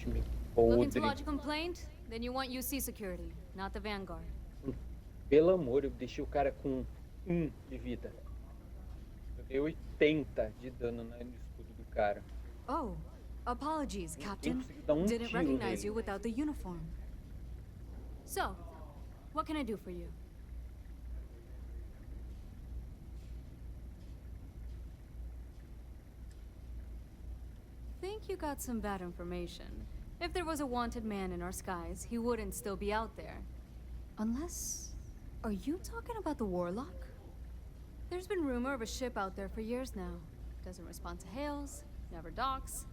Que time Looking to podre. lodge a complaint? Then you want UC security, not the Vanguard. Pelo amor, eu deixei o cara com 1 de vida. Eu dei 80 de dano no escudo do cara. Oh, apologies, Nem Captain. consegui dar Didn't tiro recognize nele. you without the uniform. So, what can I do for you? Think you got some bad information. If there was a wanted man in our skies, he wouldn't still be out there. Unless... Are you talking about the Warlock? There's been rumor of a ship out there for years now. Doesn't respond to hails, never docks.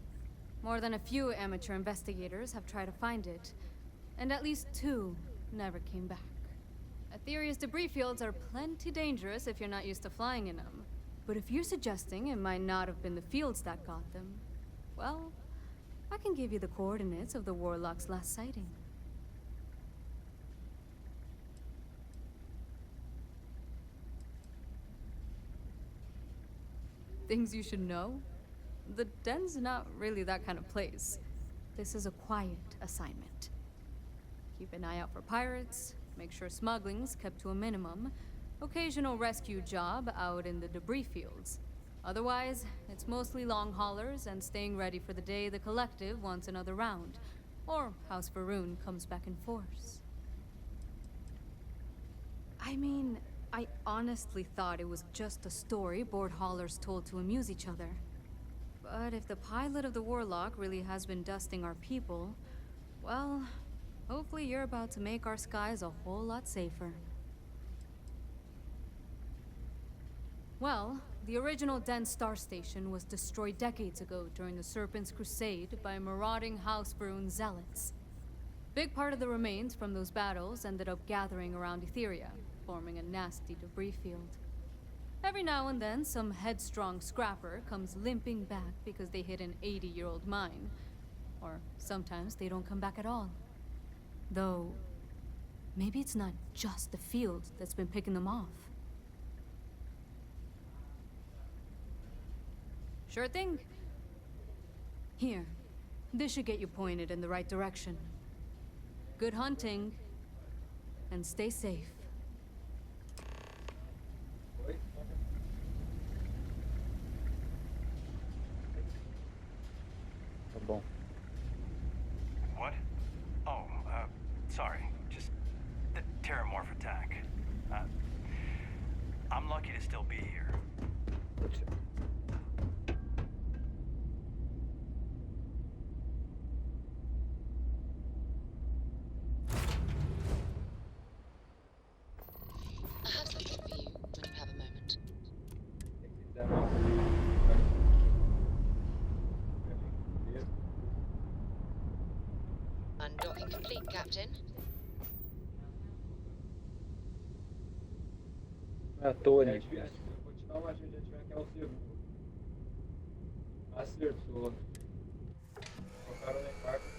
More than a few amateur investigators have tried to find it, and at least 2 never came back. Aetherius debris fields are plenty dangerous if you're not used to flying in them. But if you're suggesting it might not have been the fields that got them, well, I can give you the coordinates of the Warlock's last sighting. Things you should know? The den's not really that kind of place. This is a quiet assignment. Keep an eye out for pirates, make sure smuggling's kept to a minimum, occasional rescue job out in the debris fields. Otherwise, it's mostly long haulers and staying ready for the day the Collective wants another round, or House Faroon comes back in force. I mean, I honestly thought it was just a story bored haulers told to amuse each other. But if the pilot of the Warlock really has been dusting our people, well, hopefully you're about to make our skies a whole lot safer. Well, the original Den Star Station was destroyed decades ago during the Serpent's Crusade by marauding House Faroon zealots. Big part of the remains from those battles ended up gathering around Etheria, forming a nasty debris field. Every now and then, some headstrong scrapper comes limping back because they hit an 80-year-old mine. Or sometimes they don't come back at all. Though, maybe it's not just the field that's been picking them off. Sure thing. Here, this should get you pointed in the right direction. Good hunting, and stay safe. Tá bom. What? Oh, sorry. Just the Terramorph attack. I'm lucky to still be here. Putz. I have something for you when you have a moment. Undocking complete, Captain. Não é à toa, né? Vou te dar uma ajuda, tiver que é o segundo. Acertou. Colocaram na embarque.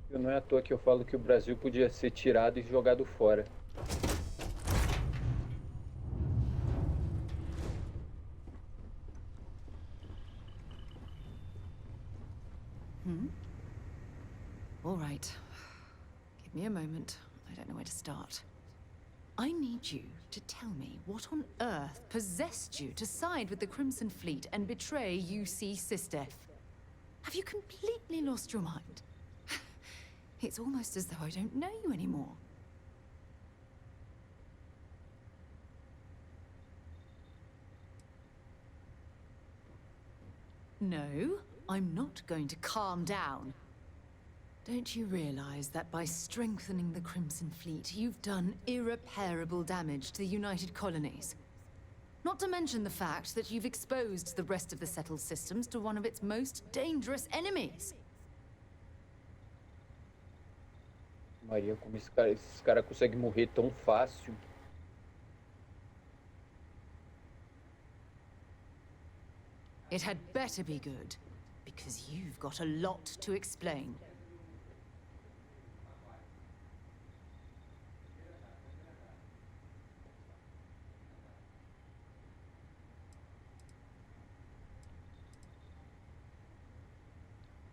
Não é à toa que eu falo que o Brasil podia ser tirado e jogado fora. All right. Give me a moment. I don't know where to start. I need you to tell me what on earth possessed you to side with the Crimson Fleet and betray UC Sistef. Have you completely lost your mind? It's almost as though I don't know you anymore. No, I'm not going to calm down. Don't you realize that by strengthening the Crimson Fleet, you've done irreparable damage to the United Colonies? Not to mention the fact that you've exposed the rest of the settled systems to one of its most dangerous enemies. Maria, como esses cara conseguem morrer tão fácil. It had better be good, because you've got a lot to explain.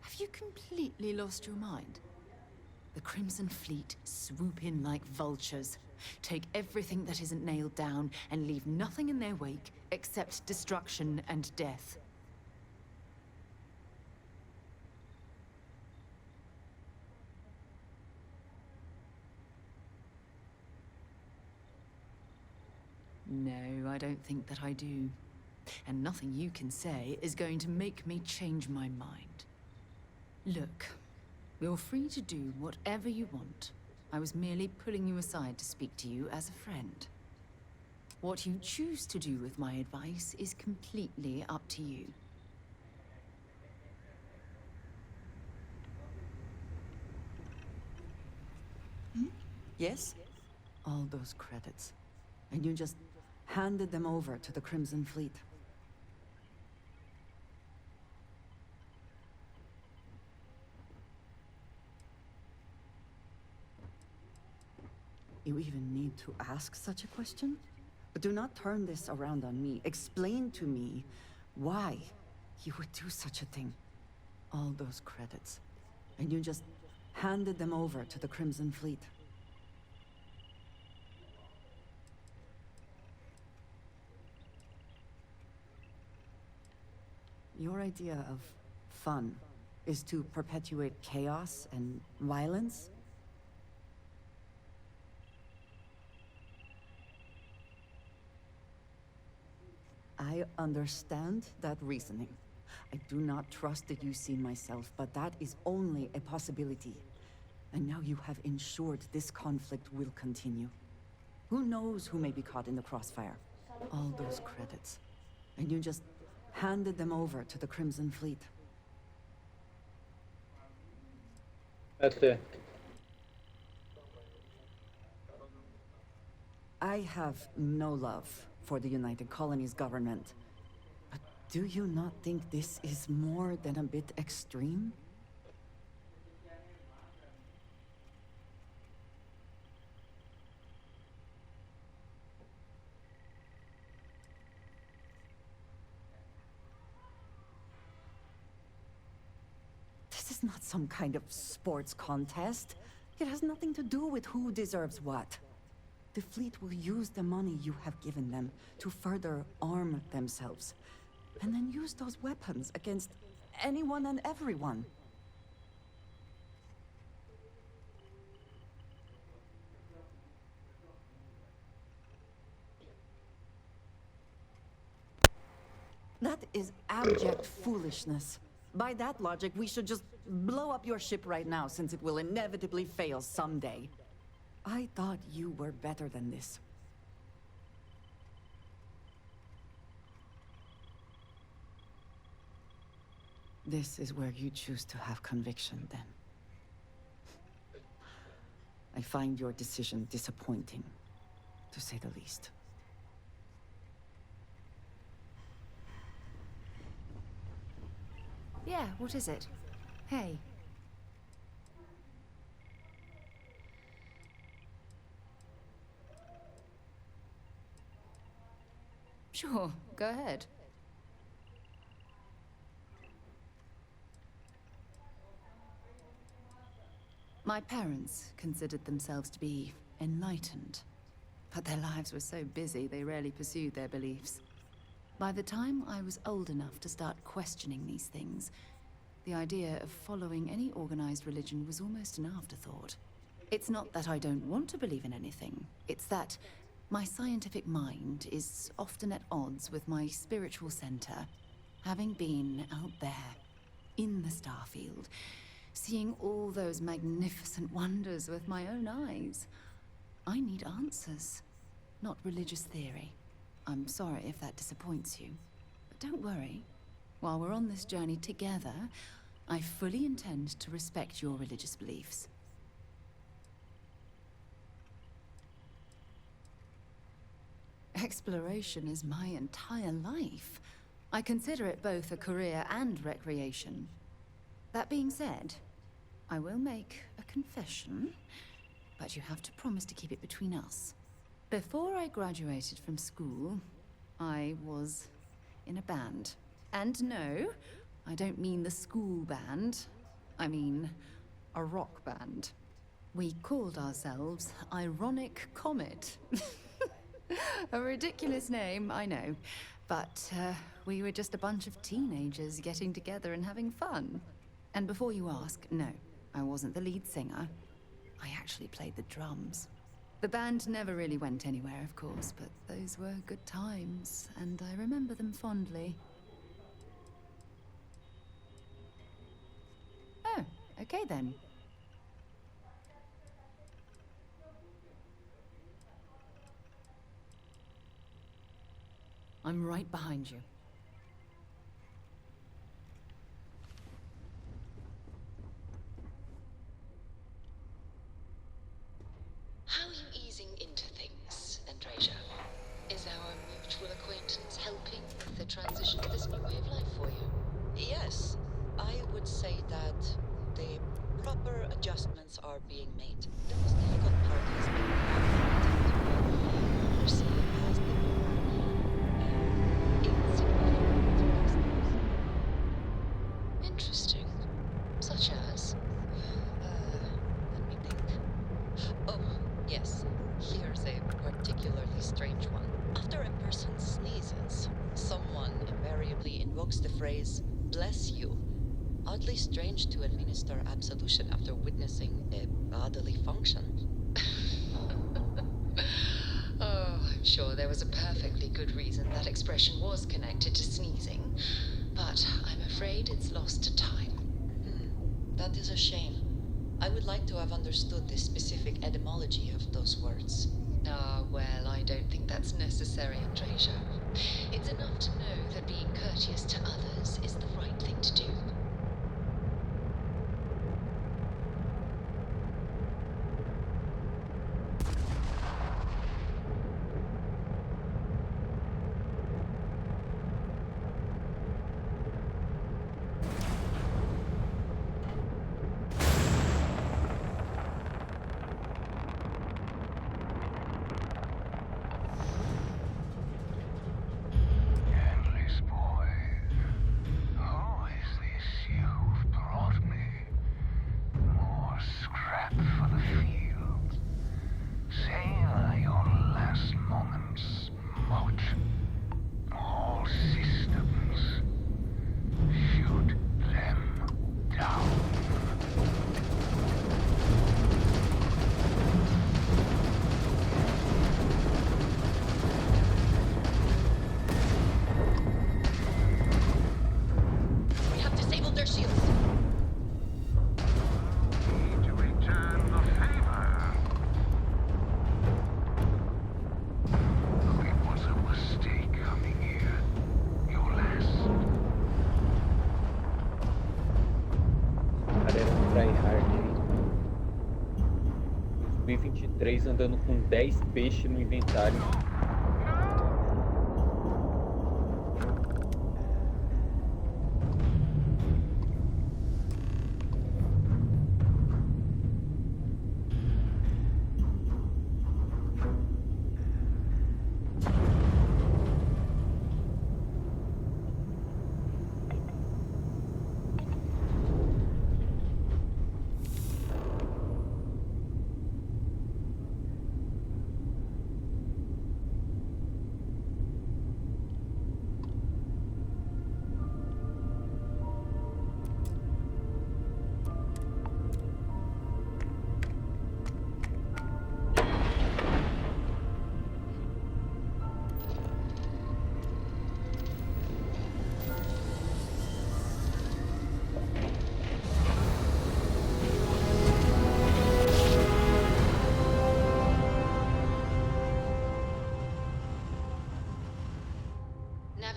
Have you completely lost your mind? The Crimson Fleet swoop in like vultures, take everything that isn't nailed down, and leave nothing in their wake except destruction and death. No, I don't think that I do. And nothing you can say is going to make me change my mind. Look, you're free to do whatever you want. I was merely pulling you aside to speak to you as a friend. What you choose to do with my advice is completely up to you. Yes? All those credits. And you just handed them over to the Crimson Fleet. You even need to ask such a question? But do not turn this around on me. Explain to me why you would do such a thing. All those credits. And you just handed them over to the Crimson Fleet. Your idea of fun is to perpetuate chaos and violence? I understand that reasoning. I do not trust that you see myself, but that is only a possibility. And now you have ensured this conflict will continue. Who knows who may be caught in the crossfire? All those credits. And you just handed them over to the Crimson Fleet. That's it. I have no love for the United Colonies government. But do you not think this is more than a bit extreme? This is not some kind of sports contest. It has nothing to do with who deserves what. The fleet will use the money you have given them to further arm themselves, and then use those weapons against anyone and everyone. That is abject foolishness. By that logic, we should just blow up your ship right now, since it will inevitably fail someday. I thought you were better than this. This is where you choose to have conviction, then. I find your decision disappointing, to say the least. Yeah, what is it? Hey. Sure, go ahead. My parents considered themselves to be enlightened, but their lives were so busy they rarely pursued their beliefs. By the time I was old enough to start questioning these things, the idea of following any organized religion was almost an afterthought. It's not that I don't want to believe in anything, it's that my scientific mind is often at odds with my spiritual center, having been out there, in the Starfield, seeing all those magnificent wonders with my own eyes. I need answers, not religious theory. I'm sorry if that disappoints you, but don't worry. While we're on this journey together, I fully intend to respect your religious beliefs. Exploration is my entire life. I consider it both a career and recreation. That being said, I will make a confession, but you have to promise to keep it between us. Before I graduated from school, I was in a band. And no, I don't mean the school band. I mean a rock band. We called ourselves Ironic Comet. A ridiculous name, I know. But we were just a bunch of teenagers getting together and having fun. And before you ask, no, I wasn't the lead singer. I actually played the drums. The band never really went anywhere, of course, but those were good times, and I remember them fondly. Oh, okay then. I'm right behind you. How are you easing into things, Andreja? Is our mutual acquaintance helping with the transition to this new way of life for you? Yes, I would say that the proper adjustments are being made. The most difficult part has been navigating perceived as the more insignificant. Interesting. Such as? Let me think. Oh, yes. Here's a particularly strange one. After a person sneezes, someone invariably invokes the phrase, "bless you." Oddly strange to administer absolution after witnessing a bodily function. Oh, I'm sure there was a perfectly good reason that expression was connected to sneezing, but I'm afraid it's lost to time. That is a shame. I would like to have understood the specific etymology of those words. Ah, well, I don't think that's necessary, Andreja. It's enough to know that being courteous to others is the right thing to do. Endless boy, who is this you've brought me? More scrap for the field. Savor your last moments, moat. All systems. Shoot them down. We have disabled their shields. Need to return the favor. It was a mistake coming here. Your last. Cara, era um tryhard aí. 2023 andando com 10 peixes no inventário.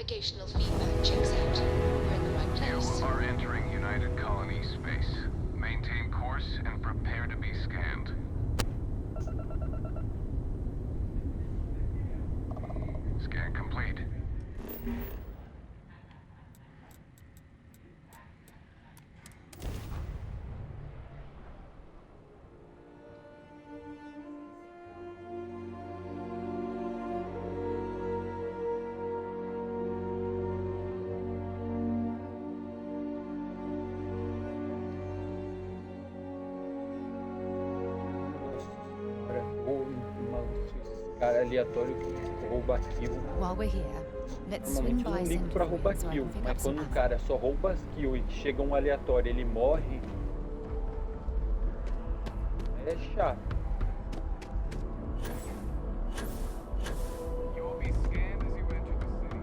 navigational feedback checks out. We're in the right place. You are entering United Colony space. Maintain course and prepare to be scanned. Scan complete. Cara aleatório que rouba kill. While we're here, let's swing Normalmente eu by não ligo pra roubar Centurion so I kill, can pick mas up some quando um ammo. cara só rouba as kill e chega um aleatório ele morre, é chato. You will be scanned as you enter the city.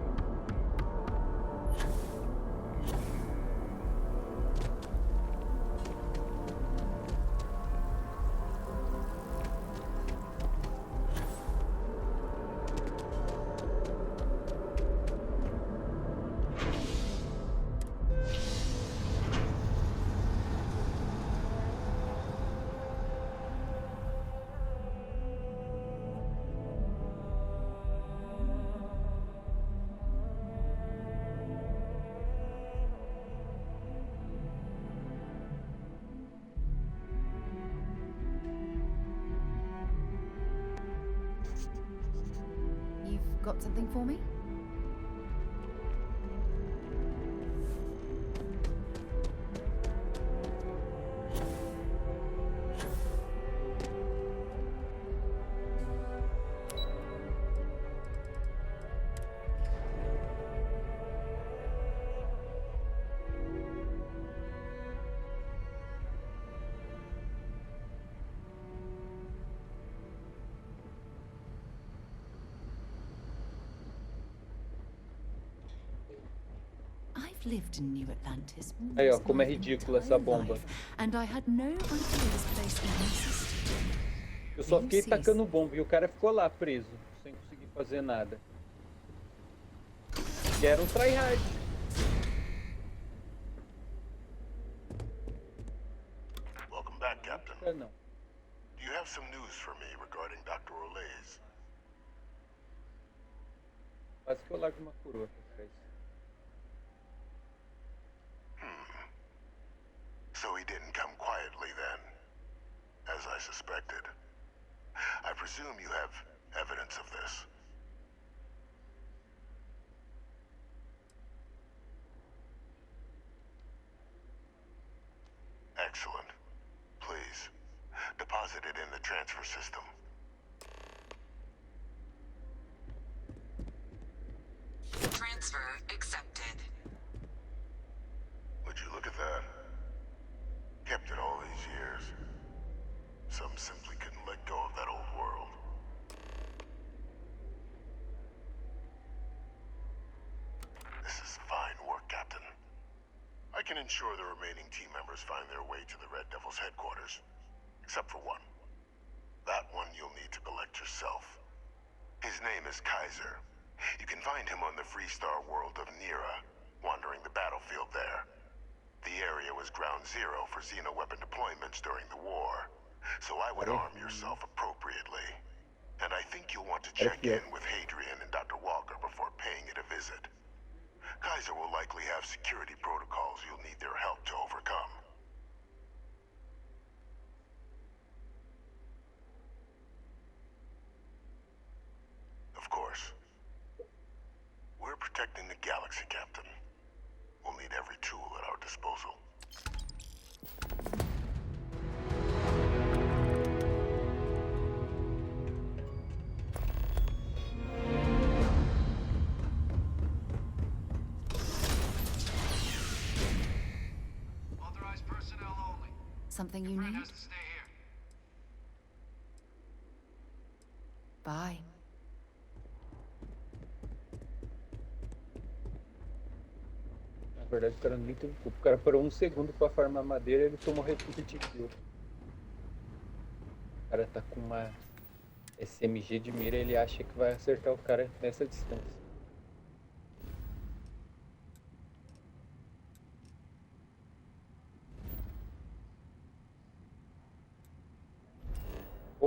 You've got something for me? I've lived in New Atlantis Aí, ó, almost como é my ridícula essa entire bomba. life, and I had no idea this place even existed. Eu só fiquei Sim. tacando bomba e o cara ficou lá preso, sem conseguir fazer nada. E era um tryhard. Welcome back, Captain. Não. Do you have some news for me regarding Dr. Olays? Quase que eu largo uma coroa pra trás. So he didn't come quietly then, as I suspected. I presume you have evidence of this. Excellent. Please, deposit it in the transfer system. Transfer accepted. Would you look at that? Kept it all these years. Some simply couldn't let go of that old world. This is fine work, Captain. I can ensure the remaining team members find their way to the Red Devil's headquarters. Except for one. That one you'll need to collect yourself. His name is Kaiser. You can find him on the Freestar world of Nira, wandering the battlefield there. The area was ground zero for xeno-weapon deployments during the war, so I would arm yourself appropriately. And I think you'll want to check in with Hadrian and Dr. Walker before paying it a visit. Kaiser will likely have security protocols you'll need their help to overcome. Of course, we're protecting the galaxy, Captain. We'll need every tool at our disposal. Authorized personnel only. Something you Friend need? has to stay here. Bye. Na verdade, o cara nem teve culpa. O cara parou um segundo pra farmar madeira e ele tomou refúgio de kill. O cara tá com uma SMG de mira, ele acha que vai acertar o cara nessa distância.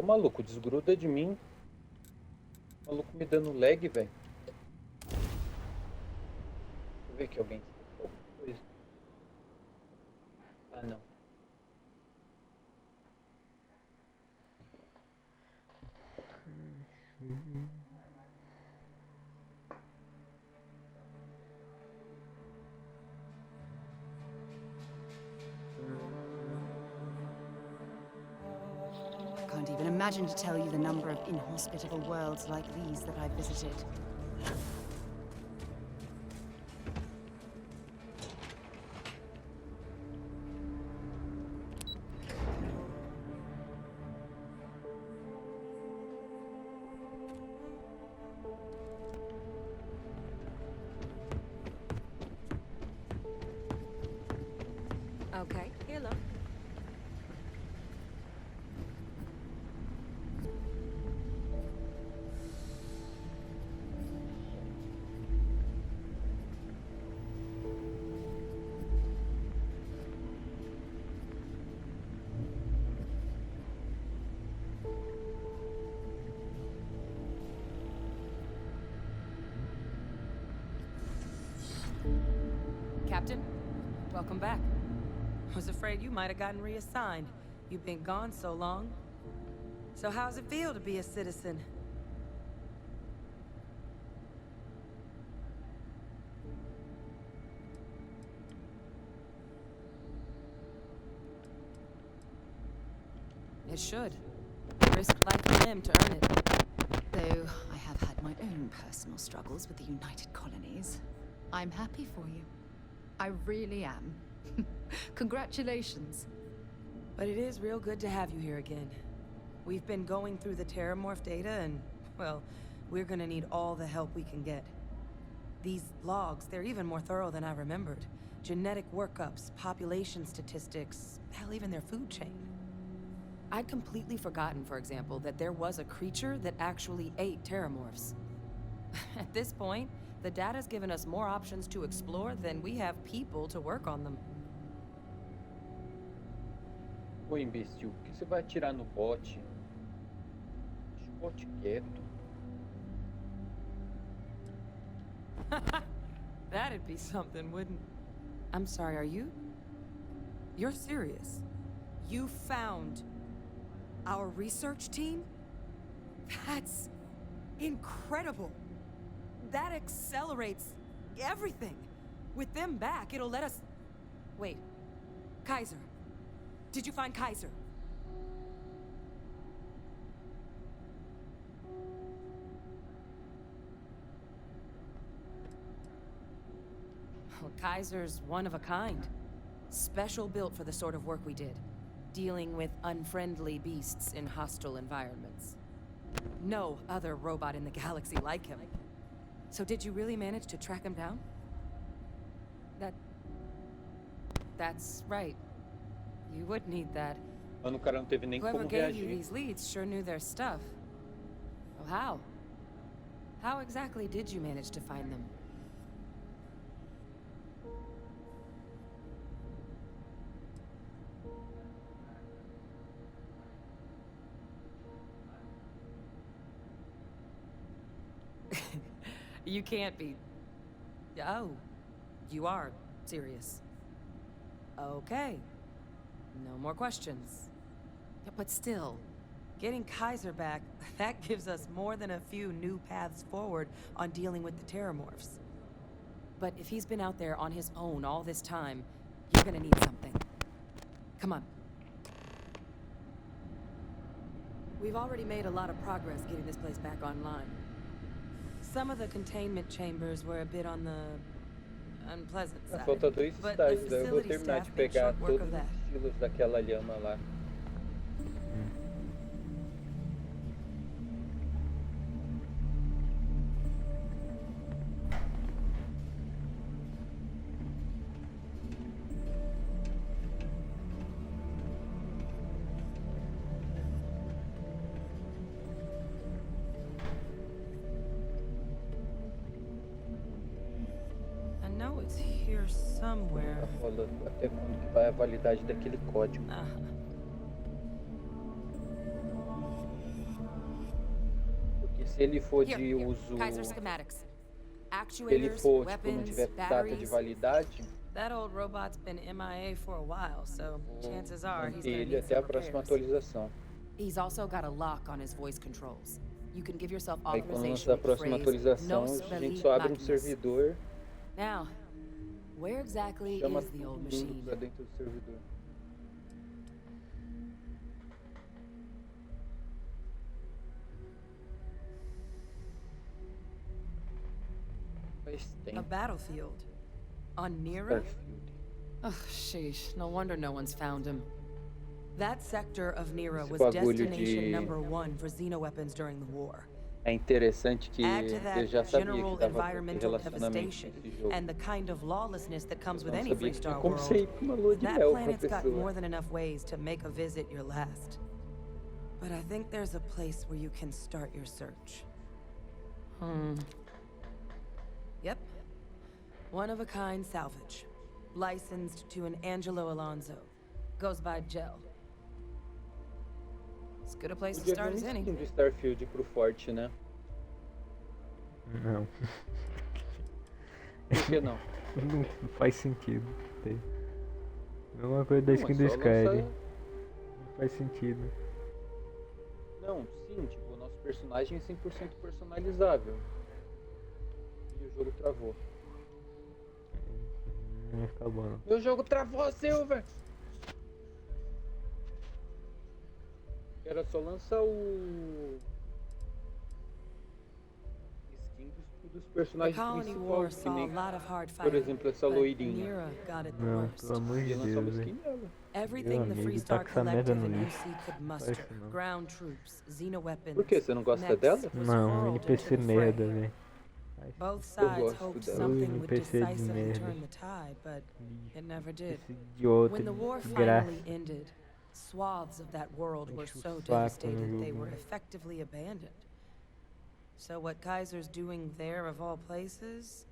maluco, desgruda de mim. O maluco me dando lag, velho. Deixa eu ver aqui alguém. Coisa. Ah, não. Can't even imagine to tell you the number of inhospitable worlds like these that I've visited. Okay, hello. Captain, welcome back. Was afraid you might have gotten reassigned. You've been gone so long. So how's it feel to be a citizen? It should. Risk life and limb to earn it. Though I have had my own personal struggles with the United Colonies, I'm happy for you. I really am. Congratulations. But it is real good to have you here again. We've been going through the Terramorph data and, well, we're gonna need all the help we can get. These logs, they're even more thorough than I remembered. Genetic workups, population statistics, hell, even their food chain. I'd completely forgotten, for example, that there was a creature that actually ate Terramorphs. At this point, the data's given us more options to explore than we have people to work on them. Ô imbecil, por que você vai atirar no bot? Deixa o bot quieto. That'd be something, wouldn't... I'm sorry, are you... You're serious? You found... our research team? That's... incredible! That accelerates... everything! With them back, it'll let us... Wait. Kaiser. Did you find Kaiser? Well, Kaiser's one of a kind. Special built for the sort of work we did. Dealing with unfriendly beasts in hostile environments. No other robot in the galaxy like him. So did you really manage to track him down? That's right. You would need that. Mano, o cara não teve nem Whoever como gave you reagir. these leads sure knew their stuff. Well, how? How exactly did you manage to find them? You can't be... Oh, you are serious. Okay. No more questions. But still, getting Kaiser back, that gives us more than a few new paths forward on dealing with the Terramorphs. But if he's been out there on his own all this time, you're gonna need something. Come on. We've already made a lot of progress getting this place back online. Some of the containment chambers were a bit on the unpleasant side. Falta dois But the estágios, daí eu vou facility terminar de staff made pegar short work todos of os that. estilos daquela lhama lá. I know it's here somewhere. Tá falando até quando que vai a validade daquele código. se ele for Here, de here. uso... Kaiser schematics. Se ele Actuators, for, tipo, não weapons, tiver data de batteries. validade, That old robot's been MIA for a while, so chances are he's manter gonna ele need até some a próxima repairs. atualização. He's also got a lock on his voice controls. You can give yourself Aí quando authorization lançar a with the próxima phrase, atualização, "Nos a gente velit só abre um machinas." servidor, Now, where exactly chama is the old tudo machine? pra dentro do servidor. Faz A tempo. battlefield. On Nira? Starfield. Ugh, sheesh. No wonder no one's found him. That sector of Nira Esse was bagulho destination de- #1 for xenoweapons during the war. É interessante que Add to eu that já sabia general que tava environmental relacionamento devastation nesse jogo. and the kind of lawlessness that comes Eu with não any sabia que tinha freestar como world. você ir pra uma lua de That mel com a planet's got more pessoa. than enough ways to make a visit your last. But I think there's a place where you can start your search. Yep. One of a kind salvage. Licensed to an Angelo Alonso. Goes by Gel. As good a place to Podia start vir as uma any. skin do Starfield pro Forte, né? Não. Por que não? Não faz sentido ter. Mesma coisa da Não, skin é do só Skyrim. lançar- Não faz sentido. Não, sim, tipo, o nosso personagem é 100% personalizável. E o jogo travou. Não ia ficar bom, não. Meu jogo travou, Silver! Era só lançar o... skin dos The personagens Colony principais, War que saw a nem, lot of hard por fighting. exemplo, essa but loirinha. Nira got it the Não, worst. pelo amor de Podia lançar uma Deus, skin velho. dela. Everything the amigo, Freestar tá com essa merda Collective no and lixo. UC could Faz muster. isso não. Ground troops, xenoweapons. Por que? Você não gosta mechs, dela? was Não, hurled NPC into the fray. merda, velho. Both sides gosto hoped dela. something would NPC de decisively merda. turn the tide, but it never did. Esse idiota When the war de graça. finally ended, swaths of that world were Enche o so saco no devastated they jogo, were né? effectively abandoned. So what Kaiser's doing there of all places,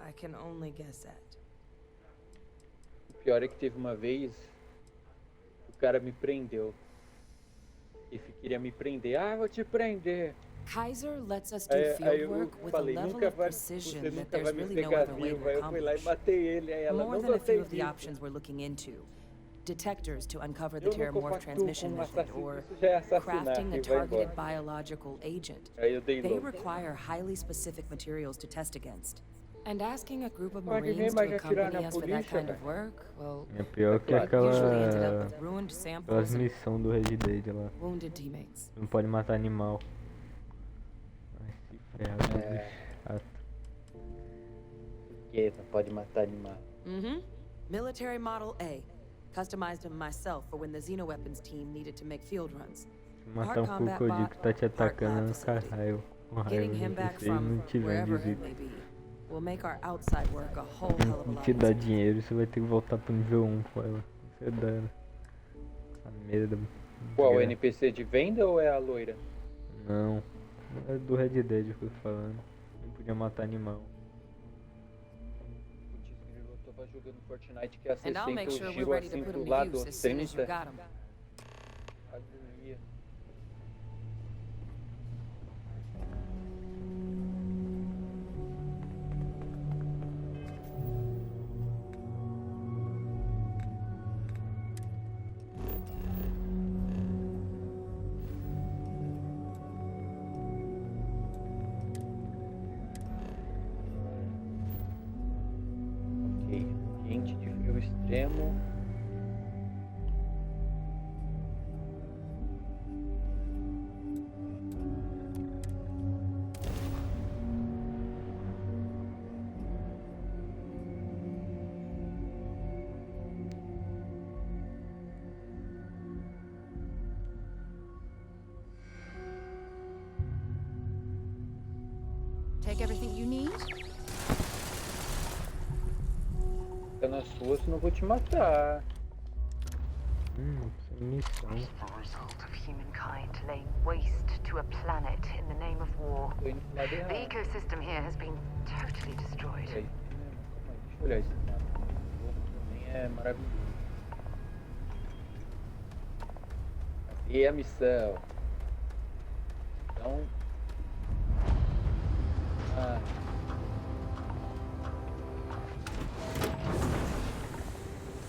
I can only guess at. O pior é que teve uma vez, o cara me prendeu. Ele queria me prender. Ah, vou te prender. Kaiser lets us do Aí field eu work with a falei, level nunca of vai, precision você that nunca there's vai me really no pegar other way vivo. to Aí eu fui lá e accomplish. matei ele. Aí ela, More não than a gostei few of the disso. options we're looking into. Detectors to uncover the Eu não terramorph compactuo transmission com method, assassino, or isso já é assassinar crafting a e vai targeted embora. biological agent. Aí eu dei They logo. require highly specific materials to test against. And asking a group of Mas ninguém Marines to mais atirar accompany na us for that polícia, kind of velho. work, well, É pior que claro. usually ended aquela. up with ruined Aquelas samples and missões do Red Dead lá. wounded teammates. Não pode matar animal. Ai, se ferra, bagulho chato. Porque não pode matar animal. Mm-hmm. Military Model A. Customized him myself for when the xenoweapons team needed to make field runs. Se matar um crocodilo que tá te atacando no caralho. Com raiva Getting de him back você e não from te vende wherever it zica. may be will make our outside work a whole hell of a Não lot te dá easier. dinheiro, você vai ter que voltar pro nível 1 com ela. Você dá. Essa merda. Qual, o desgraça. NPC de venda ou é a loira? Não. É do Red Dead que eu tô falando. Não podia matar animal. Eu tava jogando Fortnite que é a And I'll 60, make eu sure we're giro ready to assim put pro him to lado, use as soon as you 30. got him. Agonia. Ok, ambiente de frio extremo. Take everything you need? Fica nas suas, senão eu vou te matar. Sem missão. The result of humankind laying waste to a planet in the name of war. Tô indo pro lado The errado. ecosystem here has been totally destroyed. Olha isso mesmo. Calma aí, deixa eu olhar esse mapa. O jogo também é maravilhoso. Cadê a missão? Então, Ah,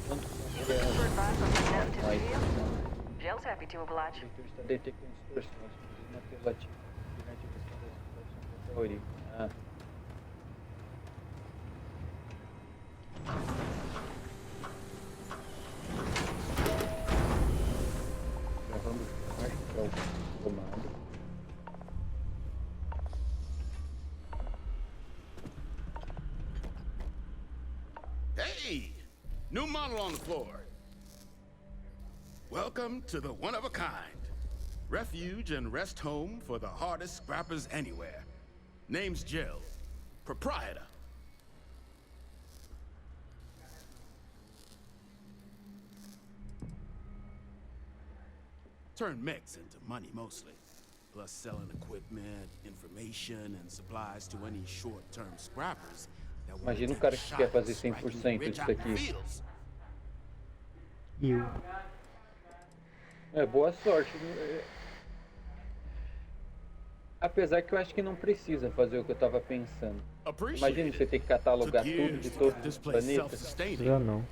quanto For advice on the negative mais? field? Jill's happy to oblige. O leitor está detectando distorções. Precisa mantê-los ativos durante a questão das interações com a teoria. Ah. Já vamos marcar o comando. Hey! New model on the floor. Welcome to the one-of-a-kind. Refuge and rest home for the hardest scrappers anywhere. Name's Jill. Proprietor. Turn mechs into money mostly. Plus selling equipment, information, and supplies to any short-term scrappers. Imagina um cara que quer fazer 100% disso daqui. Eu. É, boa sorte. Apesar que eu acho que não precisa fazer o que eu tava pensando. Imagina você ter que catalogar tudo de todos os planetas. Já não.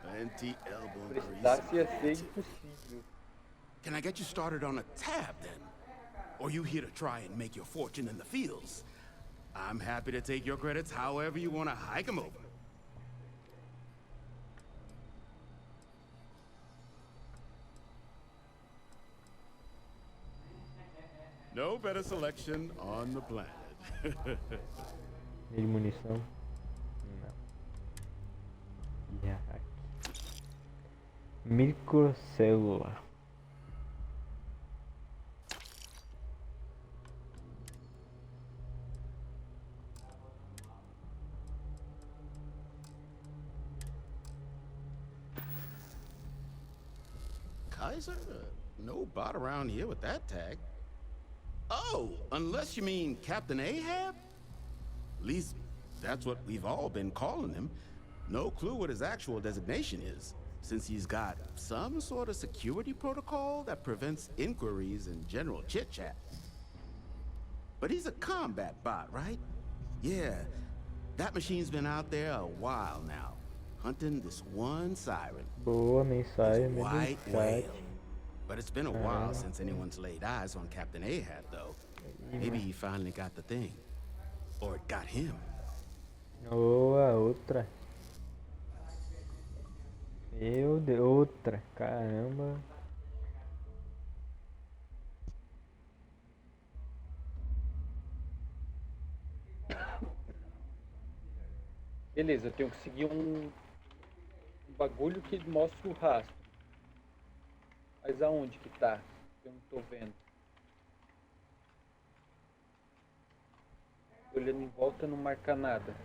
Plenty elbow Se precisasse, ia ser grease. impossível. Can I get you started on a tab then? Or you here to try and make your fortune in the fields? I'm happy to take your credits however you want to hike them over. No better selection on the planet. Meio de munição. Não. E aqui. Microcélula. Kaiser? No bot around here with that tag. Oh, unless you mean Captain Ahab? At least that's what we've all been calling him. No clue what his actual designation is, since he's got some sort of security protocol that prevents inquiries and general chit-chat. But he's a combat bot, right? Yeah, that machine's been out there a while now, hunting this one siren. Boa mensagem, White chat. whale. But it's been a while since anyone's laid eyes on Captain Ahab, though. Maybe he finally got the thing. Or it got him. Ou a outra. Eu de outra. Caramba. Beleza, eu tenho que seguir um bagulho que mostra o rastro. Mas aonde que tá? Eu não tô vendo. Olhando em volta não marca nada.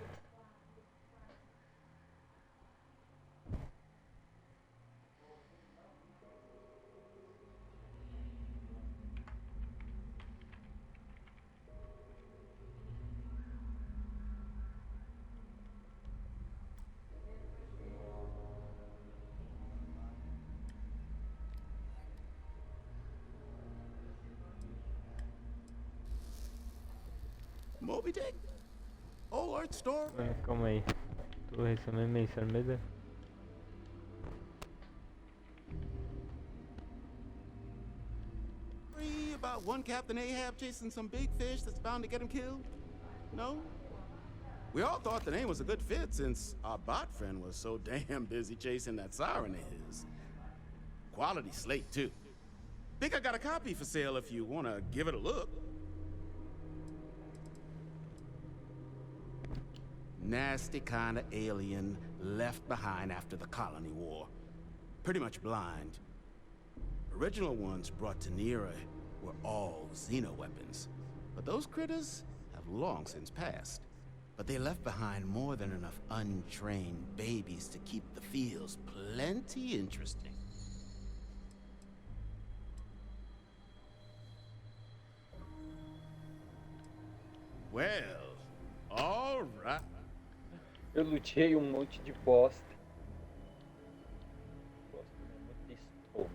Moby Dick? Old art store? Calma aí. Tô recebendo mensagem, mas About one Captain Ahab chasing some big fish that's bound to get him killed? No? We all thought the name was a good fit since our bot friend was so damn busy chasing that siren of his. Quality slate, too. Think I got a copy for sale if you want to give it a look. Nasty kind of alien left behind after the colony war. Pretty much blind. Original ones brought to Nera were all xeno-weapons. But those critters have long since passed. But they left behind more than enough untrained babies to keep the fields plenty interesting. Well, all right. Eu lutei um monte de bosta. Bosta mesmo, destome.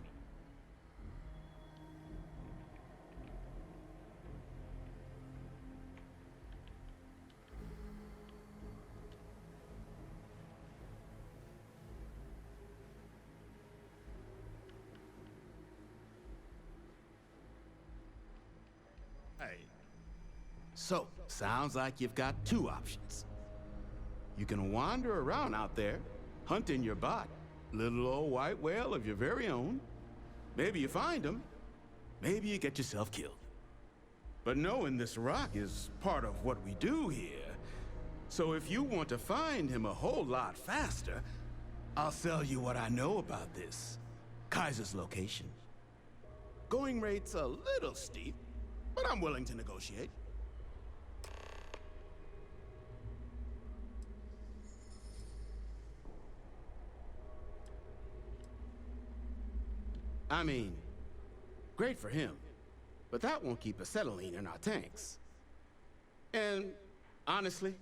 So, sounds like you've got two options. You can wander around out there, hunting your bot, little old white whale of your very own. Maybe you find him, maybe you get yourself killed. But knowing this rock is part of what we do here. So if you want to find him a whole lot faster, I'll sell you what I know about this. Kaiser's location. Going rate's a little steep, but I'm willing to negotiate. I mean, great for him, but that won't keep acetylene in our tanks. And honestly,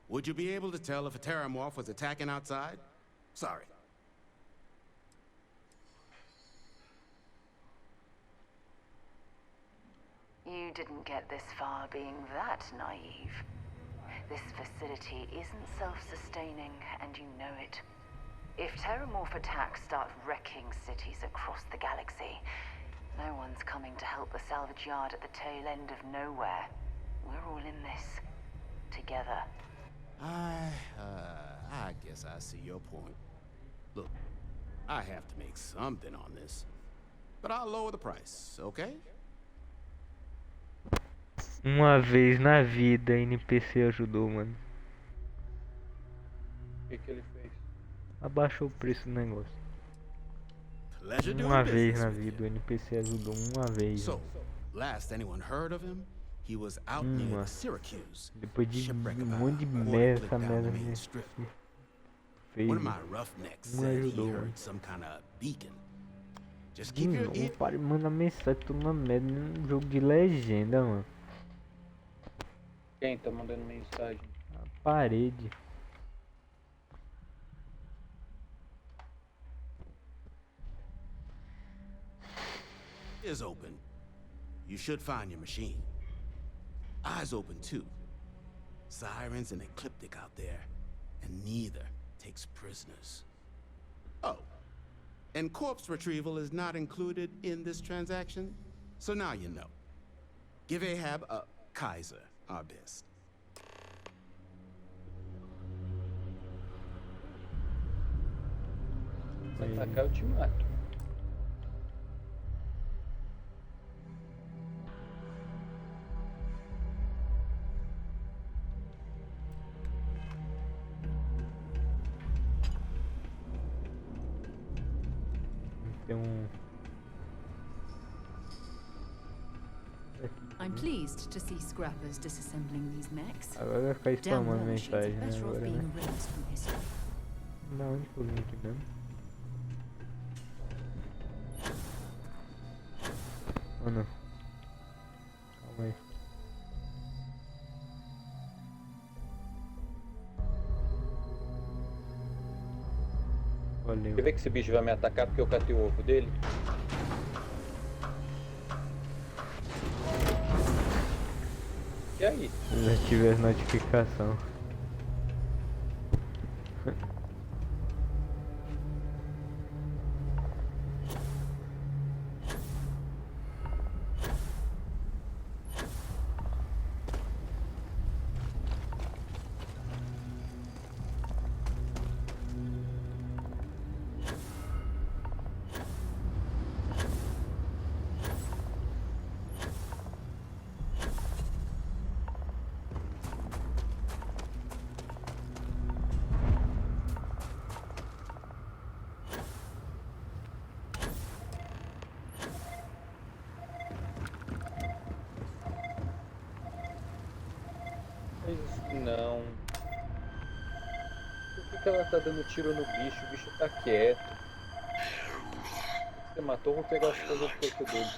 would you be able to tell if a Terramorph was attacking outside? Sorry. You didn't get this far being that naive. This facility isn't self-sustaining, and you know it. If Terramorph attacks start wrecking cities across the galaxy, no one's coming to help the salvage yard at the tail end of nowhere. We're all in this. Together. I guess I see your point. Look, I have to make something on this. But I'll lower the price, okay? Uma vez na vida, NPC ajudou, mano. O que ele fez? Abaixou o preço do negócio. Pleasure doing Uma vez business na with you. vida, o NPC ajudou uma vez. So, last anyone heard of him, he was out near Syracuse. Depois de Shipwreck um about monte de a quarter merda, clip essa down the merda main me strip. fez. One of my roughnecks Não said he ajudou, mano. heard some kind of beacon. Just keep your Não ear. para de mandar mensagem, tô numa merda num jogo de legenda, mano. Quem tá mandando mensagem? A parede. Is open. You should find your machine. Eyes open too. Sirens and Ecliptic out there, and neither takes prisoners. Oh, and corpse retrieval is not included in this transaction, so now you know. Give Ahab a Kaiser our best. Se atacar, eu te mato. Tem I'm pleased to see scrappers disassembling these mechs. Agora vai ficar Damn spamando war machines are mensagem, né? better off Agora, being né? erased from history. Da onde que eu vim aqui mesmo? Oh não. Calma aí. Valeu. Quer ver que esse bicho vai me atacar porque eu catei o ovo dele? E aí? Já tive as notificação. Mas não. Por que ela tá dando tiro no bicho? O bicho tá quieto. Você matou, vou pegar as coisas do corpo dele.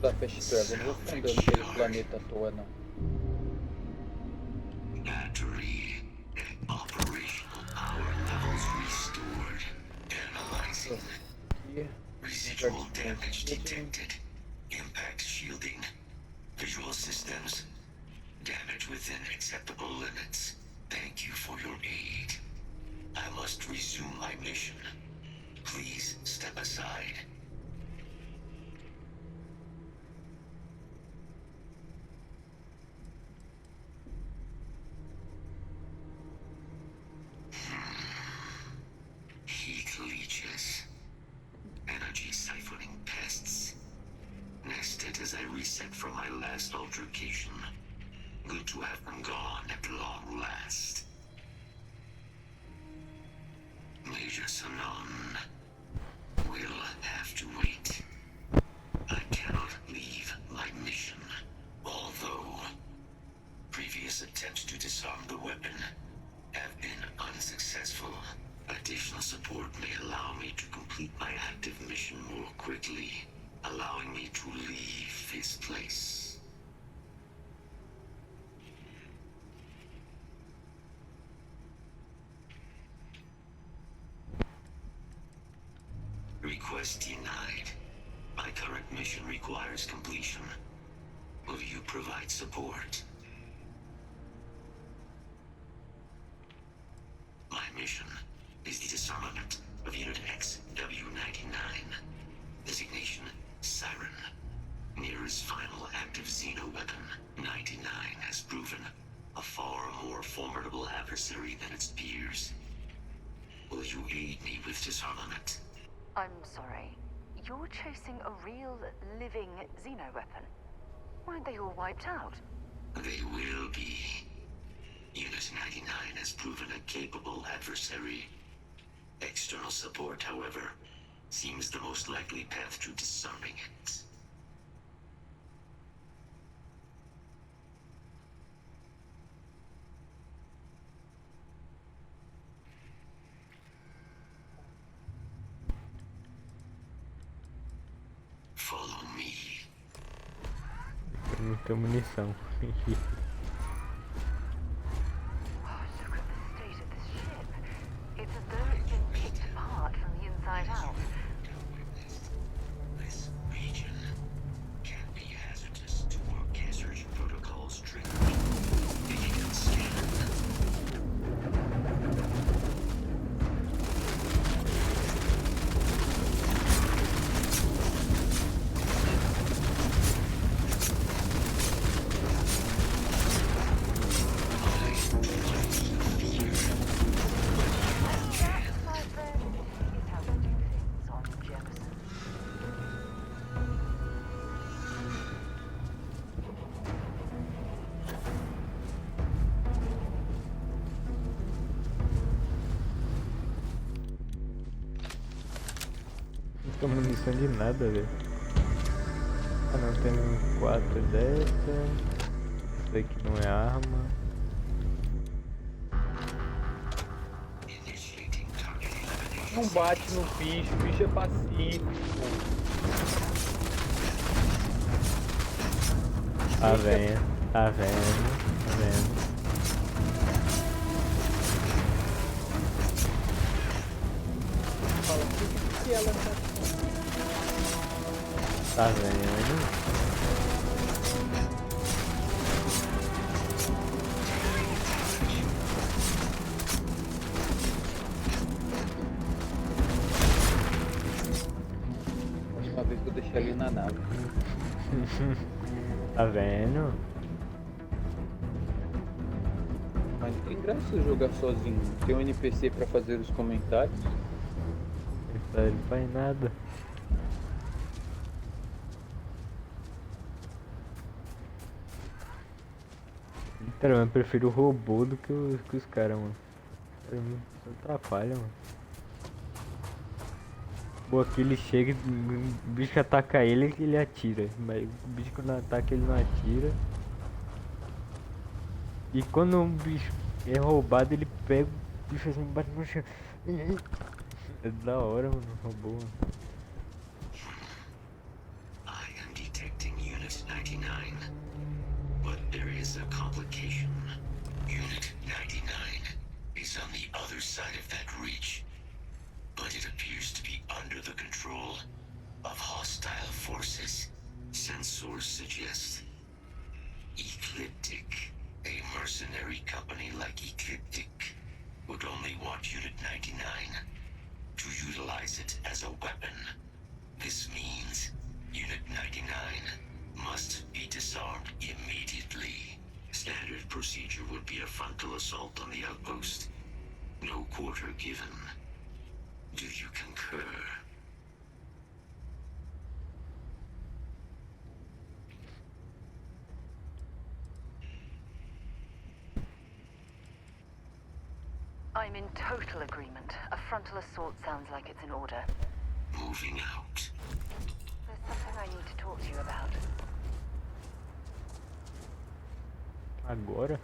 da Fast Travel. Não vou ficar andando pelo planeta à toa, não. Battery and operational power levels restored. Analyzing. Residual damage detected. Impact shielding. Visual systems. Damage within acceptable limits. Thank you for your aid. I must resume my mission. Please step aside. Heat leeches. Energy siphoning pests. Nested as I reset from my last altercation. Good to have them gone at long last. Major Sanon will have to wait. I cannot leave my mission. Although previous attempts to disarm the weapon have been unsuccessful. Additional support may allow me to complete my active mission more quickly, allowing me to leave this place. Request denied. My current mission requires completion. Will you provide support? My mission is the disarmament of Unit XW-99. Designation, Siren. Nearest final active Xeno weapon, 99 has proven a far more formidable adversary than its peers. Will you aid me with disarmament? I'm sorry. You're chasing a real, living Xeno weapon. Weren't they all wiped out? They will be. Unit 99 has proven a capable adversary. External support, however, seems the most likely path to disarming it. Follow me. Não tem munição. It's as though it's been picked apart from the inside out. This region can be hazardous to work research protocols triggered. Begin scan. Não tem munição de nada, velho. Ah não, tem 4 dessa. Isso aqui não é arma. Não bate no bicho, o bicho é pacífico. Tá vendo, tá vendo, tá vendo. Fala, por que ela tá... Tá vendo? Uma vez que eu deixei ali na nave. Tá vendo? Mas não tem graça jogar sozinho. Tem um NPC pra fazer os comentários. Ele não faz nada. Cara, eu prefiro o robô do que os caras, mano. Só atrapalha, mano. Pô, aqui ele chega, o bicho ataca ele atira. Mas o bicho quando ataca ele não atira. E quando um bicho é roubado, ele pega o bicho assim, bate no chão. É da hora, mano, o robô, mano. I am detecting 99. But there is a complication. Unit 99 is on the other side of that reach. But it appears to be under the control of hostile forces. Sensors suggest Ecliptic. A mercenary company like Ecliptic would only want Unit 99 to utilize it as a weapon. This means Unit 99 must be disarmed immediately. Standard procedure would be a frontal assault on the outpost. No quarter given. Do you concur? I'm in total agreement. A frontal assault sounds like it's in order. Moving out. There's something I need to talk to you about. Agora?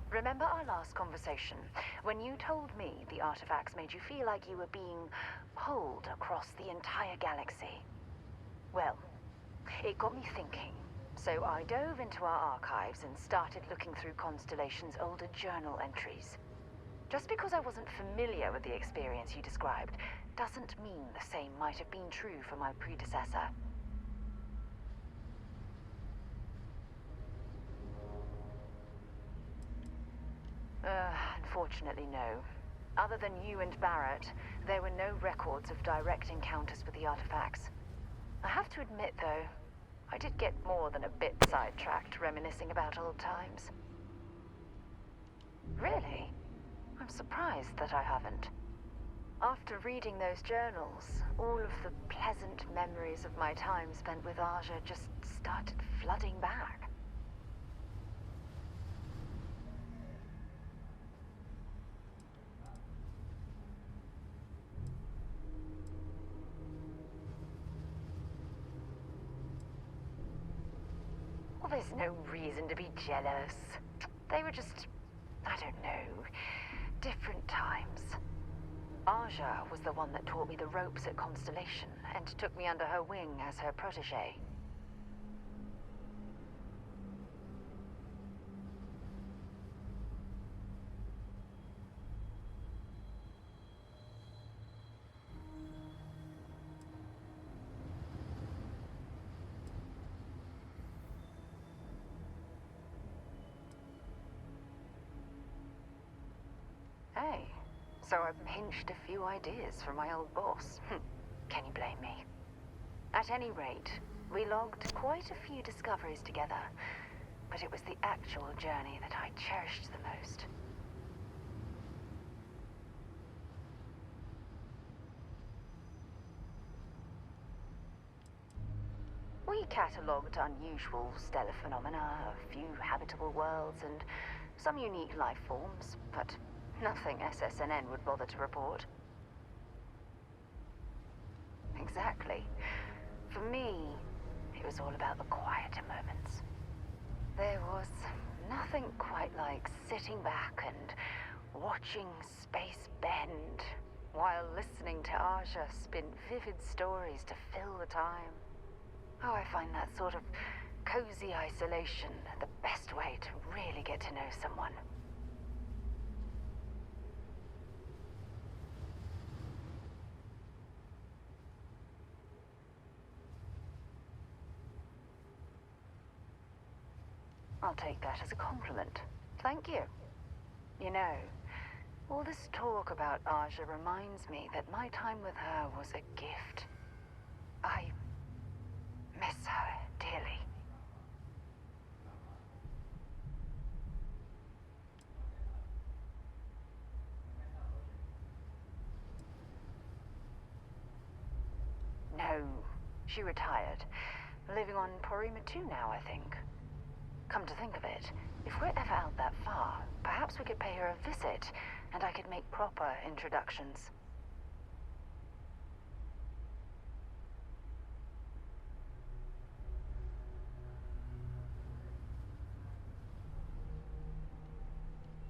Remember our last conversation, when you told me the artifacts made you feel like you were being pulled across the entire galaxy? Well, it got me thinking. So I dove into our archives and started looking through Constellation's older journal entries. Just because I wasn't familiar with the experience you described doesn't mean the same might have been true for my predecessor. Unfortunately, no. Other than you and Barrett, there were no records of direct encounters with the artifacts. I have to admit, though, I did get more than a bit sidetracked reminiscing about old times. Really? I'm surprised that I haven't. After reading those journals, all of the pleasant memories of my time spent with Aja just started flooding back. Well, there's no reason to be jealous. They were just, I don't know, different times. Aja was the one that taught me the ropes at Constellation and took me under her wing as her protege. Hey, so I pinched a few ideas from my old boss. Can you blame me? At any rate, we logged quite a few discoveries together, but it was the actual journey that I cherished the most. We catalogued unusual stellar phenomena, a few habitable worlds, and some unique life forms, but nothing SSNN would bother to report. Exactly. For me, it was all about the quieter moments. There was nothing quite like sitting back and watching space bend while listening to Aja spin vivid stories to fill the time. Oh, I find that sort of cozy isolation the best way to really get to know someone. I'll take that as a compliment. Thank you. You know, all this talk about Aja reminds me that my time with her was a gift. I miss her dearly. No, she retired. Living on Porima 2 now, I think. Come to think of it, if we're ever out that far, perhaps we could pay her a visit, and I could make proper introductions.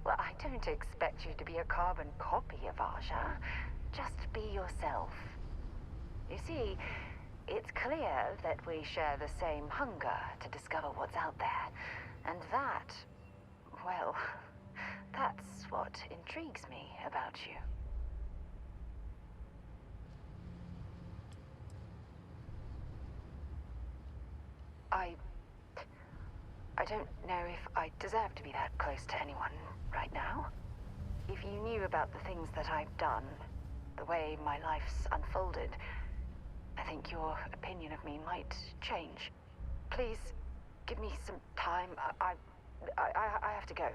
Well, I don't expect you to be a carbon copy of Aja. Just be yourself. You see, It's clear that we share the same hunger to discover what's out there. And that, well, that's what intrigues me about you. I don't know if I deserve to be that close to anyone right now. If you knew about the things that I've done, the way my life's unfolded, I think your opinion of me might change. Please, give me some time. I have to go.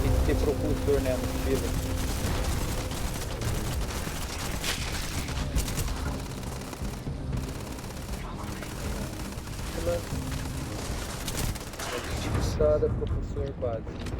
Tem que ter propulsor, né, mochila. Fixada, propulsor básico.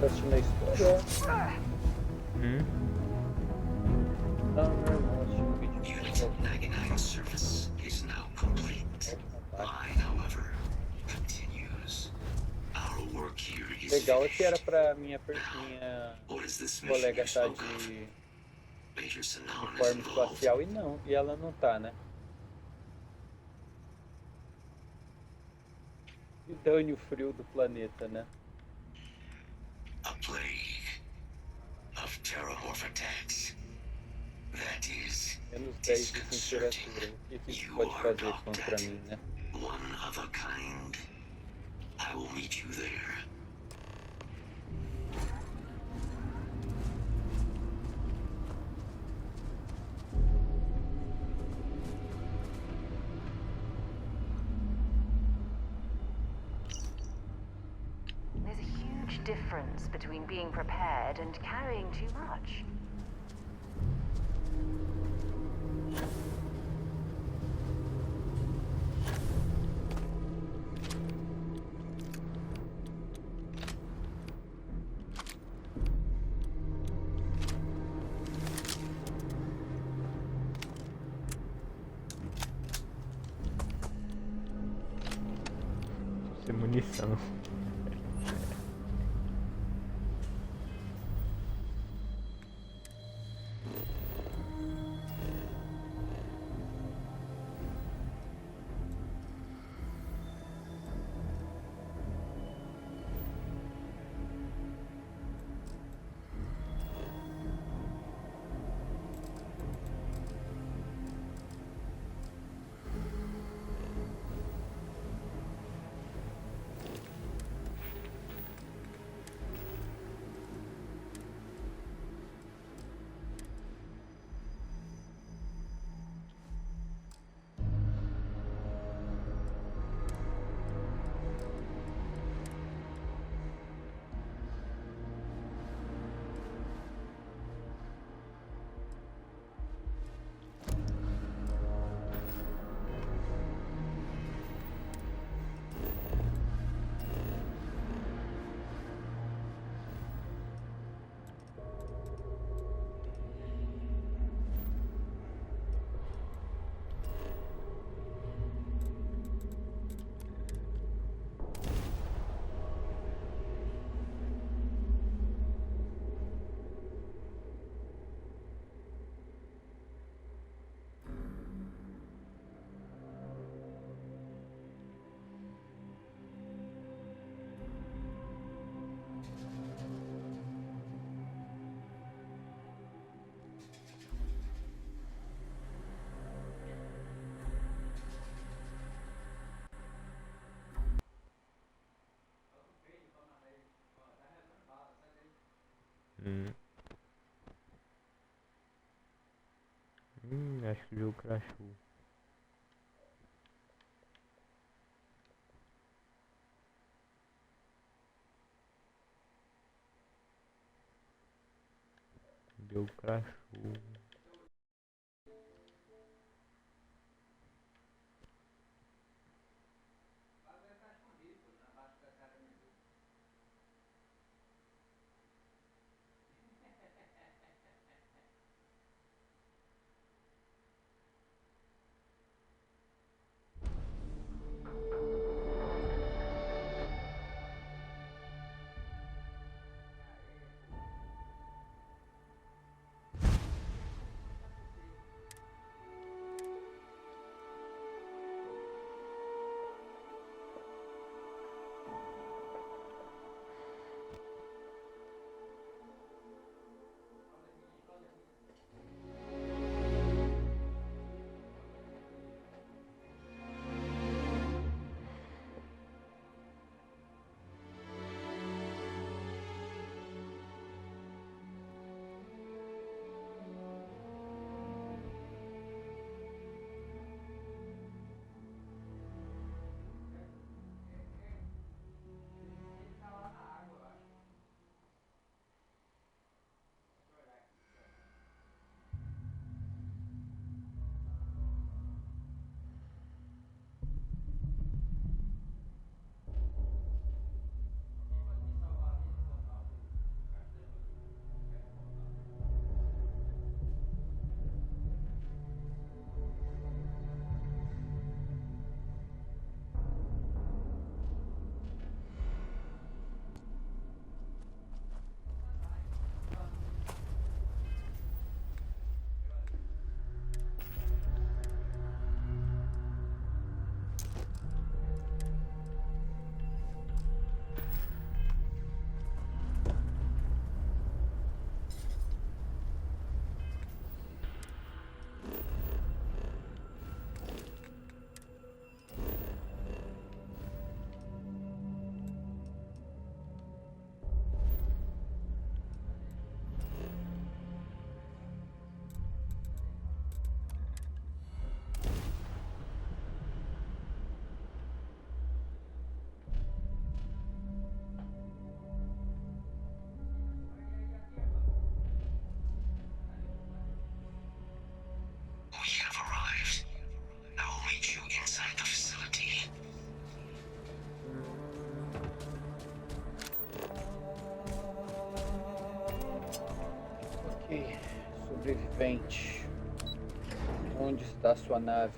Assistindo a história. Unit 99 service is now complete. Line, however, continues. Our work here is Legal é que era pra minha colega estar de uniforme espacial e ela não tá, né? E dane o frio do planeta, né? A plague of terramorph attacks. That is menos 10 de temperatura. O que isso pode fazer contra mim, né? One of a kind. I will meet you there. There's a huge difference between being prepared and carrying too much. Sem munição. Acho que o jogo crashou. O jogo crashou. We have arrived. I will meet you inside the facility. Ok, sobrevivente. Onde está sua nave?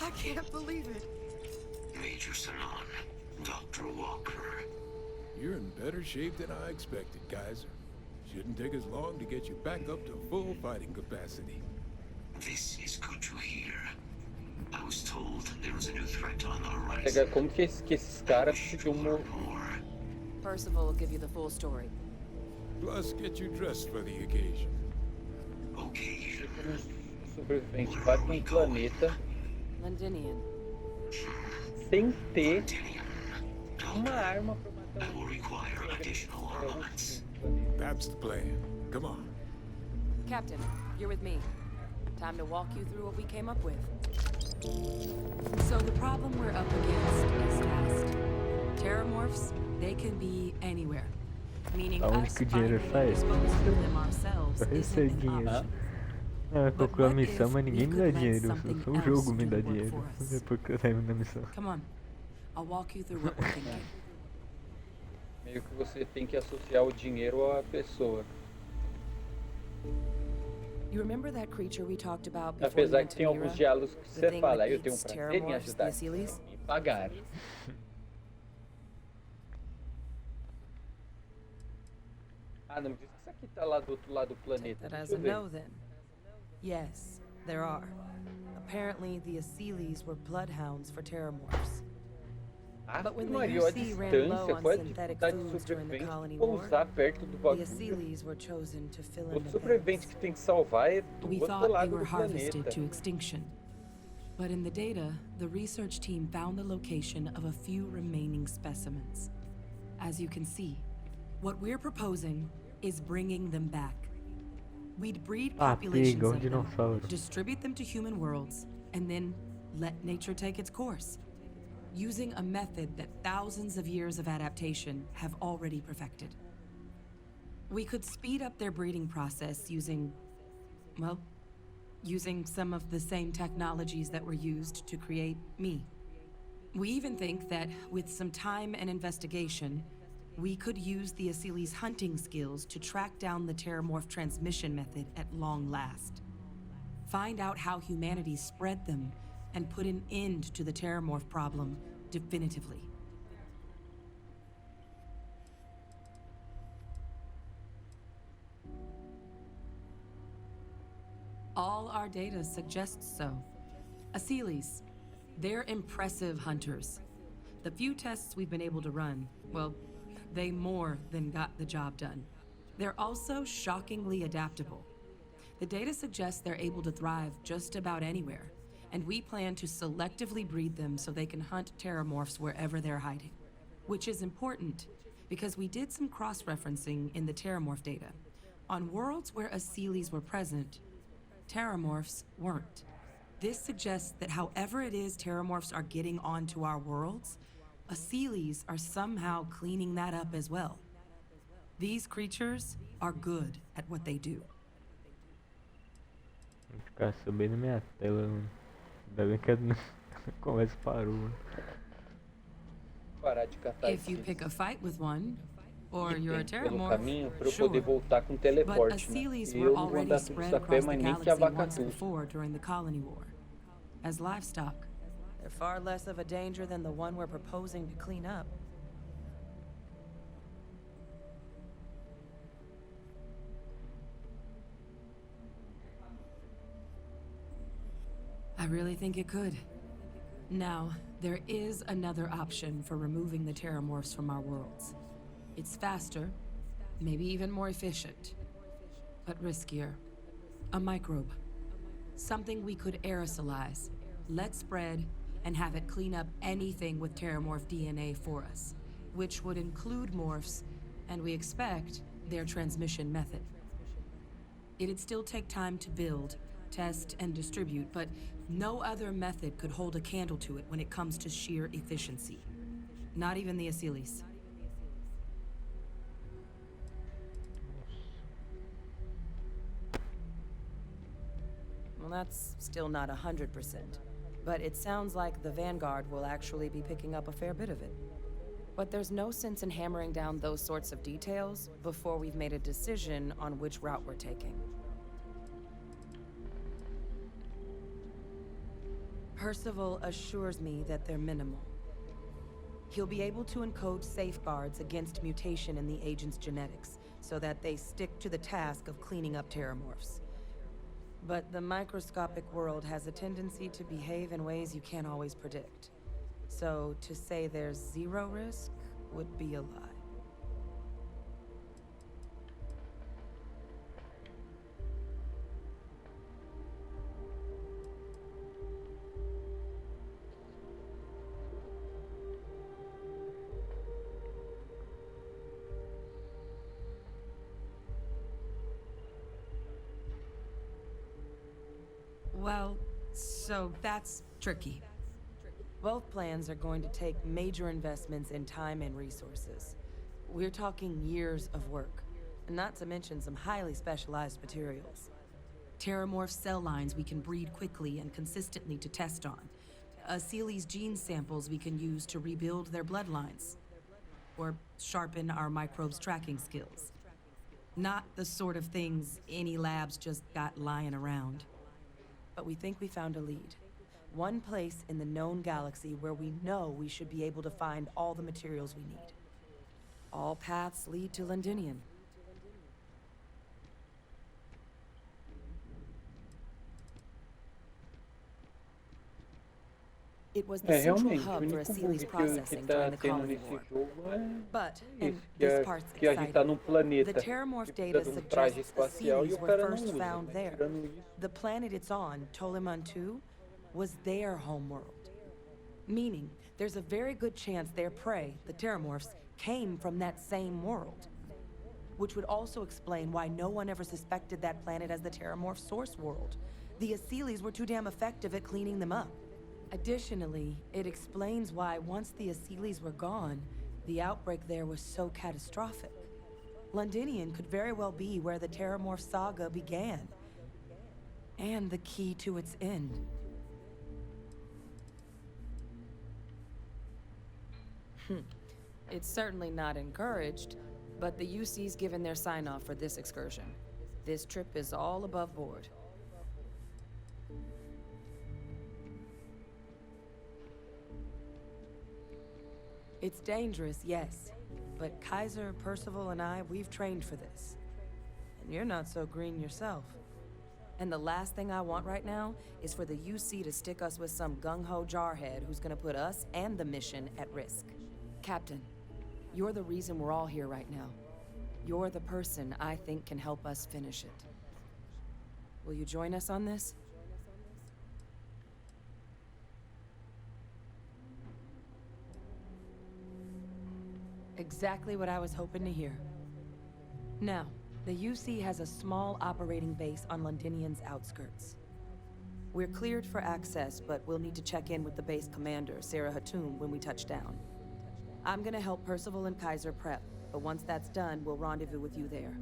I can't believe it. Major Sanon, Dr. Walker. You're in better shape than I expected, Kaiser. Shouldn't take us long to get you back up to full fighting capacity. This is good to hear. I was told there was a new threat on the horizon. Pega, como que esses caras conseguiram Percival will give you the full story. Plus, get you dressed for the occasion. Okay. sobrevivente vai para um planeta Londinian. sem ter uma arma para matar That's the plan. Come on. Captain, you're with me. Time to walk you through what we came up with. So the problem we're up against is fast. Terramorphs, they can be anywhere. Meaning Aonde us que o dinheiro finding sai? and disposing of them ourselves Só isn't receber an dinheiro. option. Não, eu procuro a But what missão, if mas ninguém we me dá could let dinheiro. something Só o else jogo me do dá the work dinheiro. for us? Depois que eu saio da missão. Come on. I'll walk you through what we're thinking. Meio que você tem que associar o dinheiro à pessoa. You remember that creature we talked about before we Apesar went que to tem Mira? alguns diálogos que The você thing fala, that eu tenho um eats prazer em Terramorphs, ajudar, the Sealies? me pagar. Ah, não me diz que isso aqui tá lá do outro lado do planeta. That as Deixa a eu ver. no, then. Yes, there are. Apparently, the Sealies were bloodhounds for Terramorphs. But when the Maria, a UC ran low distância, on qual é a synthetic dificuldade de foods during the sobrevivência? colony war, Pousar perto do the bagulho. Sealies were chosen to fill in O the sobrevivente blanks. que tem que salvar é do We outro thought they lado were do harvested planeta. to extinction. But in the data, the research team found the location of a few remaining specimens. As you can see, what we're proposing is bringing them back. We'd breed populations igual of them, dinossauro. distribute them to human worlds, and then let nature take its course, using a method that thousands of years of adaptation have already perfected. We could speed up their breeding process using, well, using some of the same technologies that were used to create me. We even think that with some time and investigation, we could use the Asili's hunting skills to track down the Terramorph transmission method at long last. Find out how humanity spread them and put an end to the Terramorph problem definitively. All our data suggests so. Asilis, they're impressive hunters. The few tests we've been able to run, well, they more than got the job done. They're also shockingly adaptable. The data suggests they're able to thrive just about anywhere, and we plan to selectively breed them so they can hunt Terramorphs wherever they're hiding. Which is important, because we did some cross-referencing in the Terramorph data. On worlds where Asilis were present, Terramorphs weren't. This suggests that however it is Terramorphs are getting onto our worlds, Asilis are somehow cleaning that up as well. These creatures are good at what they do. Vou ficar subindo minha tela, mano. Ainda bem que a conversa parou, mano. Parar de catar If you pick a fight with one, or que you're a tem pelo Terramorph, caminho para eu sure. poder voltar com But teleporte, né? Asilis E were eu não vou already andar tudo spread isso a pé, across the mas nem que galaxy a vaca once tudo. before during the Colony War. As livestock, they're far less of a danger than the one we're proposing to clean up. I really think it could. Now, there is another option for removing the Terramorphs from our worlds. It's faster, maybe even more efficient, but riskier. A microbe. Something we could aerosolize, let spread, and have it clean up anything with Terramorph DNA for us, which would include morphs, and we expect their transmission method. It'd still take time to build, test, and distribute, but no other method could hold a candle to it when it comes to sheer efficiency. Not even the Asilis. Well, that's still not 100%. But it sounds like the Vanguard will actually be picking up a fair bit of it. But there's no sense in hammering down those sorts of details before we've made a decision on which route we're taking. Percival assures me that they're minimal. He'll be able to encode safeguards against mutation in the agent's genetics, so that they stick to the task of cleaning up Terramorphs. But the microscopic world has a tendency to behave in ways you can't always predict. So to say there's zero risk would be a lie. Well, so that's tricky. Both plans are going to take major investments in time and resources. We're talking years of work, not to mention some highly specialized materials. Terramorph cell lines we can breed quickly and consistently to test on. Asili's gene samples we can use to rebuild their bloodlines. Or sharpen our microbes' tracking skills. Not the sort of things any labs just got lying around. But we think we found a lead. One place in the known galaxy where we know we should be able to find all the materials we need. All paths lead to Londinium. It was the central realmente, o hub for único Asili's bug que processing tá during the tendo Colony nesse War. jogo é But, isso, and que, this part's que a gente tá exciting. num planeta The que Terramorph precisa data de um traje suggests espacial e Asilis o were cara não first usa, found mas there. tirando isso, The planet it's on, Toliman 2, was their homeworld. Meaning, there's a very good chance their prey, the Terramorphs, came from that same world. Which would also explain why no one ever suspected that planet as the Terramorph source world. The Aseles were too damn effective at cleaning them up. Additionally, it explains why once the Aseles were gone, the outbreak there was so catastrophic. Londinian could very well be where the Terramorph saga began. And the key to its end. It's certainly not encouraged, but the UC's given their sign-off for this excursion. This trip is all above board. It's dangerous, yes. But Kaiser, Percival, and I, we've trained for this. And you're not so green yourself. And the last thing I want right now is for the UC to stick us with some gung-ho jarhead who's gonna put us and the mission at risk. Captain, you're the reason we're all here right now. You're the person I think can help us finish it. Will you join us on this? Exactly what I was hoping to hear. Now, the UC has a small operating base on Londinian's outskirts. We're cleared for access, but we'll need to check in with the base commander, Sarah Hatum, when we touch down. I'm gonna help Percival and Kaiser prep, but once that's done, we'll rendezvous with you there.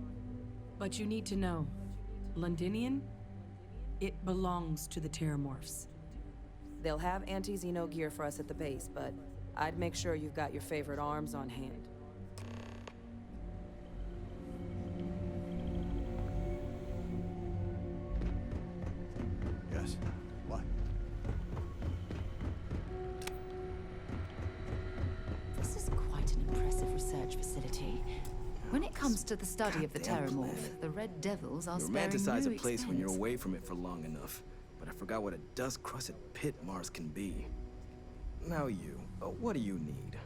But you need to know, Londinian, it belongs to the Terramorphs. They'll have anti-Xeno gear for us at the base, but I'd make sure you've got your favorite arms on hand. Yes. What? This is quite an impressive research facility. When it comes to the study of the Terramorph, the Red Devils are You sparing romanticize no a place when you're expense. away from it for long enough, but I forgot what a dust-crusted pit Mars can be. Now you, what do you need?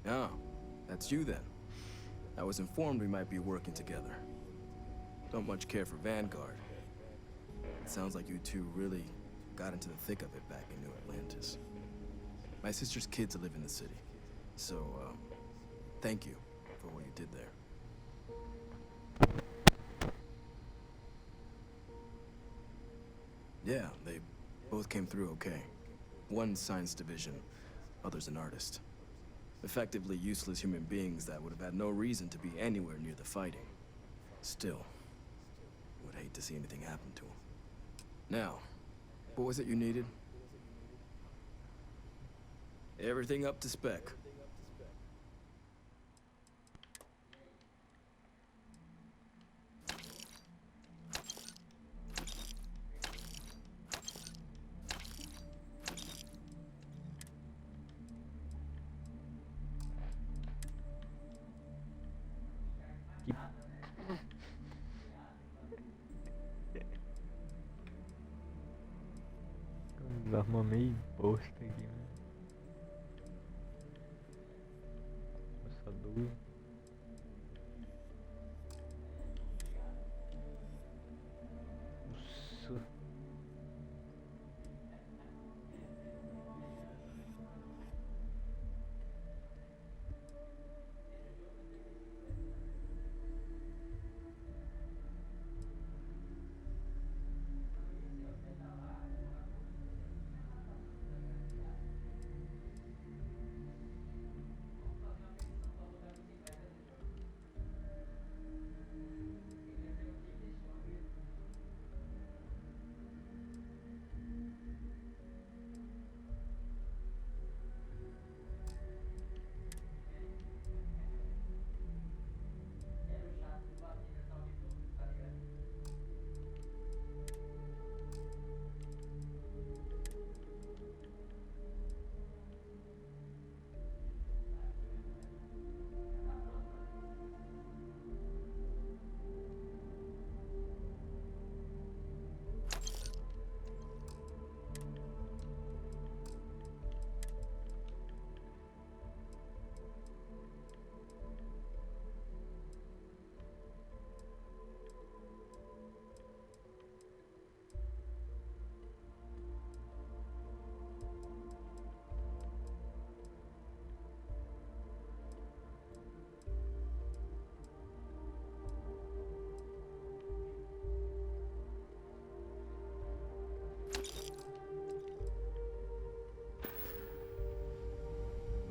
Oh, that's you then. I was informed we might be working together. Don't much care for Vanguard. It sounds like you two really got into the thick of it back in New Atlantis. My sister's kids live in the city, so, thank you for what you did there. Yeah, they both came through okay. One science division, other's an artist. Effectively useless human beings that would have had no reason to be anywhere near the fighting. Still, would hate to see anything happen to them. Now, what was it you needed? Everything up to spec. As armas meio bosta aqui, né? Passador. Nossa.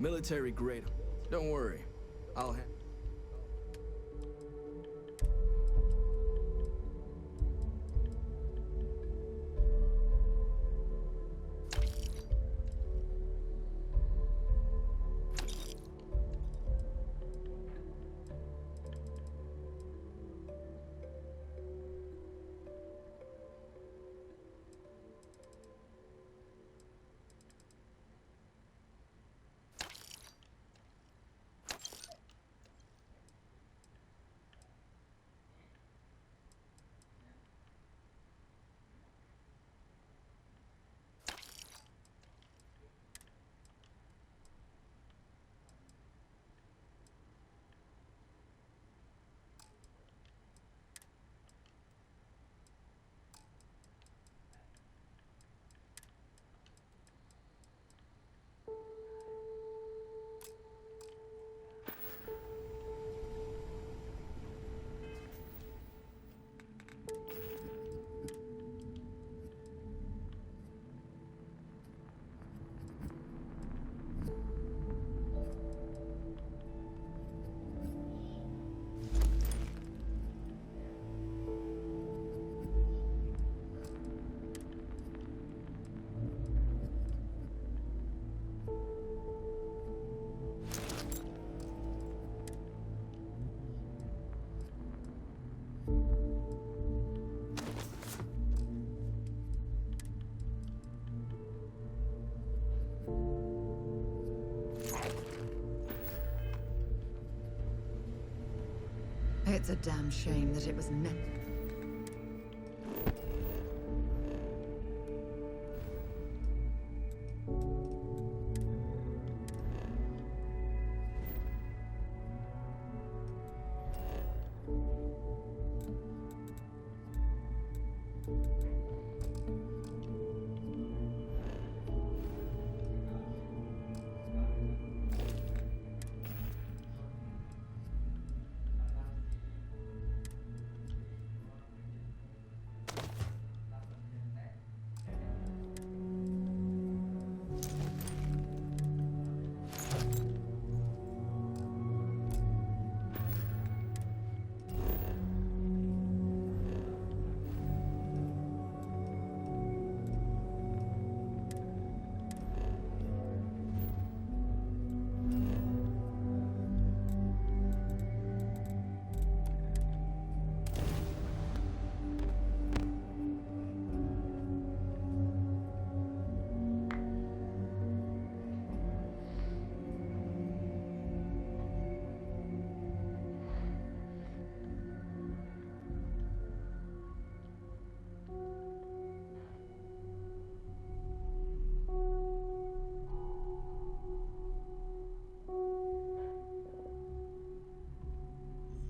Military grade 'em. Don't worry. I'll It's a damn shame that it was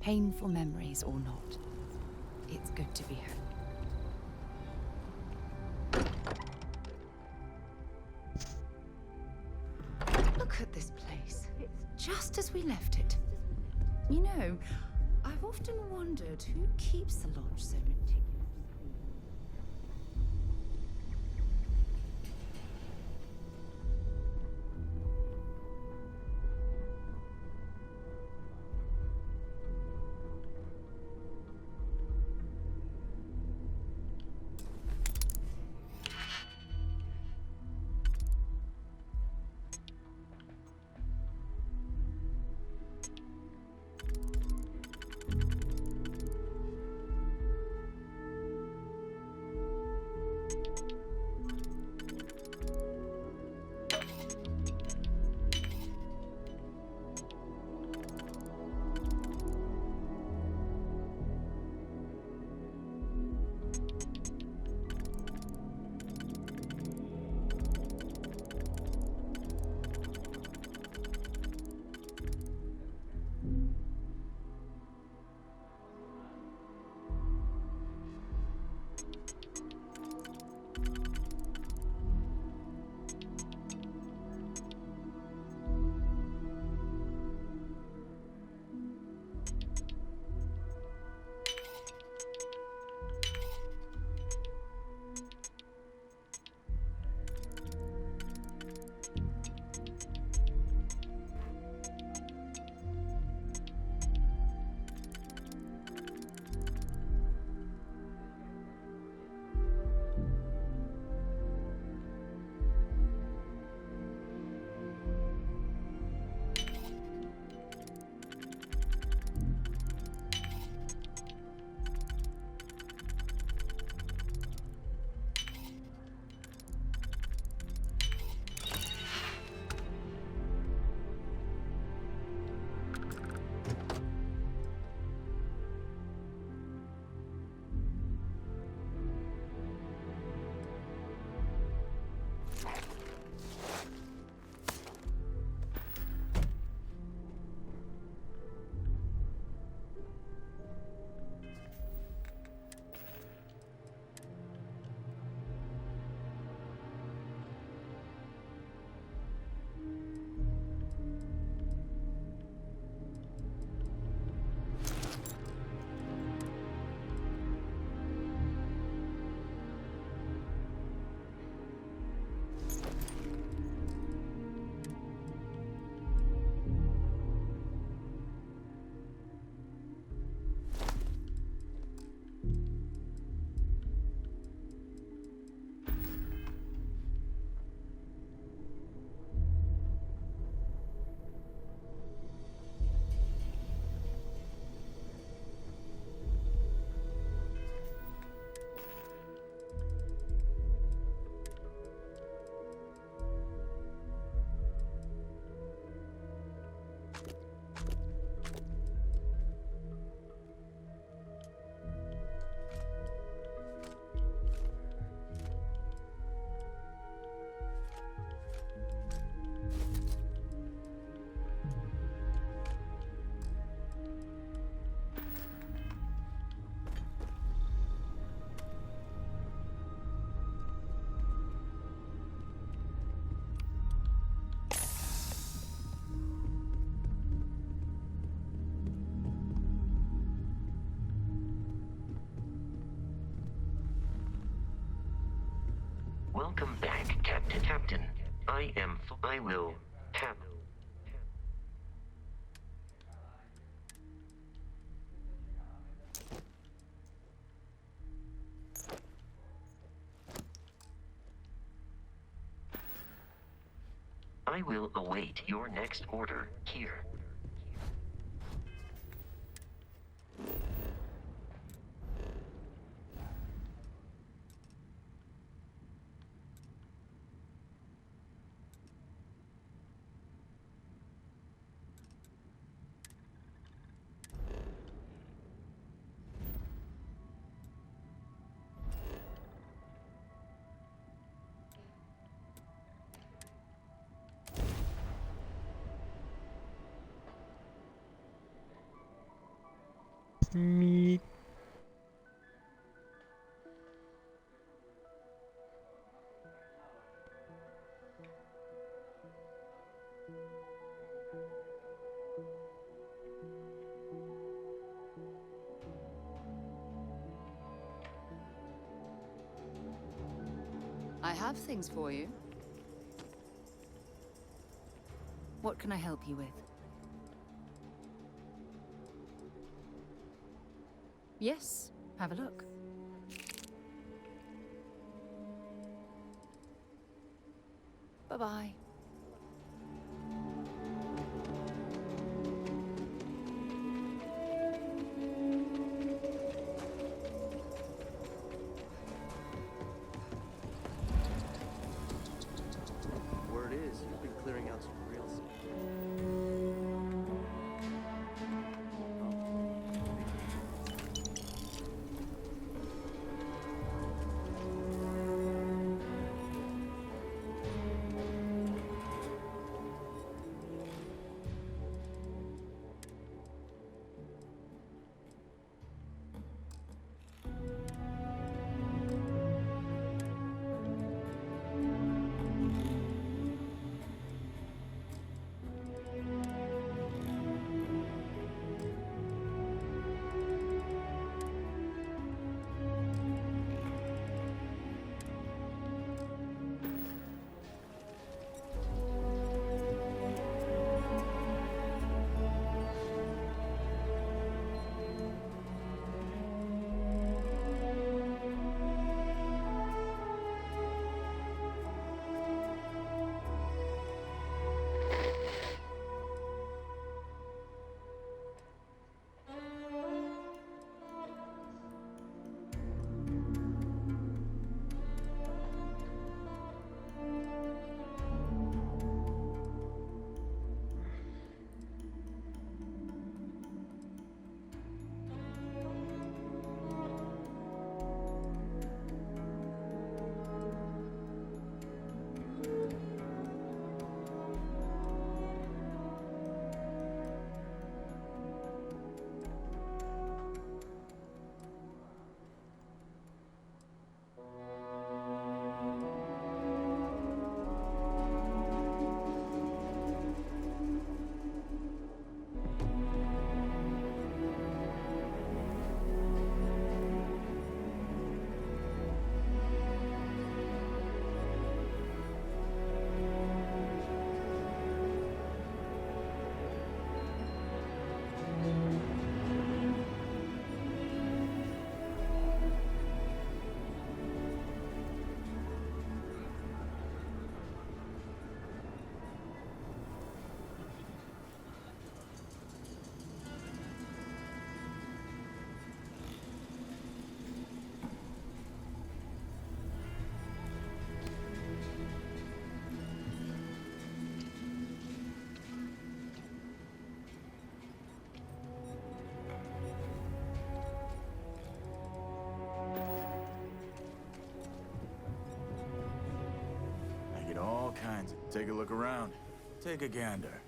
painful memories or not. It's good to be home. Look at this place. It's just as we left it. You know, I've often wondered who keeps the lodge so meticulous. Welcome back, Captain. I will have... I will await your next order here. Meat. I have things for you. What can I help you with? Yes, have a look. Bye-bye. Word is, you've been clearing out some real stuff. All kinds. Take a look around. Take a gander.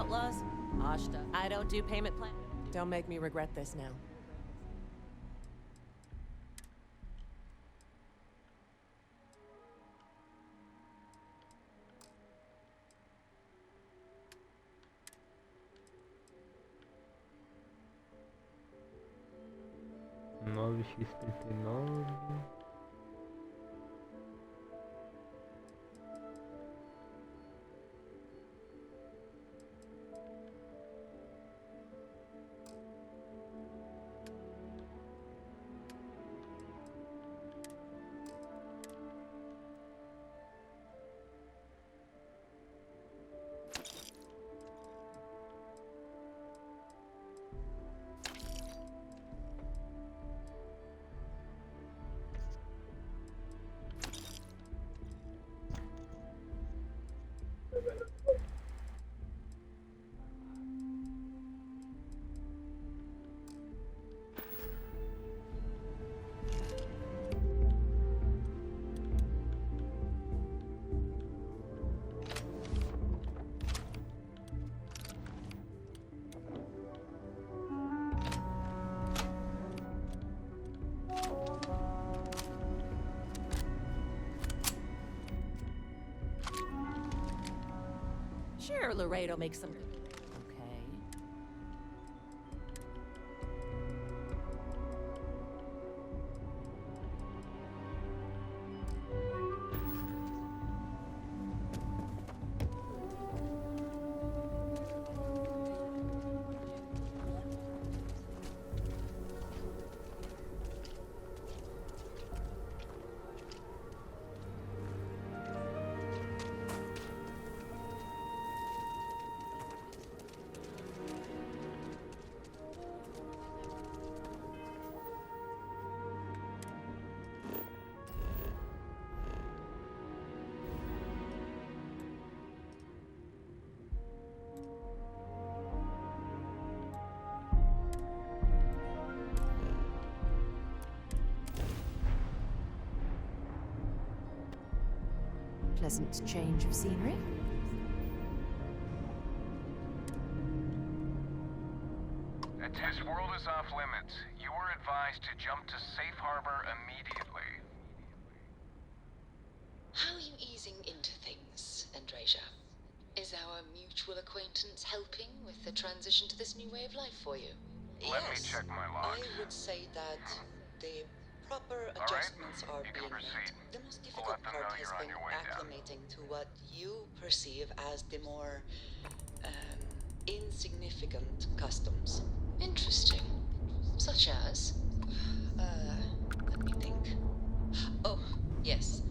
outlaws? Ashta, I don't do payment plan. Don't make me regret this now. Nove x 39. Sure, Laredo makes some. Okay. Pleasant change of scenery. This world is off limits. You were advised to jump to safe harbor immediately. How are you easing into things, Andrasia? Is our mutual acquaintance helping with the transition to this new way of life for you? Let me check my logs. I would say that the proper adjustments are being made. The most difficult part has been acclimating to what you perceive as the more insignificant customs. Interesting. Such as? Let me think. Oh, yes.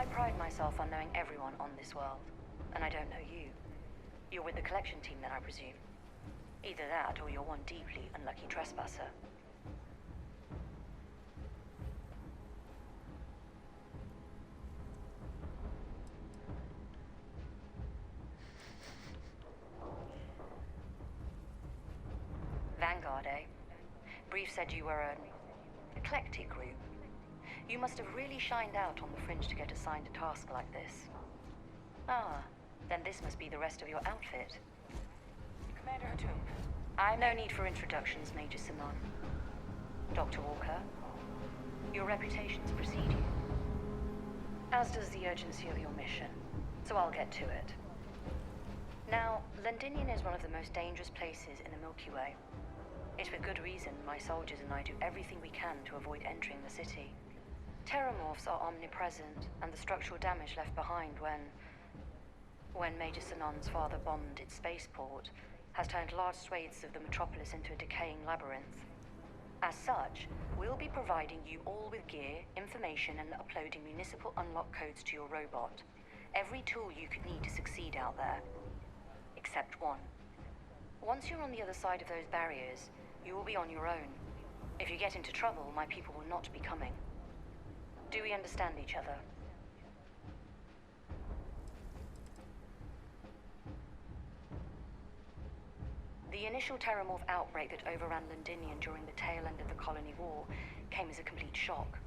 don't pride myself on knowing everyone on this world, and I don't know you. You're with the collection team then, I presume. Either that, or you're one deeply unlucky trespasser. Vanguard, eh? Brief said you were an eclectic group. You must have really shined out on the fringe to get assigned a task like this. Ah, then this must be the rest of your outfit. Commander Hatum, No need for introductions, Major Simon. Dr. Walker, your reputations precede you. As does the urgency of your mission, so I'll get to it. Now, Londinium is one of the most dangerous places in the Milky Way. It's with good reason my soldiers and I do everything we can to avoid entering the city. Terramorphs are omnipresent, and the structural damage left behind when Major Sinon's father bombed its spaceport has turned large swathes of the metropolis into a decaying labyrinth. As such, we'll be providing you all with gear, information, and uploading municipal unlock codes to your robot. Every tool you could need to succeed out there. Except one. Once you're on the other side of those barriers, you will be on your own. If you get into trouble, my people will not be coming. Do we understand each other? The initial Terramorph outbreak that overran Londinium during the tail end of the colony war came as a complete shock.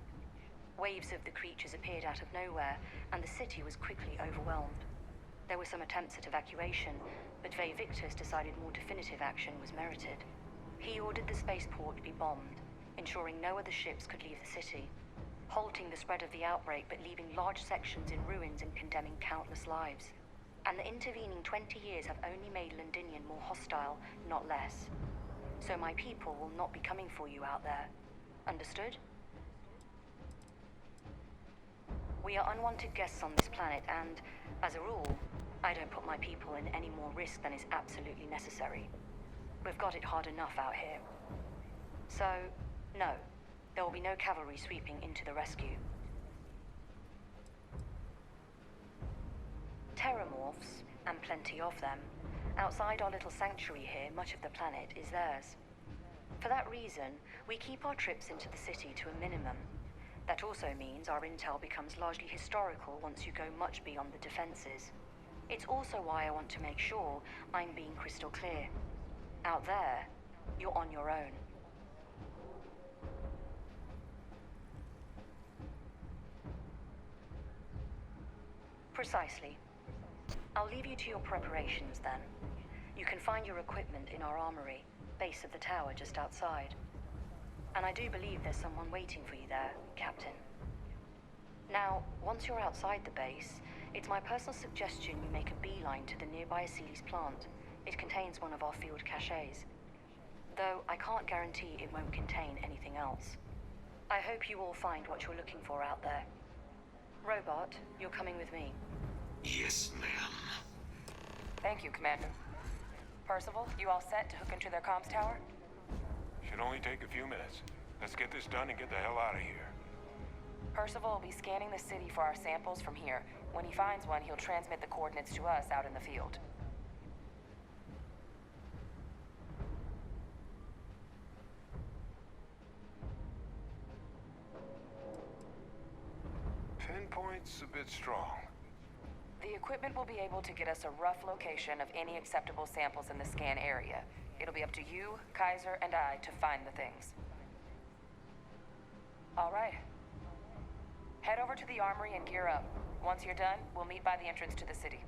Waves of the creatures appeared out of nowhere, and the city was quickly overwhelmed. There were some attempts at evacuation, but Ve Victus decided more definitive action was merited. He ordered the spaceport to be bombed, ensuring no other ships could leave the city, halting the spread of the outbreak but leaving large sections in ruins and condemning countless lives. And the intervening 20 years have only made Londinium more hostile, not less. So my people will not be coming for you out there. Understood? We are unwanted guests on this planet, and, as a rule, I don't put my people in any more risk than is absolutely necessary. We've got it hard enough out here. So, no, there will be no cavalry sweeping into the rescue. Terramorphs, and plenty of them, outside our little sanctuary here, much of the planet is theirs. For that reason, we keep our trips into the city to a minimum. That also means our intel becomes largely historical once you go much beyond the defenses. It's also why I want to make sure I'm being crystal clear. Out there, you're on your own. Precisely. I'll leave you to your preparations then. You can find your equipment in our armory, base of the tower just outside. And I do believe there's someone waiting for you there, Captain. Now, once you're outside the base, it's my personal suggestion you make a beeline to the nearby Aceles plant. It contains one of our field caches. Though I can't guarantee it won't contain anything else. I hope you all find what you're looking for out there. Robot, you're coming with me. Yes, ma'am. Thank you, Commander. Percival, you all set to hook into their comms tower? Should only take a few minutes. Let's get this done and get the hell out of here. Percival will be scanning the city for our samples from here. When he finds one, he'll transmit the coordinates to us out in the field. Pinpoint's a bit strong. The equipment will be able to get us a rough location of any acceptable samples in the scan area. It'll be up to you, Kaiser, and I to find the things. All right. Head over to the armory and gear up. Once you're done, we'll meet by the entrance to the city.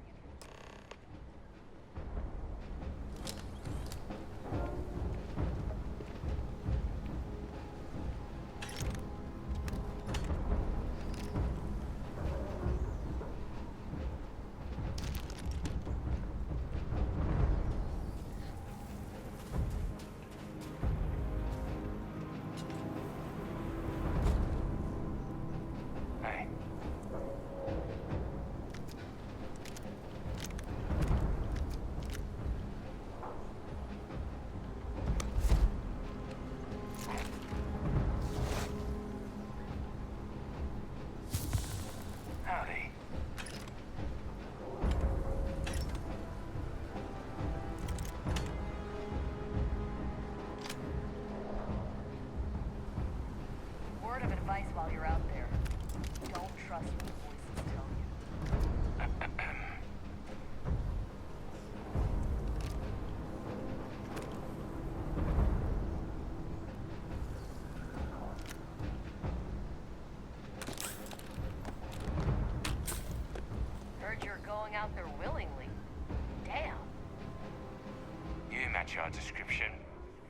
match our description.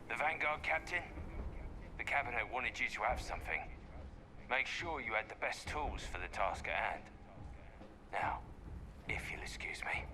The Vanguard captain? The cabinet wanted you to have something. Make sure you had the best tools for the task at hand. Now, if you'll excuse me.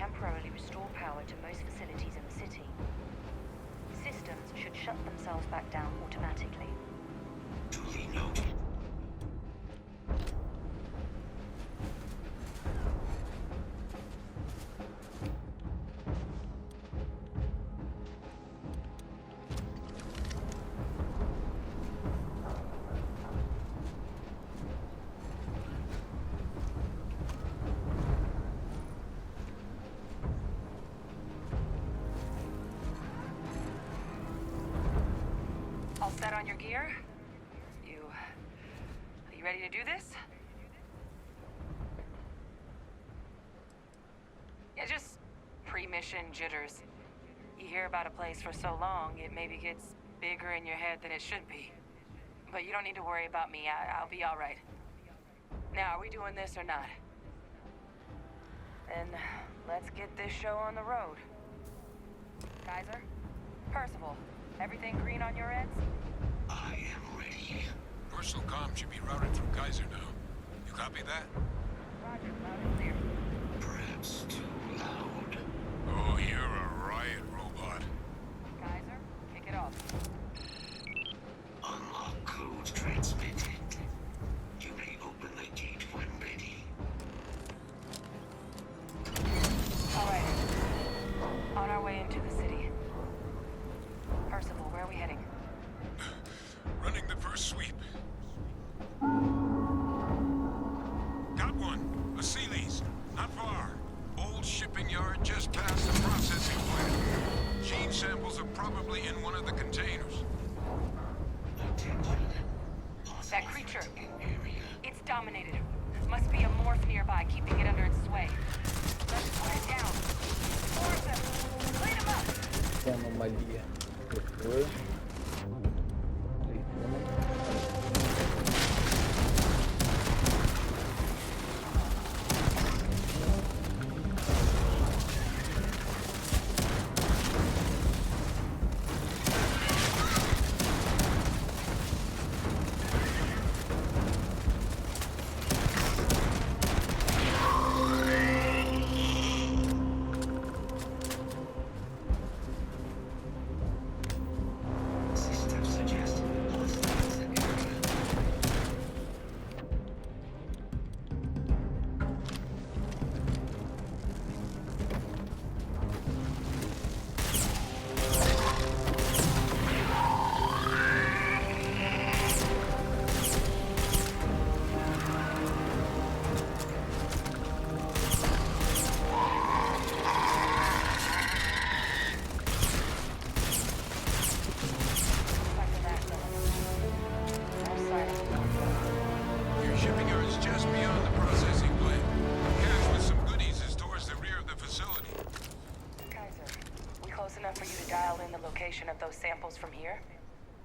temporarily restore power to most facilities in the city. Systems should shut themselves back down automatically. Duly noted. All set on your gear? Are you ready to do this? Yeah, just pre-mission jitters. You hear about a place for so long, it maybe gets bigger in your head than it should be. But you don't need to worry about me. I'll be all right. Now, are we doing this or not? Then let's get this show on the road. Kaiser? Percival, everything green on your ends? I am ready. Personal comm should be routed through Kaiser now. You copy that? Roger, loud and clear. Perhaps too loud. Oh, you're a riot robot. Kaiser, kick it off. Unlock code transmitted. You may open the gate when ready. All right. On our way into the city. Percival, where are we heading? Running the first sweep. Got one. A Sealy's. Not far. Old shipping yard just past the processing plant. Gene samples are probably in one of the containers. That creature. It's dominated. Must be a morph nearby, keeping it under its sway. Let's put it down. Force him. Clean him up. Tem anomalia. Depois. of those samples from here?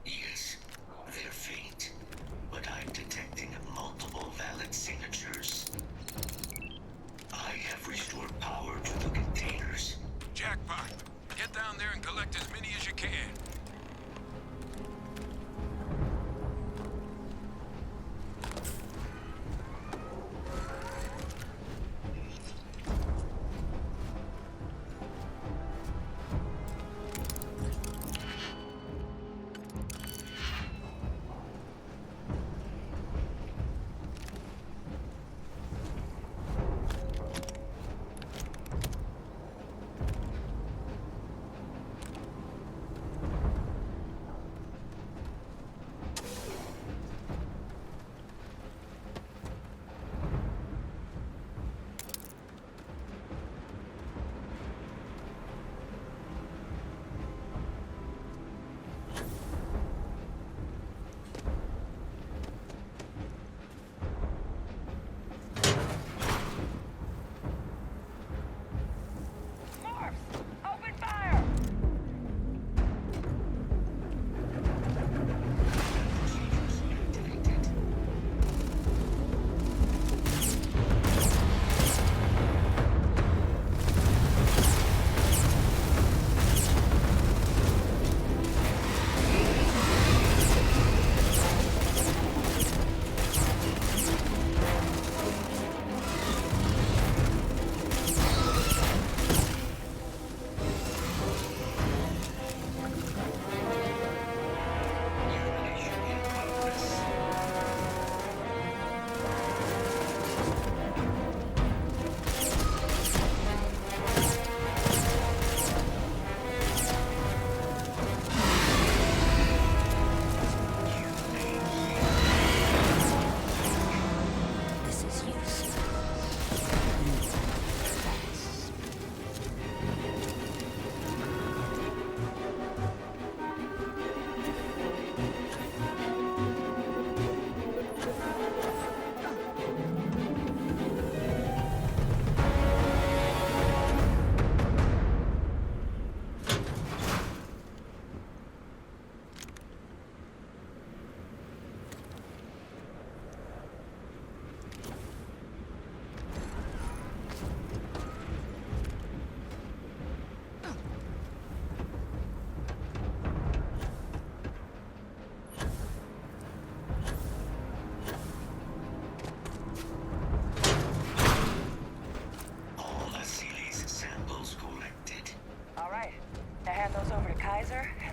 Yes, they're faint, but I'm detecting multiple valid signatures. I have restored power to the containers. Jackpot! Get down there and collect as many as you can.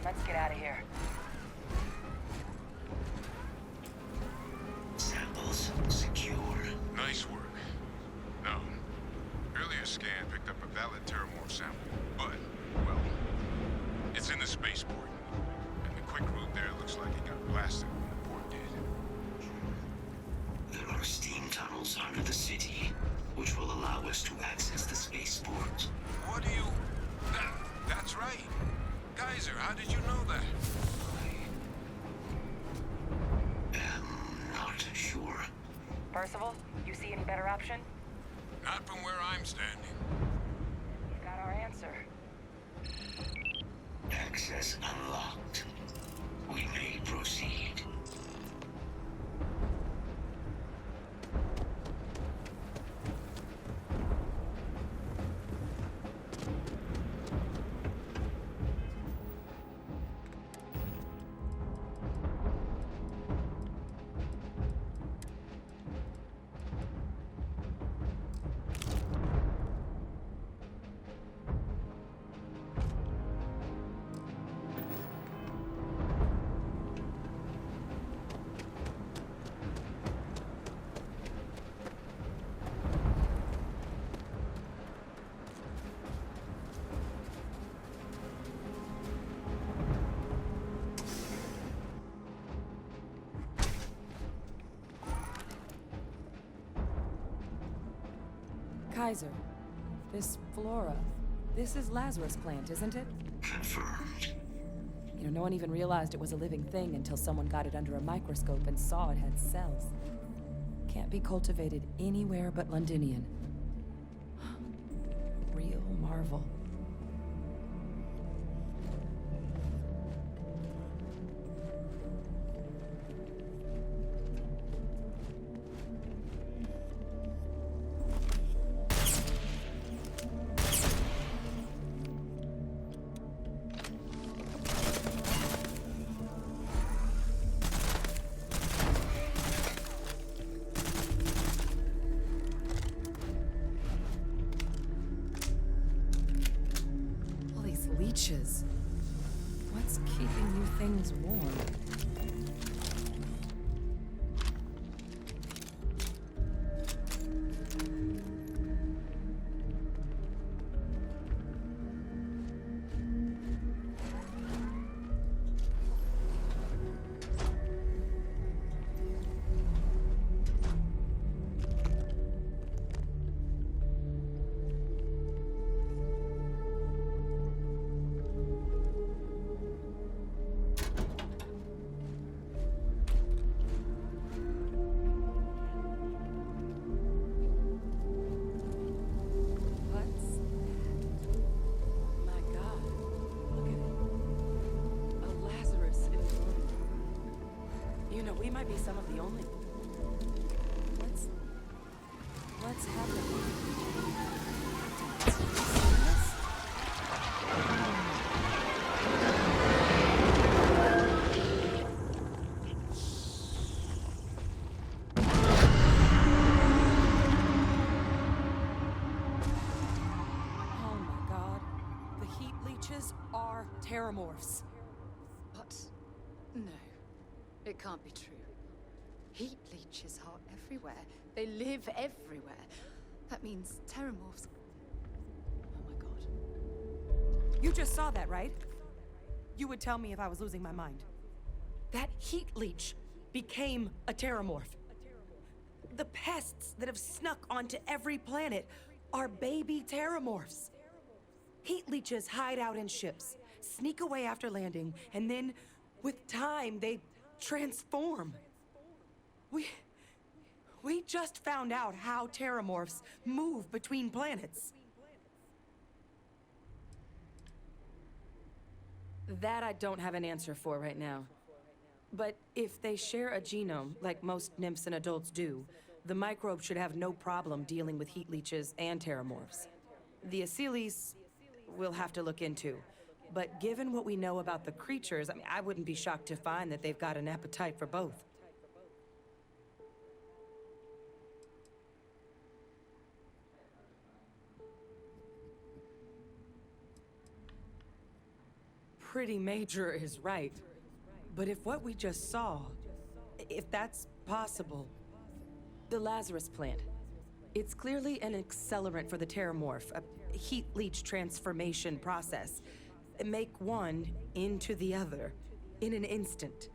Let's get out of here. Samples secure. Nice work. No. Earlier scan picked up a valid Terramorph sample, but, well, it's in the spaceport. And the quick route there looks like it got blasted when the port did. There are steam tunnels under the city, which will allow us to access the spaceport. What do you... That's right. Kaiser, how did you know that? I am not sure. Percival, you see any better option? Not from where I'm standing. You got our answer. Access unlocked. We may proceed. Kaiser, this flora, this is Lazarus plant, isn't it? Confirmed. You know, no one even realized it was a living thing until someone got it under a microscope and saw it had cells. Can't be cultivated anywhere but Londinian. Real marvel. things warm. We might be some of the only. What's happening? Oh my God! The heat leeches are terramorphs. But no, it can't be true. Heat leeches are everywhere. They live everywhere. That means terramorphs. Oh my God. You just saw that, right? You would tell me if I was losing my mind. That heat leech became a terramorph. The pests that have snuck onto every planet are baby terramorphs. Heat leeches hide out in ships, sneak away after landing, and then, with time, they transform. We just found out how terramorphs move between planets. That I don't have an answer for right now. But if they share a genome, like most nymphs and adults do, the microbe should have no problem dealing with heat leeches and terramorphs. The Aciles we'll have to look into. But given what we know about the creatures, I wouldn't be shocked to find that they've got an appetite for both. Pretty major is right. But if what we just saw, if that's possible, the Lazarus plant, it's clearly an accelerant for the terramorph, a heat leech transformation process. Make one into the other in an instant.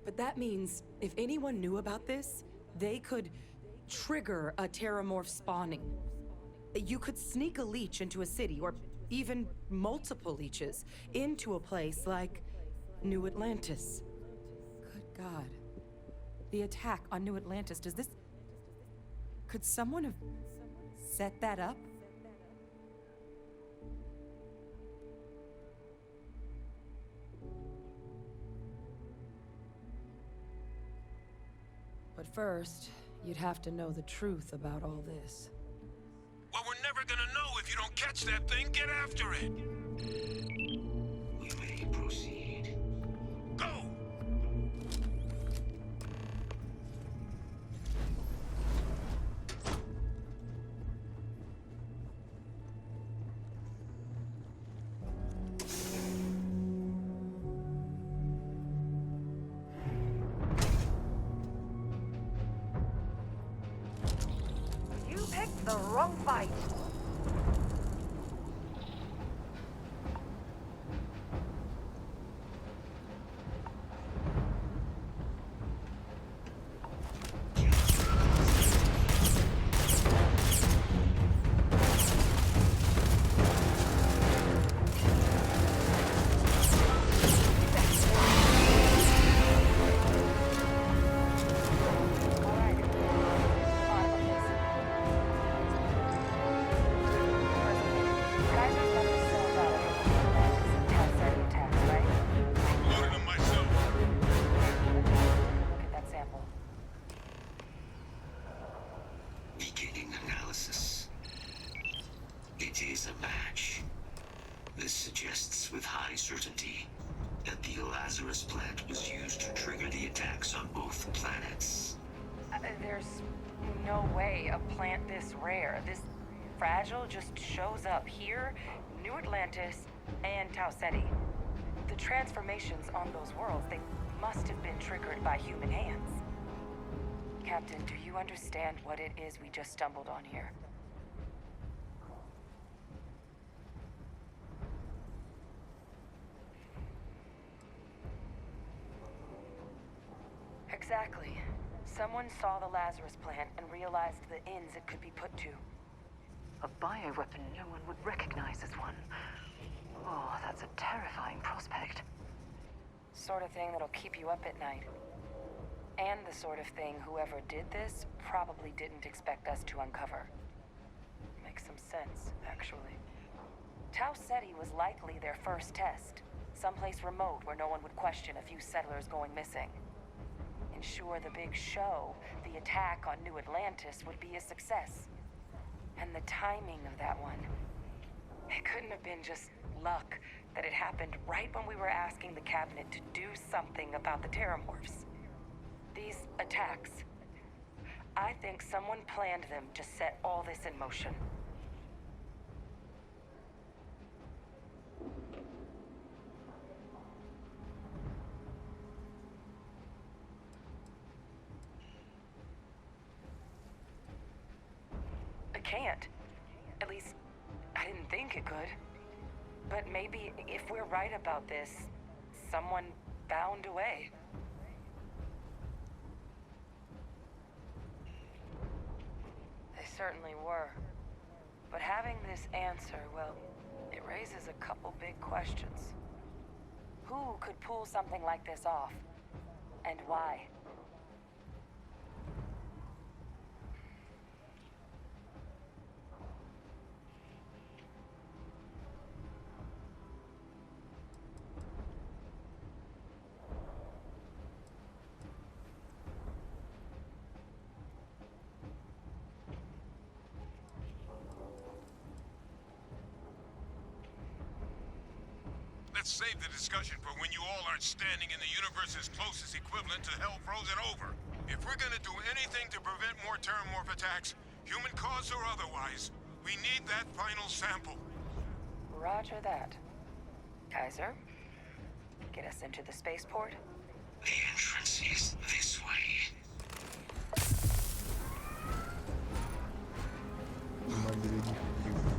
But that means if anyone knew about this, they could trigger a terramorph spawning. You could sneak a leech into a city, or even multiple leeches, into a place like New Atlantis. Good God. The attack on New Atlantis, could someone have set that up? But first, you'd have to know the truth about all this. Well, we're never gonna know if you don't catch that thing. Get after it. We may proceed. Go! You picked the wrong fight. Beginning analysis. It is a match. This suggests with high certainty that the Lazarus plant was used to trigger the attacks on both planets. There's no way a plant this rare, this fragile, just shows up here, New Atlantis, and Tau Ceti. The transformations on those worlds, they must have been triggered by human hands. Captain, do you understand what it is we just stumbled on here? Exactly. Someone saw the Lazarus plant and realized the ends it could be put to. A bioweapon no one would recognize as one. Oh, that's a terrifying prospect. Sort of thing that'll keep you up at night. And the sort of thing whoever did this probably didn't expect us to uncover. Makes some sense, actually. Tau Ceti was likely their first test. Someplace remote where no one would question a few settlers going missing. Ensure the big show, the attack on New Atlantis, would be a success. And the timing of that one. It couldn't have been just luck that it happened right when we were asking the cabinet to do something about the terramorphs. These attacks, I think someone planned them to set all this in motion. It can't. At least, I didn't think it could. But maybe if we're right about this, someone found a way. They certainly were. But having this answer, well, it raises a couple big questions. Who could pull something like this off? And why? Let's save the discussion for when you all aren't standing in the universe's closest equivalent to hell frozen over. If we're gonna do anything to prevent more terramorph attacks, human cause or otherwise, we need that final sample. Roger that. Kaiser, get us into the spaceport? The entrance is this way. Uma agulha de fio.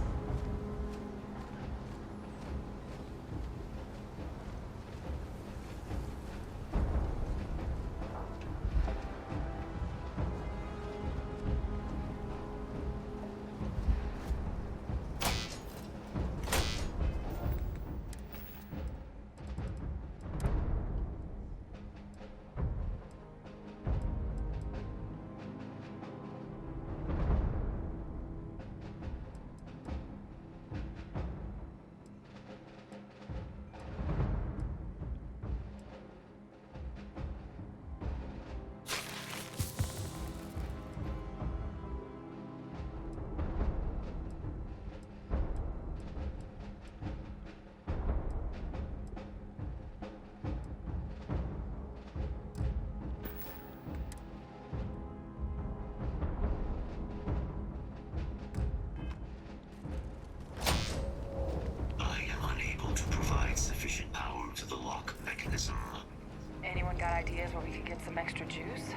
Anyone got ideas where we could get some extra juice?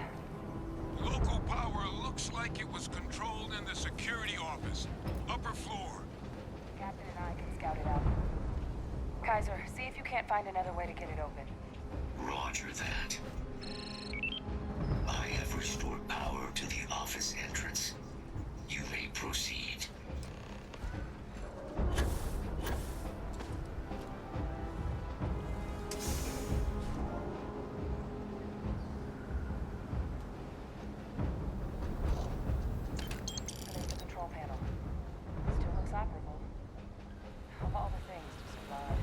Local power looks like it was controlled in the security office. Upper floor. Captain and I can scout it out. Kaiser, see if you can't find another way to get it open. Roger that. I have restored power to the office entrance. You may proceed. There's the control panel. Still looks operable. Of all the things to survive.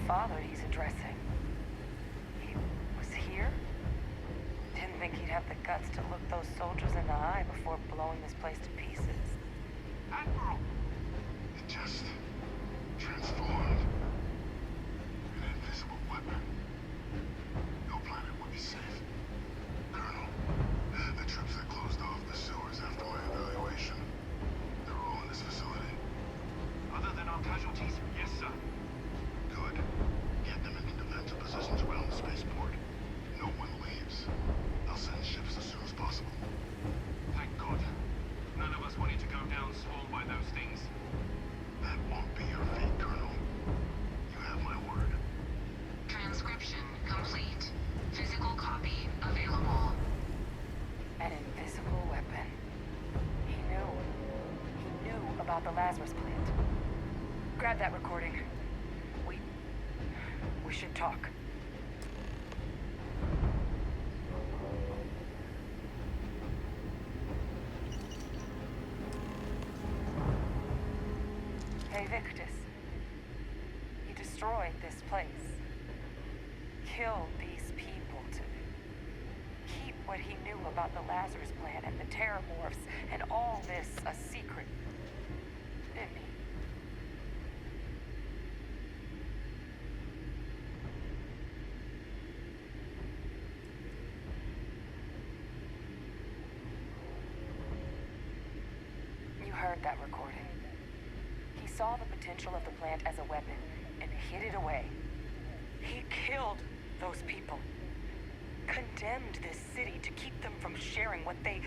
father he's addressing. He was here? Didn't think he'd have the guts to look those soldiers in the eye before blowing this place to pieces. Admiral! It just transformed. An invisible weapon. No planet would be safe. Colonel, the troops that closed off the sewers after my evaluation, they're all in this facility. Other than our casualties, yes, sir. Good. Get them into defensive positions around the spaceport. No one leaves. I'll send ships as soon as possible. Thank God. None of us wanted to go down swarmed by those things. That won't be your fate, Colonel. You have my word. Transcription complete. Physical copy available. An invisible weapon. He knew. He knew about the Lazarus plant. Grab that recording. We should talk. Hey, Victus. He destroyed this place. Killed these people to keep what he knew about the Lazarus plant and the Terramorphs and all this a secret. Didn't he? You heard that recording. He saw the potential of the plant as a weapon and hid it away. He killed those people. Condemned this city to keep them from sharing what they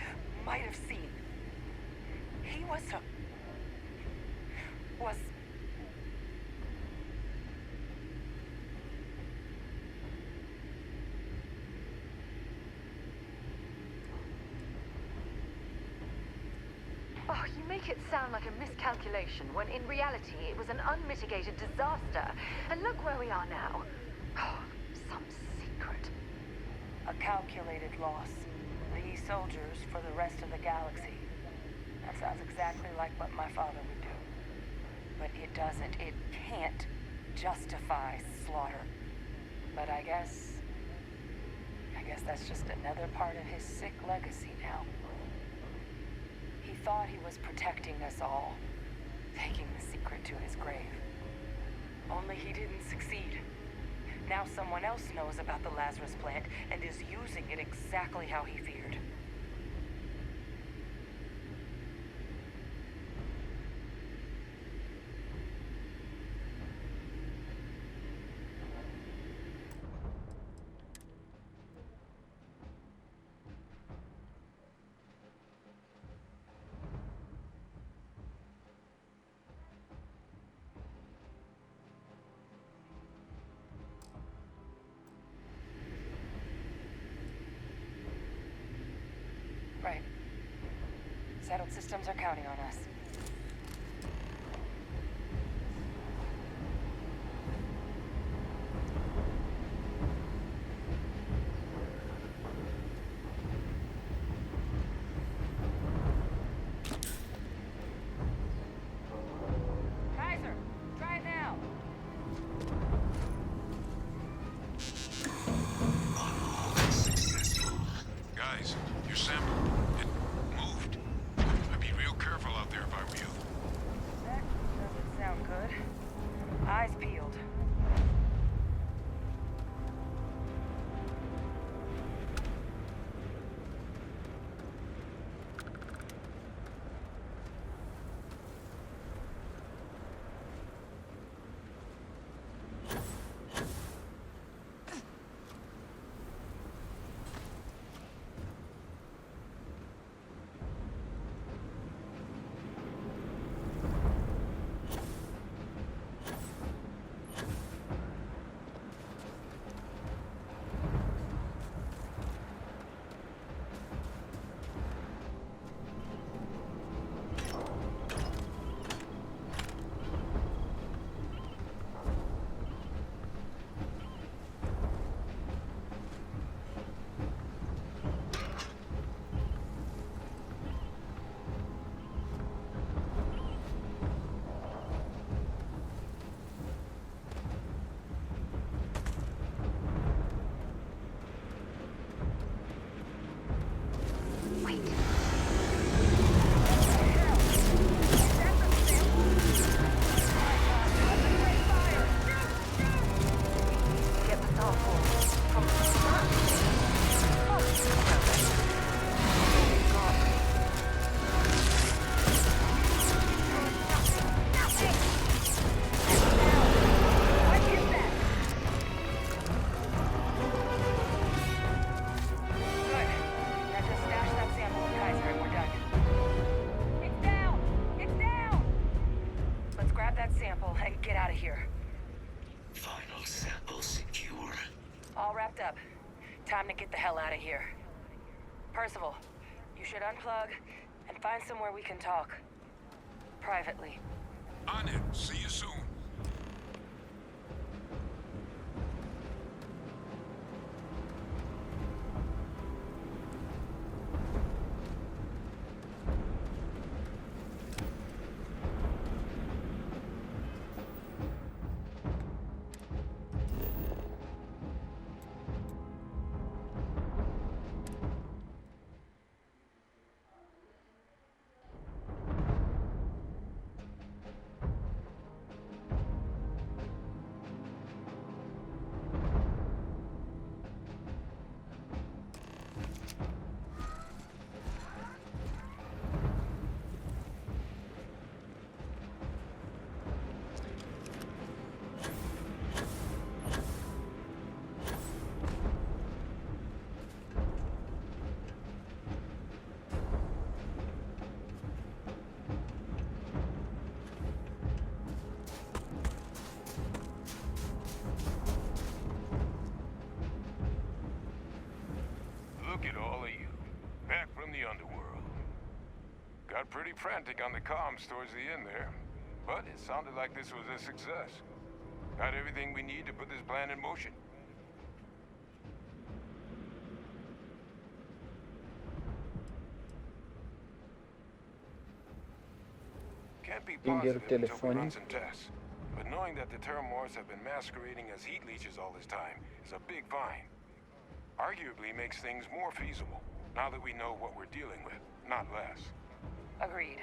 might have seen. He was Oh, you make it sound like a miscalculation, when in reality it was an unmitigated disaster. And look where we are now. Oh, some secret. a calculated loss. These soldiers for the rest of the galaxy. That sounds exactly like what my father would do. But it doesn't, it can't justify slaughter. But I guess that's just another part of his sick legacy now. He thought he was protecting us all, taking the secret to his grave. Only he didn't succeed. Now someone else knows about the Lazarus plant and is using it exactly how he feared. Right. Settled systems are counting on us. Kaiser, drive now! Guys, your sample, it moved. I'd be real careful out there if I were you. That doesn't sound good. Eyes peeled. lab. Time to get the hell out of here. Percival, you should unplug and find somewhere we can talk. Privately. On it. See you soon. Look at all of you. Back from the underworld. Got pretty frantic on the comms towards the end there. But it sounded like this was a success. Got everything we need to put this plan in motion. Can't be Entenderam o positive until we telefone. run some tests. But knowing that the Terramorphs have been masquerading as heat leeches all this time is a big find. Arguably makes things more feasible, now that we know what we're dealing with, not less. Agreed.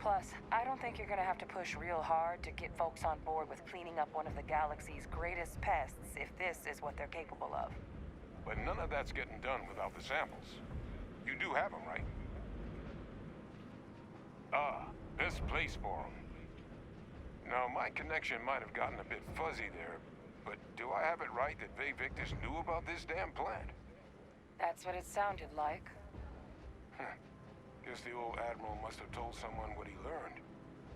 Plus, I don't think you're gonna have to push real hard to get folks on board with cleaning up one of the galaxy's greatest pests if this is what they're capable of. But none of that's getting done without the samples. You do have them, right? Ah, best place for them. Now, my connection might have gotten a bit fuzzy there, but do I have it right that Vay Victus knew about this damn plant? That's what it sounded like. Guess the old Admiral must have told someone what he learned.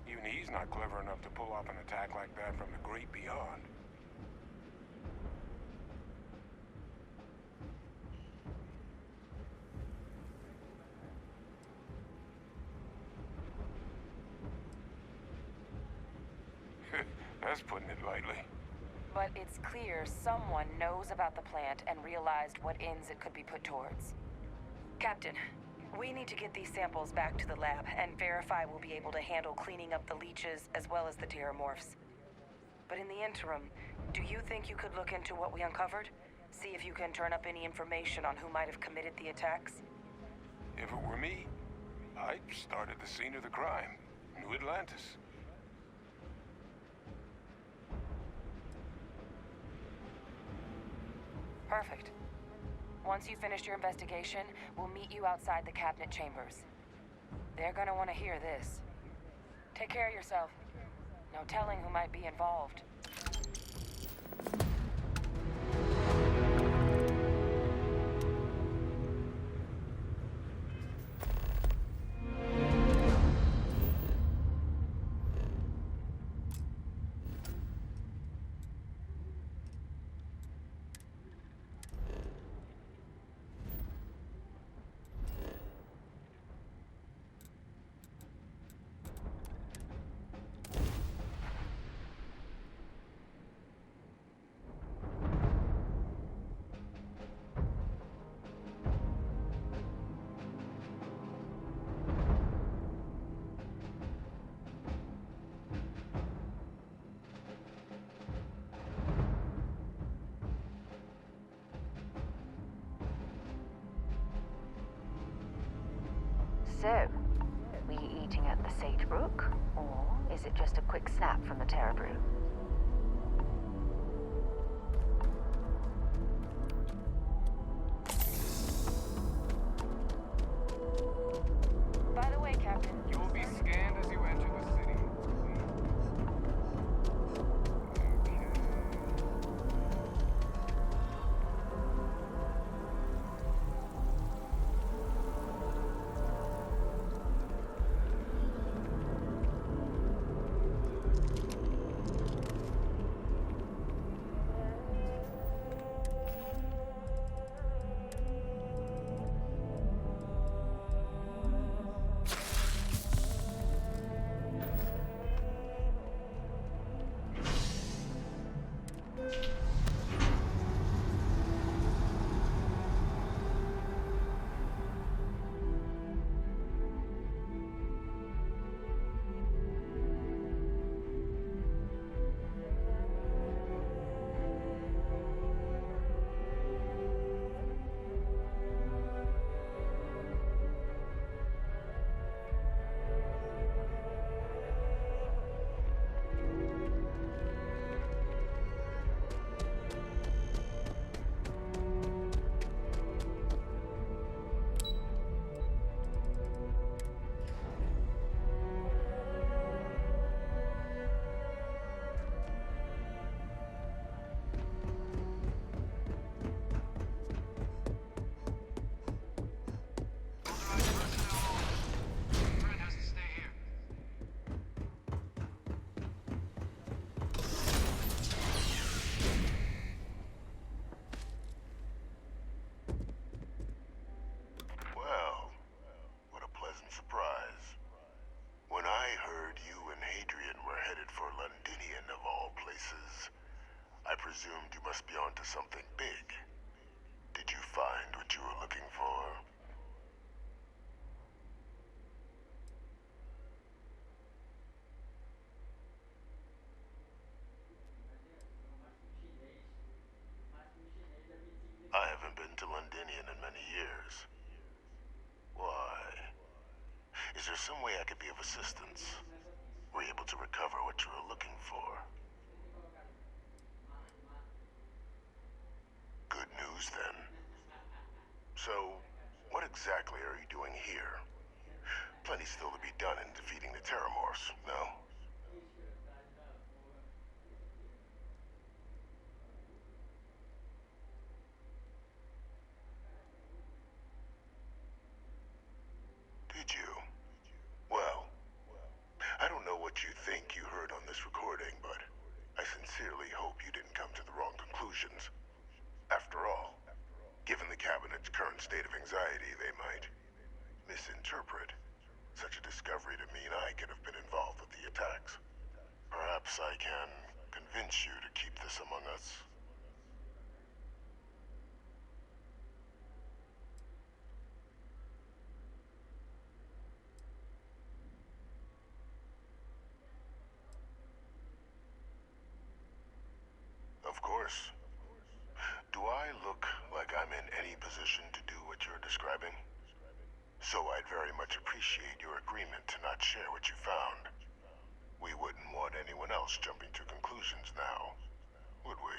Even he's not clever enough to pull off an attack like that from the great beyond. That's putting it lightly. But it's clear someone knows about the plant and realized what ends it could be put towards. Captain, we need to get these samples back to the lab and verify we'll be able to handle cleaning up the leeches as well as the Terramorphs. But in the interim, do you think you could look into what we uncovered? See if you can turn up any information on who might have committed the attacks? If it were me, I'd start at the scene of the crime, New Atlantis. Perfect. Once you've finished your investigation, we'll meet you outside the cabinet chambers. They're gonna want to hear this. Take care of yourself. No telling who might be involved. So, were you eating at the Sagebrook, or is it just a quick snap from the Terra Brew? By the way, Captain, You will be scanned as you enter the city. way I could be of assistance. Were you able to recover what you were looking for? Good news, then. So, what exactly are you doing here? Plenty still to be done in defeating the Terramorphs, no? Did you? Well, I don't know what you think you heard on this recording, but I sincerely hope you didn't come to the wrong conclusions. After all, given the Cabinet's current state of anxiety, they might misinterpret such a discovery to mean I could have been involved with the attacks. Perhaps I can convince you to keep this among us. Of course. Do I look like I'm in any position to do what you're describing? So I'd very much appreciate your agreement to not share what you found. We wouldn't want anyone else jumping to conclusions now, would we?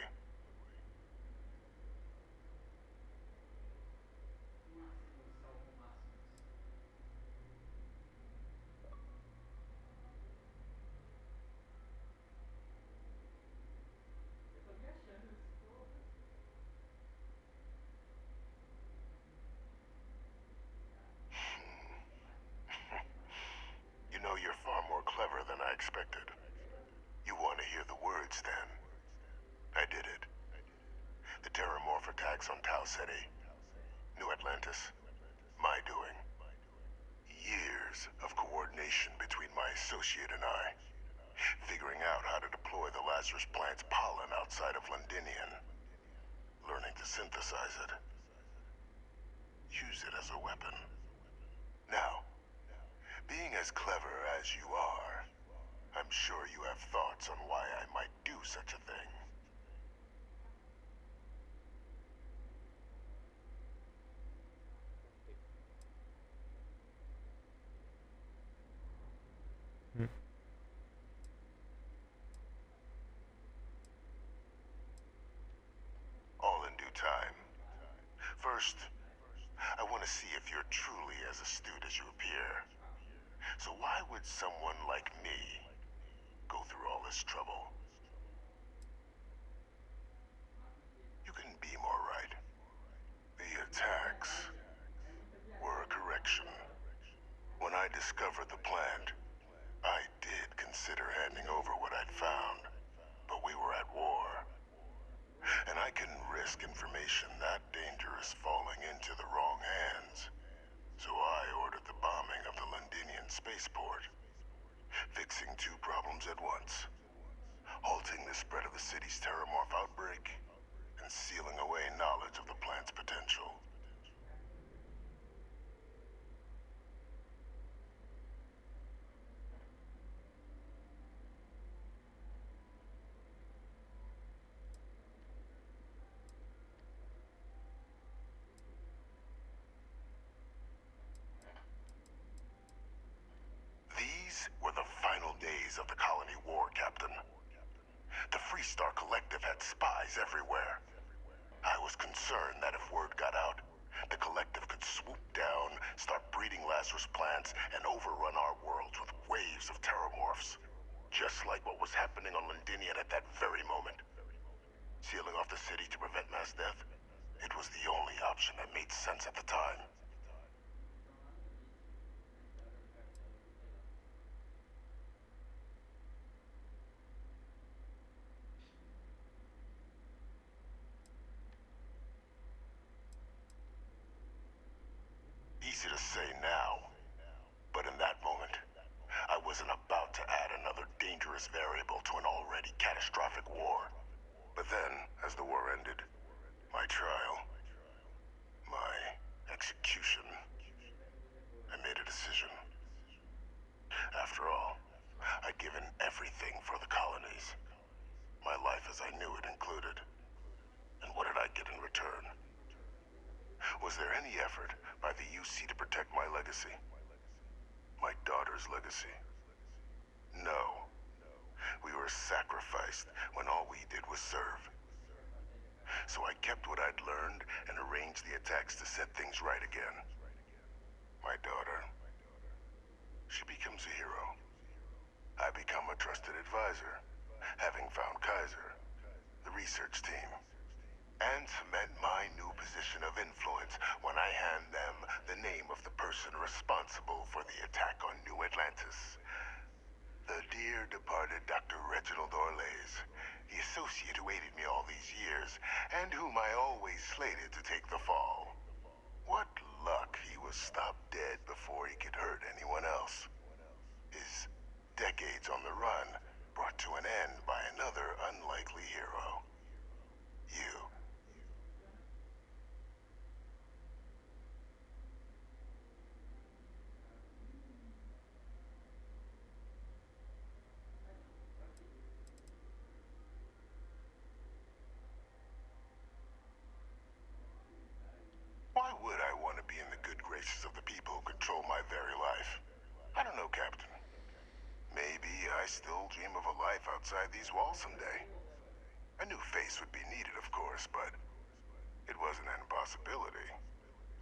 You know, you're far more clever than I expected. You want to hear the words, then? I did it. The Terramorph attacks on Tau Ceti. New Atlantis. My doing. Years of coordination between my associate and I. Figuring out how to deploy the Lazarus plant's pollen outside of Londinian. Learning to synthesize it. Use it as a weapon. Now, being as clever as you are, I'm sure you have thoughts on why I might do such a thing. All in due time. First, I want to see if you're truly as astute as you appear. So why would someone like me go through all this trouble? You can be more right. The attacks were a correction. When I discovered the plant, I did consider handing over what I'd found, but we were at war. And I couldn't risk information that dangerous falling into the wrong hands. So I ordered the bombing of the Londinian spaceport, fixing two problems at once. Halting the spread of the city's Terramorph outbreak, and sealing away knowledge of the plant's potential. These were the final days of the colony war, Captain. The Freestar Collective had spies everywhere. I was concerned that if word got out, the Collective could swoop down, start breeding Lazarus plants, and overrun our worlds with waves of Terramorphs. Just like what was happening on Londinian at that very moment. Sealing off the city to prevent mass death? It was the only option that made sense at the time. attacks to set things right again. My daughter, she becomes a hero. I become a trusted advisor, having found Kaiser, the research team, and cement my new position of influence when I hand them the name of the person responsible for the attack on New Atlantis. The dear departed Dr. Reginald Orlays, the associate who aided me all these years, and whom I always slated to take the fall. What luck he was stopped dead before he could hurt anyone else. His decades on the run brought to an end by another unlikely hero. You. Why would I want to be in the good graces of the people who control my very life? I don't know, Captain. Maybe I still dream of a life outside these walls someday. A new face would be needed, of course, but it wasn't an impossibility.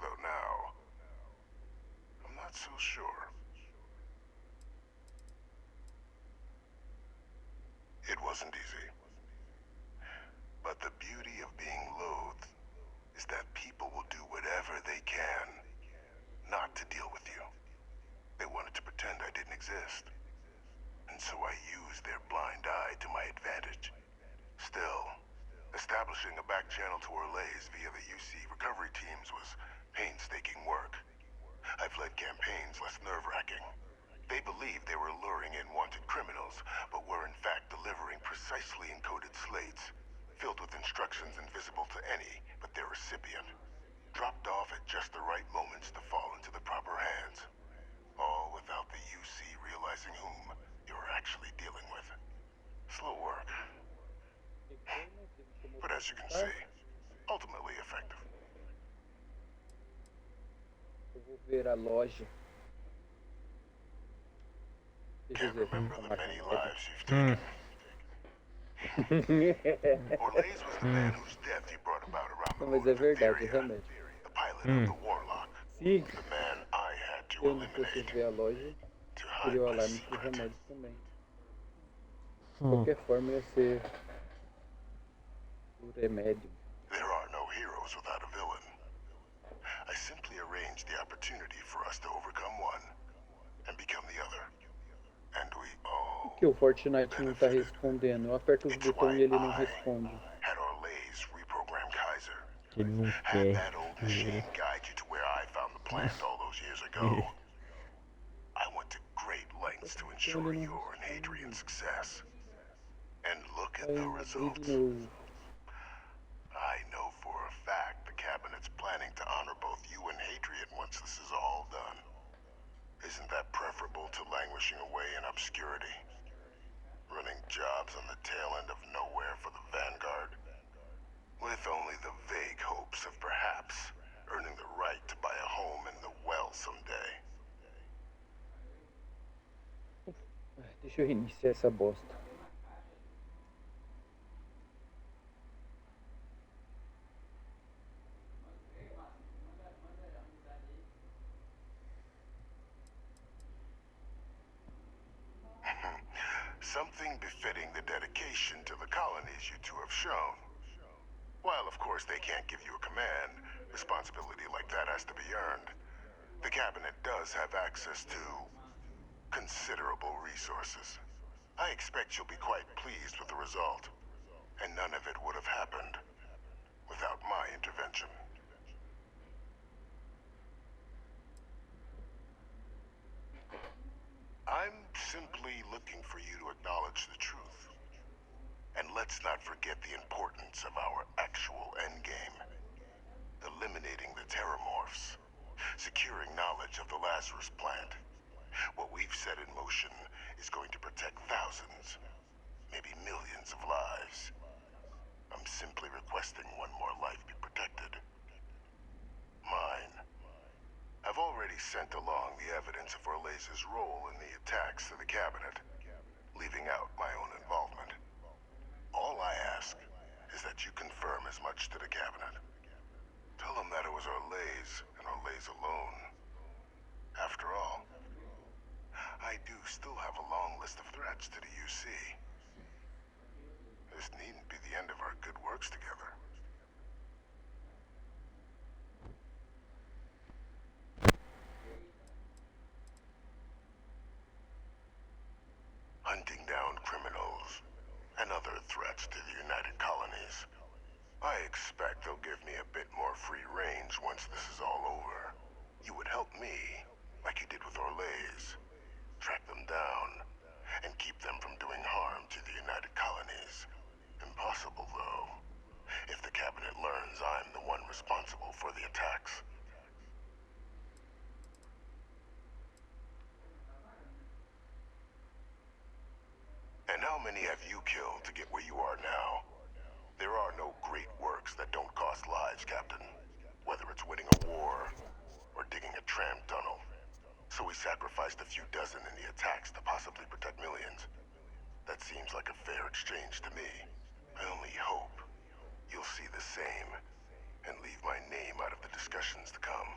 Though now, I'm not so sure. It wasn't easy. But the beauty of being loathed is that people will do whatever they can not to deal with you. They wanted to pretend I didn't exist. And so I used their blind eye to my advantage. Still, establishing a back channel to Orlays via the UC recovery teams was painstaking work. I've led campaigns less nerve-wracking. They believed they were luring in wanted criminals, but were in fact delivering precisely encoded slates, filled with instructions invisible to any but their recipient, dropped off at just the right moments to fall into the proper hands. All without the UC realizing whom you're actually dealing with. Slow work. But as you can see, ultimately effective. Eu vou ver a loja. Deixa eu ver se Remember tá the mais many remédio. lives you've taken. Orlays was the man whose death you brought about around the Não, mas é verdade, é remédio. the pilot of the Warlock, Se the man I had to eu não fosse eliminate. ver a loja, To seria hide o my alarme pro secret. remédio também. De qualquer forma ia ser o remédio. There are no heroes without a villain. I simply arranged the opportunity for us to overcome one and become the other. And we all Por que o Fortnite não tá respondendo? Eu aperto os botões e ele não responde. had Orlays reprogram Kaiser. Ele não Had quer. that old machine guide you to where I found the plant all those years ago. I went to great lengths to ensure your and Hadrian's success. And look at Aí the eu abri results. de novo. I know for a fact the cabinet's planning to honor both you and Hadrian once this is all done. Isn't that preferable to languishing away in obscurity? Running jobs on the tail end of nowhere for the Vanguard? With only the vague hopes of perhaps earning the right to buy a home in the well someday. Deixa eu reiniciar essa bosta. Something befitting the dedication to the colonies you two have shown. While, of course, they can't give you a command, responsibility like that has to be earned. The cabinet does have access to considerable resources. I expect you'll be quite pleased with the result. And none of it would have happened without my intervention. I'm simply looking for you to acknowledge the truth. And let's not forget the importance of our actual endgame. Eliminating the terramorphs. Securing knowledge of the Lazarus plant. What we've set in motion is going to protect thousands, maybe millions of lives. I'm simply requesting one more life be protected. Mine. I've already sent along the evidence of Orlays' role in the attacks to the cabinet, leaving out my own involvement. All I ask is that you confirm as much to the cabinet. Tell them that it was Orlays, and Orlays alone. After all, I do still have a long list of threats to the UC. This needn't be the end of our good works together. Hunting down criminals and other threats to the United Colonies. I expect they'll give me a bit more free range once this is all over. You would help me, like you did with Orlays. Track them down, and keep them from doing harm to the United Colonies. Impossible, though, if the Cabinet learns I'm the one responsible for the attacks. And how many have you killed to get where you are now? There are no great works that don't cost lives, Captain. Whether it's winning a war, or digging a tram tunnel. So we sacrificed a few dozen in the attacks to possibly protect millions. That seems like a fair exchange to me. I only hope you'll see the same, and leave my name out of the discussions to come.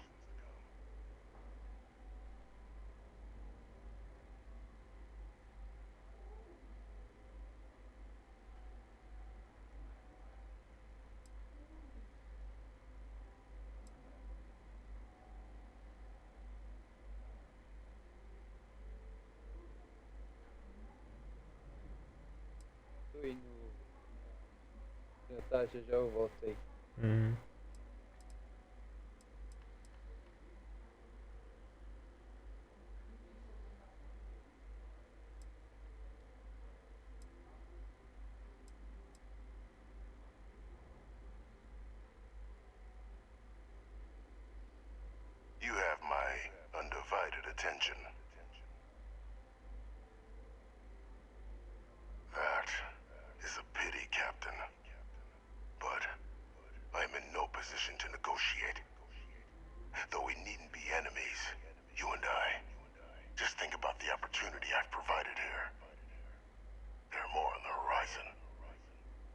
Tô indo jantar, já já eu voltei. Uhum. You have my undivided attention. That is a pity, Captain. But I'm in no position to negotiate. Though we needn't be enemies, you and I. Just think about the opportunity I've provided here. There are more on the horizon.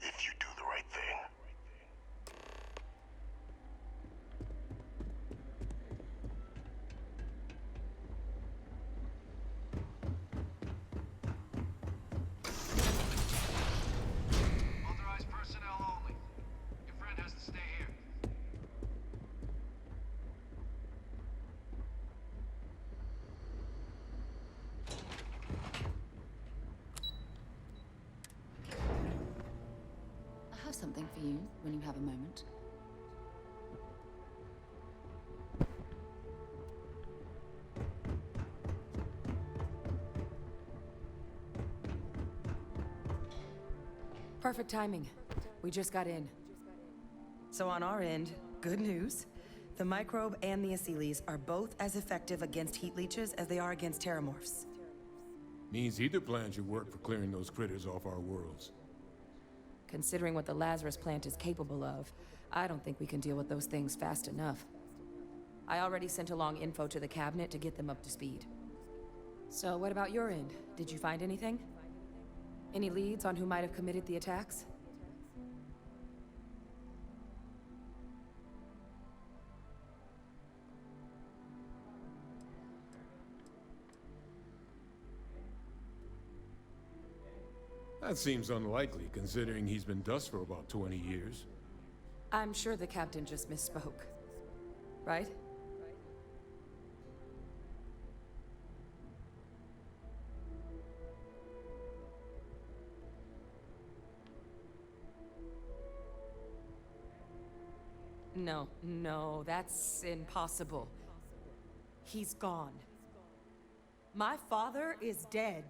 If you do the right thing. Authorized personnel only. Your friend has to stay here. I have something for you when you have a moment. Perfect timing. We just got in. So on our end, good news. The microbe and the Asylees are both as effective against heat leeches as they are against terramorphs. Means either plan should work for clearing those critters off our worlds. Considering what the Lazarus plant is capable of, I don't think we can deal with those things fast enough. I already sent along info to the Cabinet to get them up to speed. So what about your end? Did you find anything? Any leads on who might have committed the attacks? That seems unlikely, considering he's been dust for about 20 years. I'm sure the Captain just misspoke. Right? No, that's impossible. He's gone. My father is dead.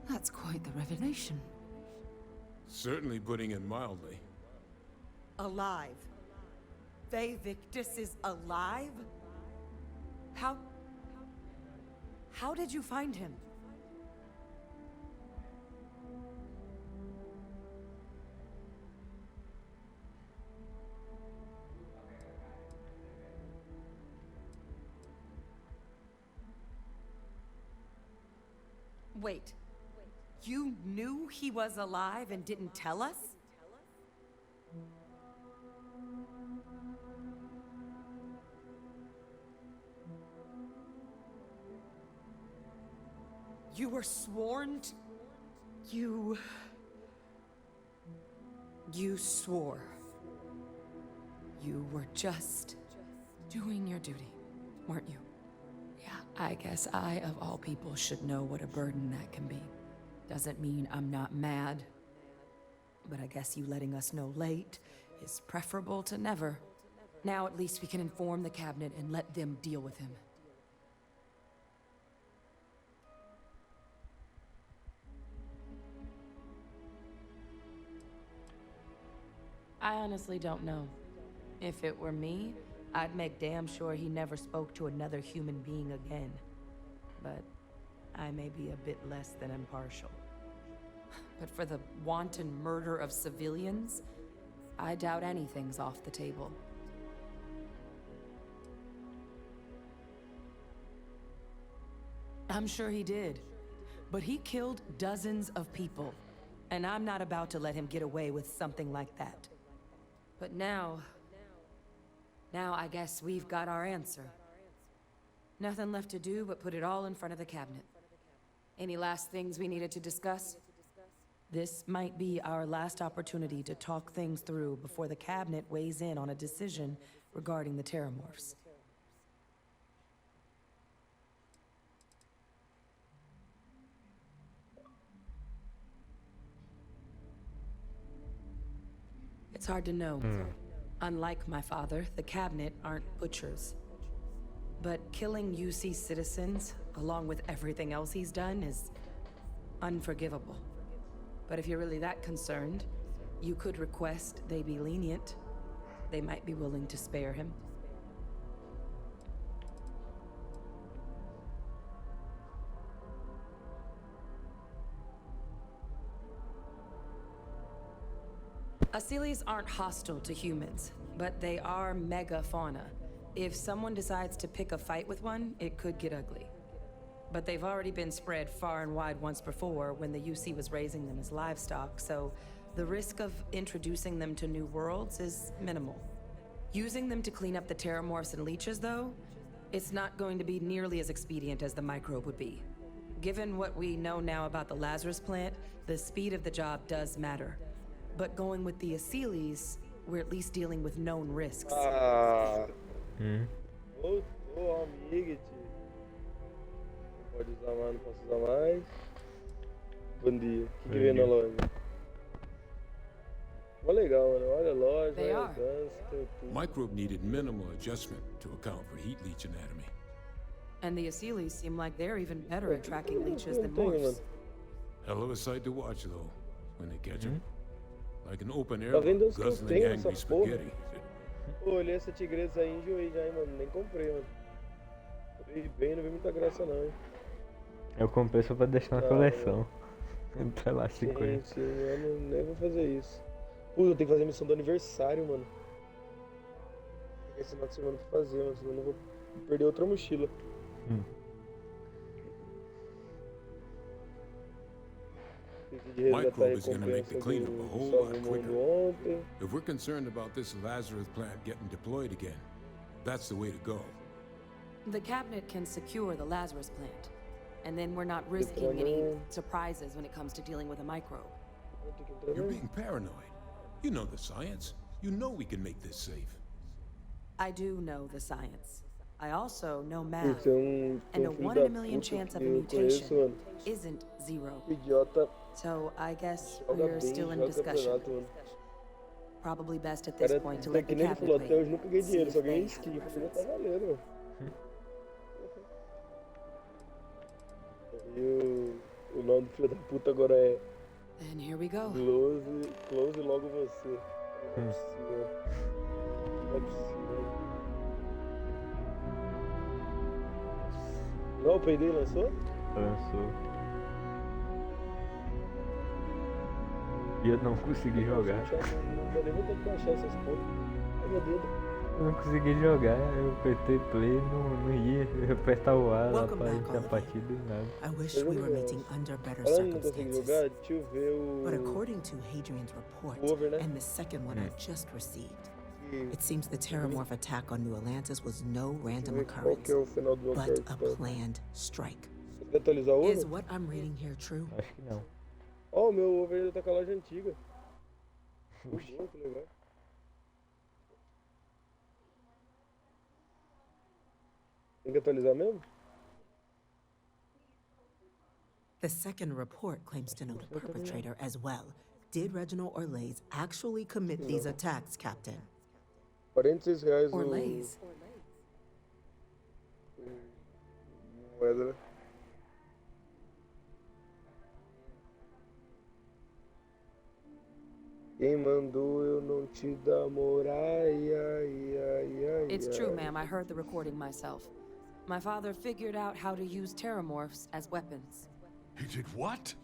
That's quite the revelation. Certainly putting it mildly. Alive. Faye Victus is alive? How did you find him? Wait. You knew he was alive and didn't tell us? You were sworn to... You swore. You were just doing your duty, weren't you? Yeah, I guess I, of all people, should know what a burden that can be. Doesn't mean I'm not mad, but I guess you letting us know late is preferable to never. Now at least we can inform the cabinet and let them deal with him. I honestly don't know. If it were me, I'd make damn sure he never spoke to another human being again. But I may be a bit less than impartial. But for the wanton murder of civilians, I doubt anything's off the table. I'm sure he did. But he killed dozens of people. And I'm not about to let him get away with something like that. But now I guess we've got our answer. Nothing left to do but put it all in front of the cabinet. Any last things we needed to discuss? This might be our last opportunity to talk things through before the cabinet weighs in on a decision regarding the Terramorphs. It's hard to know. Unlike my father, the cabinet aren't butchers. But killing UC citizens, along with everything else he's done, is unforgivable. But if you're really that concerned, you could request they be lenient. They might be willing to spare him. Asylees aren't hostile to humans, but they are megafauna. If someone decides to pick a fight with one, it could get ugly. But they've already been spread far and wide once before when the UC was raising them as livestock, so the risk of introducing them to new worlds is minimal. Using them to clean up the Terramorphs and leeches, though, it's not going to be nearly as expedient as the microbe would be. Given what we know now about the Lazarus plant, the speed of the job does matter. But going with the Asylees, we're at least dealing with known risks. Voltou, amiga, tio. Pode usar mais, não posso usar mais. Bom dia. O que vem na loja? Mó legal, mano. Olha a loja, olha as danças, tem tudo. Microbe needed minimal adjustment to account for heat leech anatomy. And the Asylees seem like they're even better at tracking leeches than morphs. Hell of a sight to watch, though, when they catch them. Like an open air, Tá vendo os que eu guzzling tenho angry nessa porra? spaghetti. Pô, olhei essa tigresa aí e enjoei já, hein, mano. Nem comprei, mano. Comprei bem, não vi muita graça não, hein. Eu comprei só pra deixar na coleção. Pra lá, Sim, 50. sim, eu nem vou fazer isso. Pô, eu tenho que fazer a missão do aniversário, mano. Tem esse final de semana pra fazer, mano, senão eu não vou perder outra mochila. Microbe is going to make the cleanup a whole lot quicker. If we're concerned about this Lazarus plant getting deployed again, that's the way to go. The cabinet can secure the Lazarus plant, and then we're not risking any surprises when it comes to dealing with a microbe. You're being paranoid. You know the science. You know we can make this safe. I do know the science. I also know math, and a 1 in a million chance of a mutation isn't zero. Idiota. So I guess we're still in discussion. Probably best at this point to let the cabinet falou, até hoje wait. nunca ganhei dinheiro, só ganhei skin. Eu falei, tá valendo. E o nome do filho da puta agora é... And here we go. Close logo você. Não é possível. Não é possível. Não, o Payday lançou? Lançou. E eu não consegui jogar. Não dá nem vontade de baixar essas porra. Ai, meu dedo. Eu não consegui jogar, eu apertei play e não ia apertar o A lá Welcome pra back, iniciar all a of partida e nada. I wish we were meeting under better Falando em não conseguir circumstances. jogar, deixa eu ver o... But according to Hadrian's report, Over, né? and the second one I just received, it seems the Terramorph attack on New Atlantis was no random Qual occurrence, que é o final do but jogo? a planned strike. Você quer atualizar o Is over? what I'm reading here true? Acho que não. Ó, o meu over ainda tá com a loja antiga. Puxa, que legal. Tem que atualizar mesmo? The second report claims to know the perpetrator as well. Did Reginald Orlays actually commit these attacks, Captain? R$46 o... Orlays? Moeda, né? Quem mandou eu não te dar amor? Ai, ai, ai, ai. It's ai. true, ma'am. I heard the recording myself. My father figured out how to use terramorphs as weapons. He did what?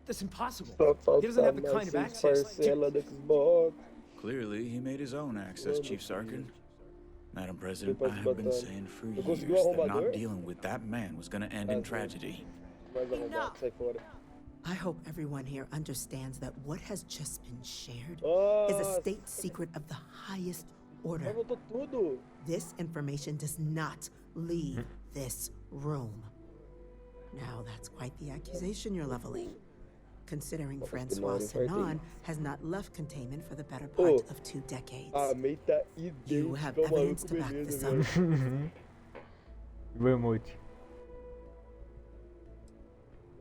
That's impossible. Só He doesn't have the falta kind of mais access. 6 parcelas do Xbox. Clearly, he made his own access, Chief Sarkin. Madam President, Depois I de have been botar- saying for Eu years consegui o that not arrombador? dealing with that man was gonna end in tragedy. Mais arrombado, sai fora. I hope everyone here understands that what has just been shared is a Nossa. state secret of the highest order. Mas voltou tudo. This information does not leave this room. Now, that's quite the accusation you're leveling. Considering Francois Sinon has not left containment for the better part of 2 decades. A May tá You have idêntica ao evidence maluco, to back beleza, this velho. up. O emote.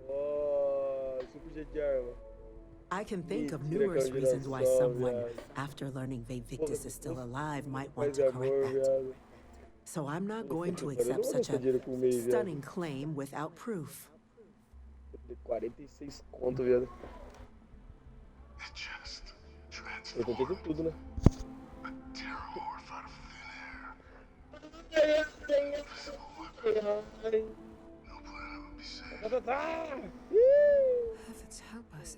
Nossa, super jeito de arma. I can think of Mentira, numerous cara, reasons why girassol, someone, viado. after learning Victus is still alive, might want Paz de to amor, correct that. viado. So I'm not going to Cara, eu não accept vou such gastar a dinheiro com meio, viado. stunning claim without proof. 46 conto, viado. Eu tentei com tudo, né? Heavens help us.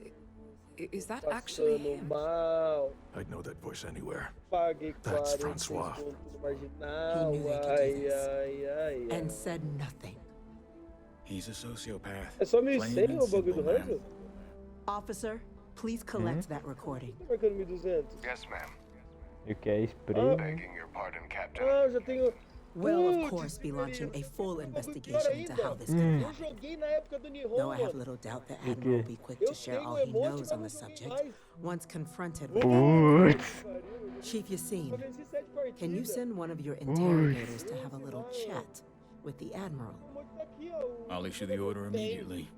Is that actually Passando him? mal. I'd know that voice anywhere. Paguei That's 46 Francois. conto no He marginal. knew they could do Ai, this. ai, ai, ai. And said nothing. He's a sociopath. É só Plain 1.100 and o bagulho simple, do man. Hanzo? Officer, please collect that recording. Tá marcando 1.200. Yes, ma'am. E que é spray, né? Begging your pardon, Captain. Ah, eu já tenho... We'll, of Putz, course, be launching a full pior investigation into ainda. how this could have Eu happened. joguei na época do Nihon, Though I have mano. little doubt the O Admiral will quê? be quick to share all he knows on the subject once confronted with Putz. Chief Yassine, Só venci 7 partidas. can you send one of your interrogators to have a little chat with the Admiral? Tá aqui, ó, o- I'll issue the order immediately.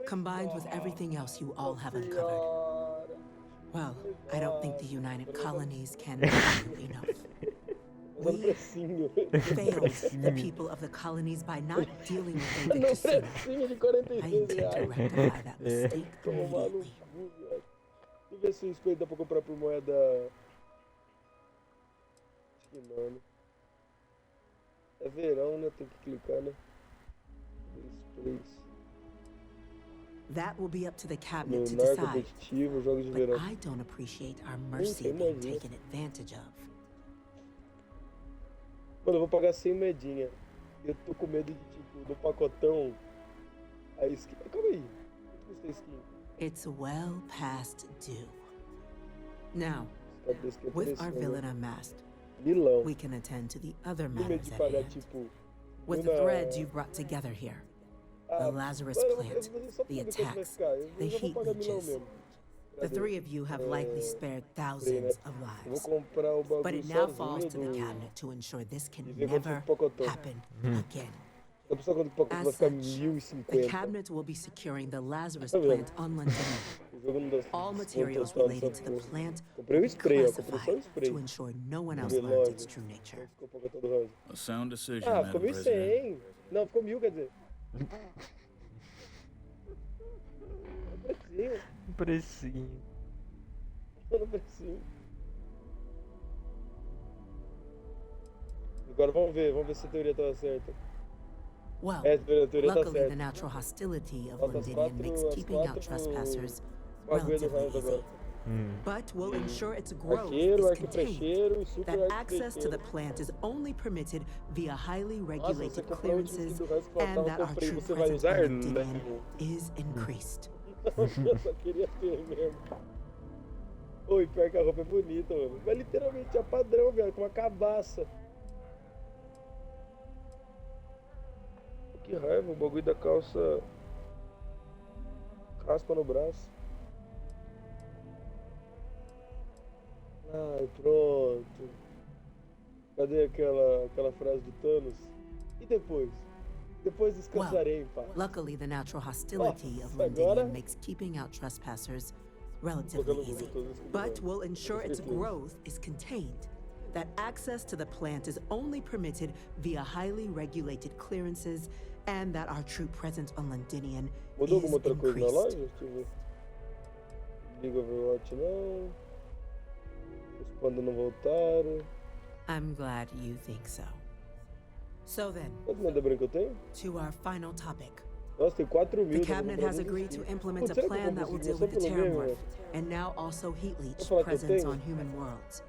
Combined with everything else you all have uncovered. Well, I don't think the United Colonies can do enough. Dando precinho. Failed the people of the colonies by not dealing with David Não Casino. precinho de I 46 intend to reais. rectify that mistake Toma maluco, immediately. viado. Deixa eu ver se o espelho dá pra comprar por moeda... Acho que não, né? É verão, né? Tem que clicar, né? Sprays. That will be up to the No cabinet to narco decide. competitivo, jogos de But verão. I don't appreciate our mercy tem being modinha. taken advantage of. Mano, eu vou pagar sem medinha. Eu tô com medo de, tipo, do pacotão. A skin... Calma aí. Quanto custa a skin? It's well past due. Now, Tá desse que é with our preço, villain né? unmasked, Milão. we can attend to the other Tenho medo matters de at pagar, hand. tipo... With the uma- threads you've brought together here. The Lazarus mano, eu plant, vou só the pra ver quanto vai attacks, ficar. Eu the já vou heat pagar milão leeches. mesmo. The three of you have likely spared thousands of Eu vou lives. comprar o bagulho But it now sozinho falls to the do... cabinet to ensure this can E ver quanto never fica o pacotão. happen again. A pessoa quando o pacote As vai ficar such, the 1.050. cabinet will be securing the Lazarus Tá vendo? plant on London. O jogo não dá All desconto materials total related dessa to the porra. plant Comprei o will be spray, ó. Comprei só o classified spray. to ensure no one else De learns relógio. its true nature. Ficou o pacotão do rosa. A sound decision, Ah, Madam ficou President. 1.100. Não, ficou 1.000, quer dizer. Precinho. Precinho. No precinho. Agora vamos ver se a teoria estava certa. Well, É, a teoria tá luckily the certa. natural hostility of Falta as Londinium makes quatro- as keeping out quatro trespassers bagulho do relatively Hanzo easy. agora. but will ensure its growth Arqueiro, is arqueflecheiro e contained. super That access to the arqueflecheiro. plant is only permitted via highly Nossa, você regulated comprou o último clearances, item do resto and faltava, that our comprei. true Você vai presence usar? on Londinium Não. is increased. Eu só queria ter mesmo. Oi, pior que a roupa é bonita, mano. Mas literalmente é padrão, velho, com uma cabaça. Que raiva, o bagulho da calça. Caspa no braço. Ai, pronto. Cadê aquela frase do Thanos? E depois? Depois descansarei em paz. Luckily, the natural hostility of Nossa, agora- Londinium makes keeping out trespassers relatively easy, but will ensure its growth is contained. That access to the plant is only permitted via highly regulated clearances, and that our true presence on Londinium Mudou is alguma outra coisa na increased. loja? Deixa eu ver. Liga Overwatch não. Os pandas não voltaram. I'm glad you think so. So then, Quanto moeda branca eu tenho? to our final topic. Nossa, tem 4 mil. The cabinet has agreed to implement a Putz, será que eu plan that vou will conseguir deal with the só pelo Terramorph, meme? and now also heat leech falar que eu presence tenho? on human worlds.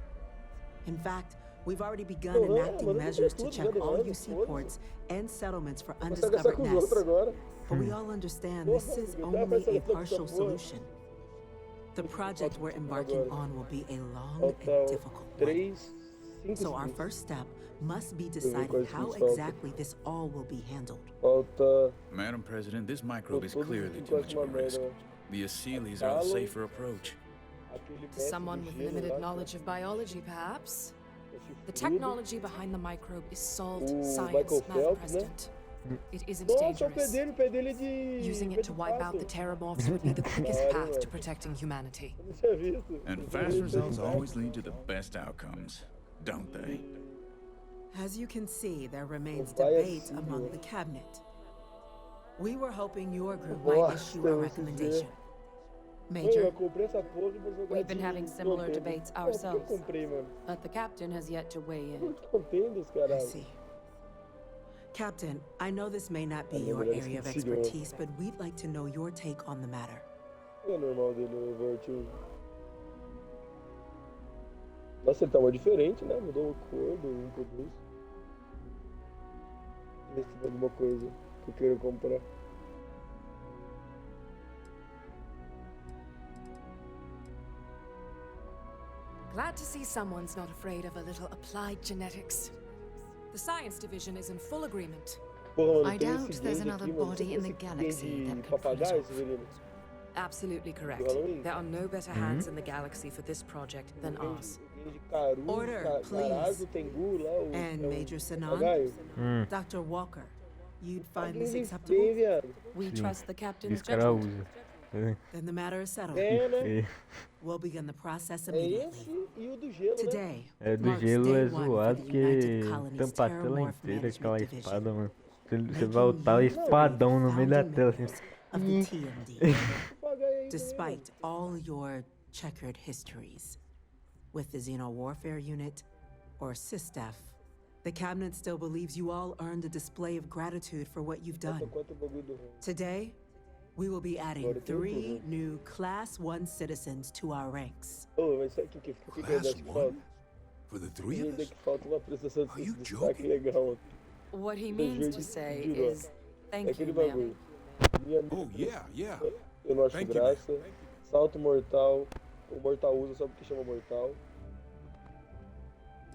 In fact, we've already begun Porra, enacting mano, eu measures tenho to tudo, check já all demais, UC foda-se. ports and settlements for Vou gastar undiscovered com os outros nests. agora. But we all understand Porra, this is dá pra only a selecionar essa partial porra. solution. The project we're embarking on will be a long Falta and difficult one. 3, 5 So our segundos. first step must be ver deciding quais how que faltam. exactly this all will be handled. Falta. Madam President, this microbe is Todos clearly os too much of a uma merda, risk. né? The Aseles are the safer approach. Aquele To mestre someone do with gelo limited lá, knowledge of biology, perhaps? esse The fluido. technology behind the microbe is solved O science, Michael Madam Phelps, né? President. It isn't Nossa, dangerous. o pé dele é de. Using it to wipe out the terramorphs would be the quickest Claro, path to velho. protecting humanity. Eu não tinha visto. And fast results always lead to the best outcomes, don't they? As you can see, there remains Vai debate assim, among ó. the cabinet. We were hoping your group might Nossa, issue a você recommendation. Mano, Major, eu comprei essa porra e vou jogar We've been de having similar Nintendo. debates Pô, por que eu ourselves. comprei, mano? But the captain has yet to weigh in. Contendas, I caralho. see. Captain, I know this may not be Ah, your melhor area of esqueci, ó. expertise, but we'd like to know your take on the matter. Não é normal dele, o Overwatch. Nossa, ele tá mais diferente, né? Mudou a cor do 1 pro 2. Ver se tem alguma coisa que eu queira comprar. Glad to see someone's not afraid of a little applied genetics. The science division is in full agreement. Porra, mano, I tem doubt esse there's game another aqui, mano. body Você in the conhece esse galaxy game that de can pull it papagaio, off. Severino? Absolutely correct. Halloween? There are no better hands in the galaxy for this project than ours. Game de caru, Order, please. carazo, tengu lá, o... And é o Major Sinan, papagaio. Dr. Walker, you'd find this Game acceptable? bem, viado. We Sim. trust the captain's Esse cara judgment. usa. É. Then the matter is settled. É, né? Feio. We'll begin the process É immediately. esse e o do gelo, né? Today É, do marks gelo day é one for zoado the porque United Colonies tampa a tela Terramorph inteira aquela Management Division, espada, mano. Você making voltar o you espadão no meio da founding tela assim. members of the TMD. Despite all your checkered histories with the Xeno Warfare Unit or SysStaff, the Cabinet still believes you all earned a display of gratitude for what you've done. Quanto bagulho do rei. Today, we will be adding Agora tem 3 tudo. new Class 1 citizens to our ranks. Ô, mas sabe o que é Class das que one? falta? For the three of Ainda us? que falta uma prestação de you destaque legal. What he Do means jeito to de say virou. is, É thank aquele you, ma'am. bagulho. Minha Oh, yeah, yeah. Eu não acho Thank you, graça. Salto mortal. O mortal usa só porque chama mortal.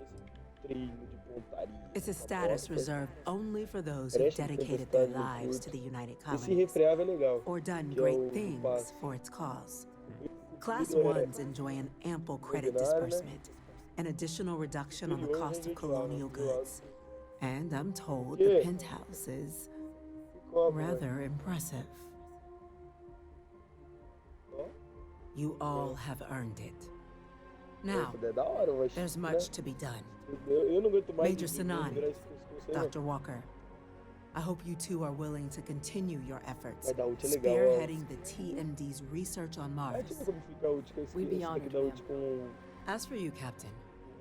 Esse trilho de pontaria. It's a uma status bosta. reserved only for those who Parece dedicated tempestade their no lives furto. to the United Esse Colonies refreava é legal. or done que é great o things passe. for its cause. Class Tudo é 1s enjoy an ample credit ordinário, né? disbursement, an additional reduction on the Milhões cost a of gente lá, colonial do lado. goods. And I'm told Yeah. the penthouse is Cobra, rather impressive. Ó. You all have earned it. Now, Isso é da hora, mas, there's né? much to be done. Eu não aguento mais Major de Sinan, virar esse pescoço aí, não. Dr. Walker, I hope you two are willing to continue your efforts, Vai dar ult é legal, ó. spearheading the TMD's research on Ah, Mars. deixa eu ver como fica a ult, que esse We'd be esse daqui honored, dá ult com... As for you, Captain,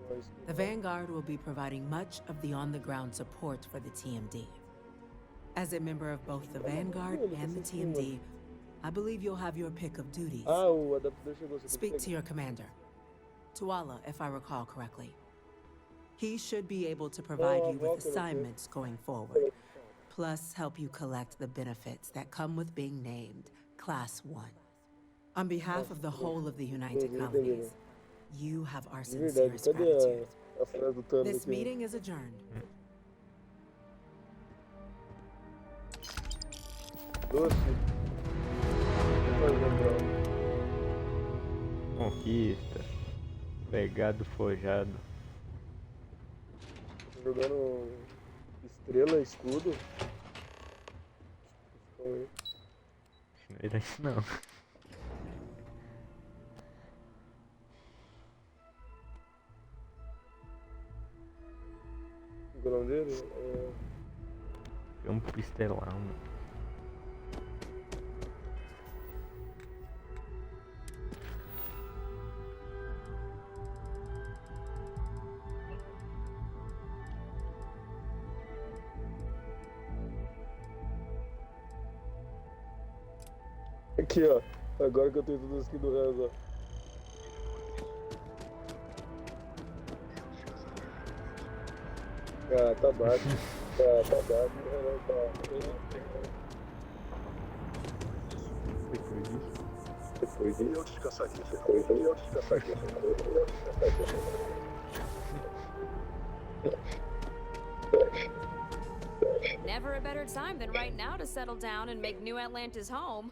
nós. the Vanguard will be providing much of the on-the-ground support for the TMD. As a member of both the Vanguard and the TMD, I believe you'll have your pick of duties. Ah, o adaptador chegou. Você Speak to your commander, Tuala, if I recall correctly. He should be able to provide you with assignments going forward, plus help you collect the benefits that come with being named Class 1. On behalf of the whole of the United Colonies, you have our sincerest gratitude. This meeting is adjourned. Conquista. Legado forjado. Jogando estrela, escudo. Não era isso não. O nome dele? Campo Estelar, mano. Aqui, ó. Agora que eu tenho tudo aqui do resto, ó. Ah, tá baixo. Tá baixo. Depois disso. Eu descansaria. Never a better time than right now to settle down and make New Atlantis home.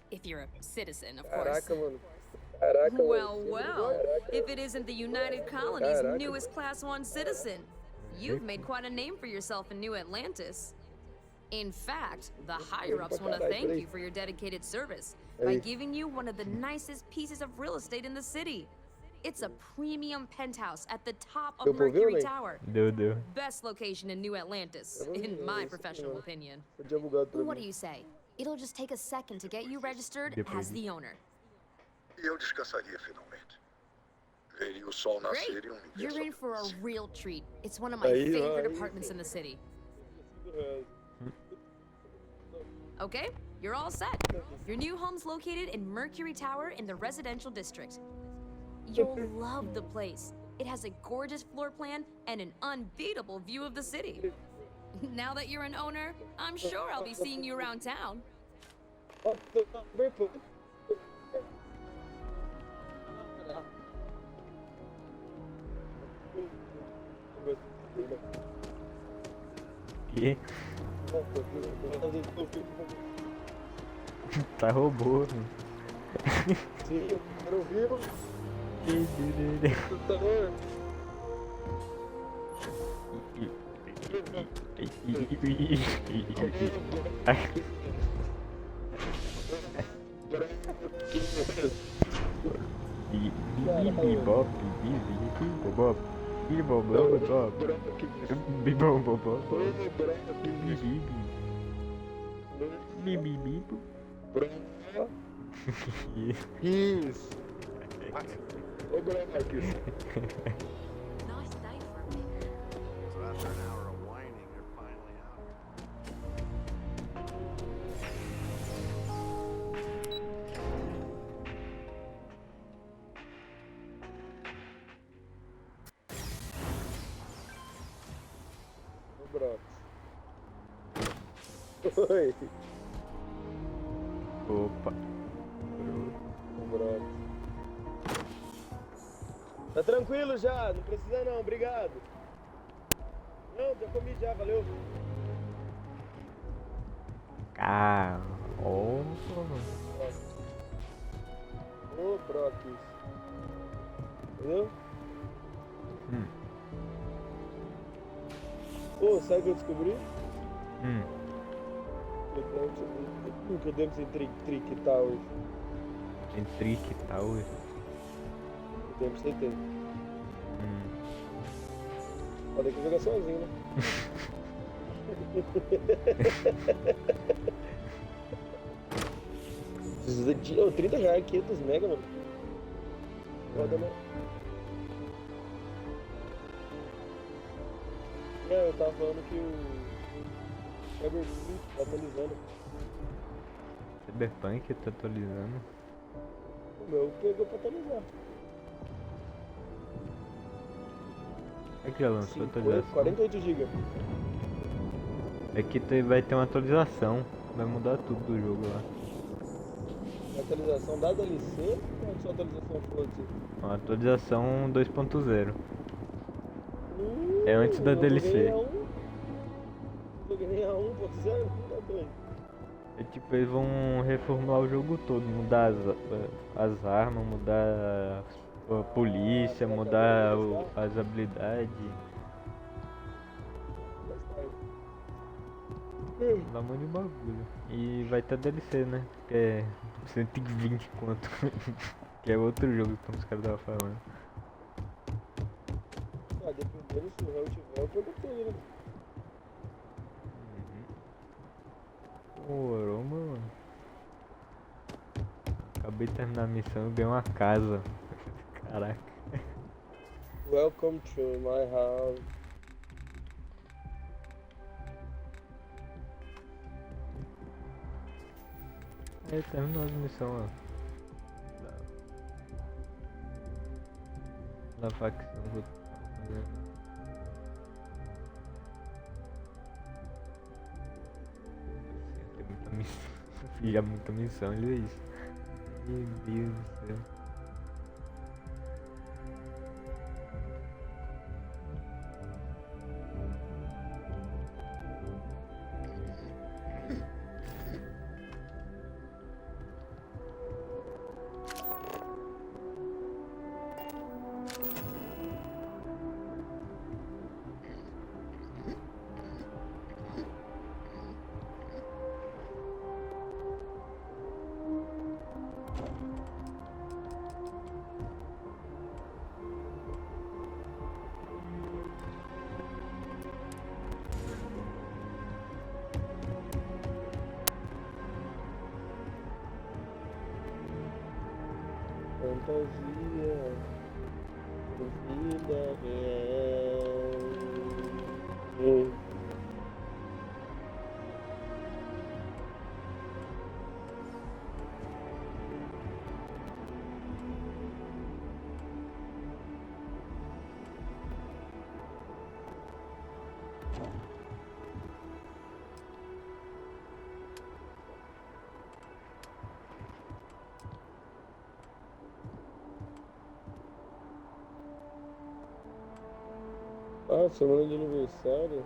If you're a citizen, of course. Caraca, mano. Well, if it isn't the United Colony's newest Class 1 citizen, you've made quite a name for yourself in New Atlantis. In fact, the higher-ups want to thank you for your dedicated service by giving you one of the nicest pieces of real estate in the city. It's a premium penthouse at the top of Mercury Tower. Best location in New Atlantis, in my professional opinion. What do you say? It'll just take a second to get you registered as the owner. Eu descansaria finalmente. Veria o sol nascer e universo. You're in for a real treat. It's one of my favorite apartments in the city. Okay, you're all set. Your new home's located in Mercury Tower in the residential district. You'll love the place. It has a gorgeous floor plan and an unbeatable view of the city. Now that you're an owner, I'm sure I'll be seeing you around town. Que? Tá robô, mano. Sim, eu quero ouvir. Isso. Ô, Marcos. Nice day for me. So after an hour of whining, they're finally out. Ô, Brox. Oi. Opa. Ô, Brox. Tá tranquilo já, não precisa não, obrigado. Não, já comi já, valeu. Ô, Brox. Entendeu? Ô, sabe o que eu descobri? O que eu devo ser Trick Towers. Tem Trick Towers? Tempo você tem. Pode ter que jogar sozinho, né? Precisa de 30 reais, 500 mega, mano. Foda, né? Eu tava falando que o Cyberpunk tá atualizando. Cyberpunk tá atualizando. O meu pegou pra atualizar. É que já lançou a atualização. 48 GB. É que vai ter uma atualização. Vai mudar tudo do jogo lá. A atualização da DLC ou só a atualização foda-se? Uma atualização 2.0. É antes da DLC. Não joguei nem a 1.0, tá doido. É tipo, eles vão reformular o jogo todo, mudar as armas, mudar a polícia, mudar as habilidades. Dá um monte de bagulho. E vai ter DLC, né? Que é 120 conto. Que é outro jogo que os caras estavam falando. Ah, dependendo se o réu tiver, eu pego tudo, né? Caramba, mano. Acabei de terminar a missão e ganhei uma casa. Caraca. Welcome to my house. Aí terminou as missões lá. Da facção do... Tem muita missão. Fiz já muita missão, olha isso. Meu Deus do céu. Fantasia, vida real. Ah, semana de aniversário.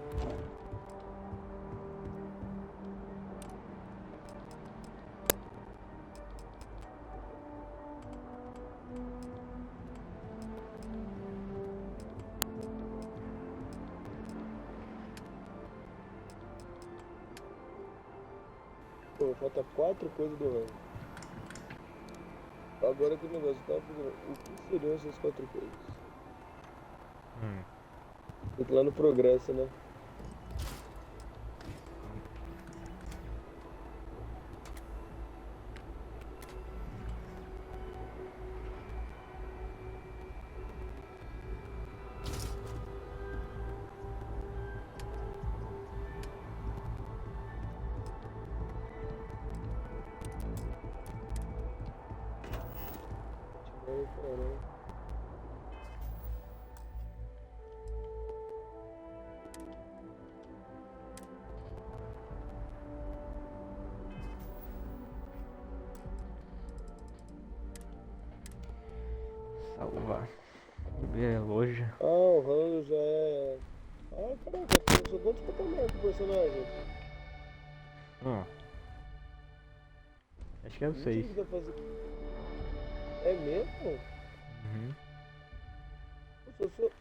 Pô, falta 4 coisas do rango. Agora que o negócio tá fazendo. O que seriam essas 4 coisas? Tem que ir lá no progresso, né? Caramba. Salvar. Ver a loja. Ah, o rango já é. Ah, caraca, são quantos patamares pro personagem? Acho que é o 6. Que dá pra fazer? É mesmo? Uhum. Eu sou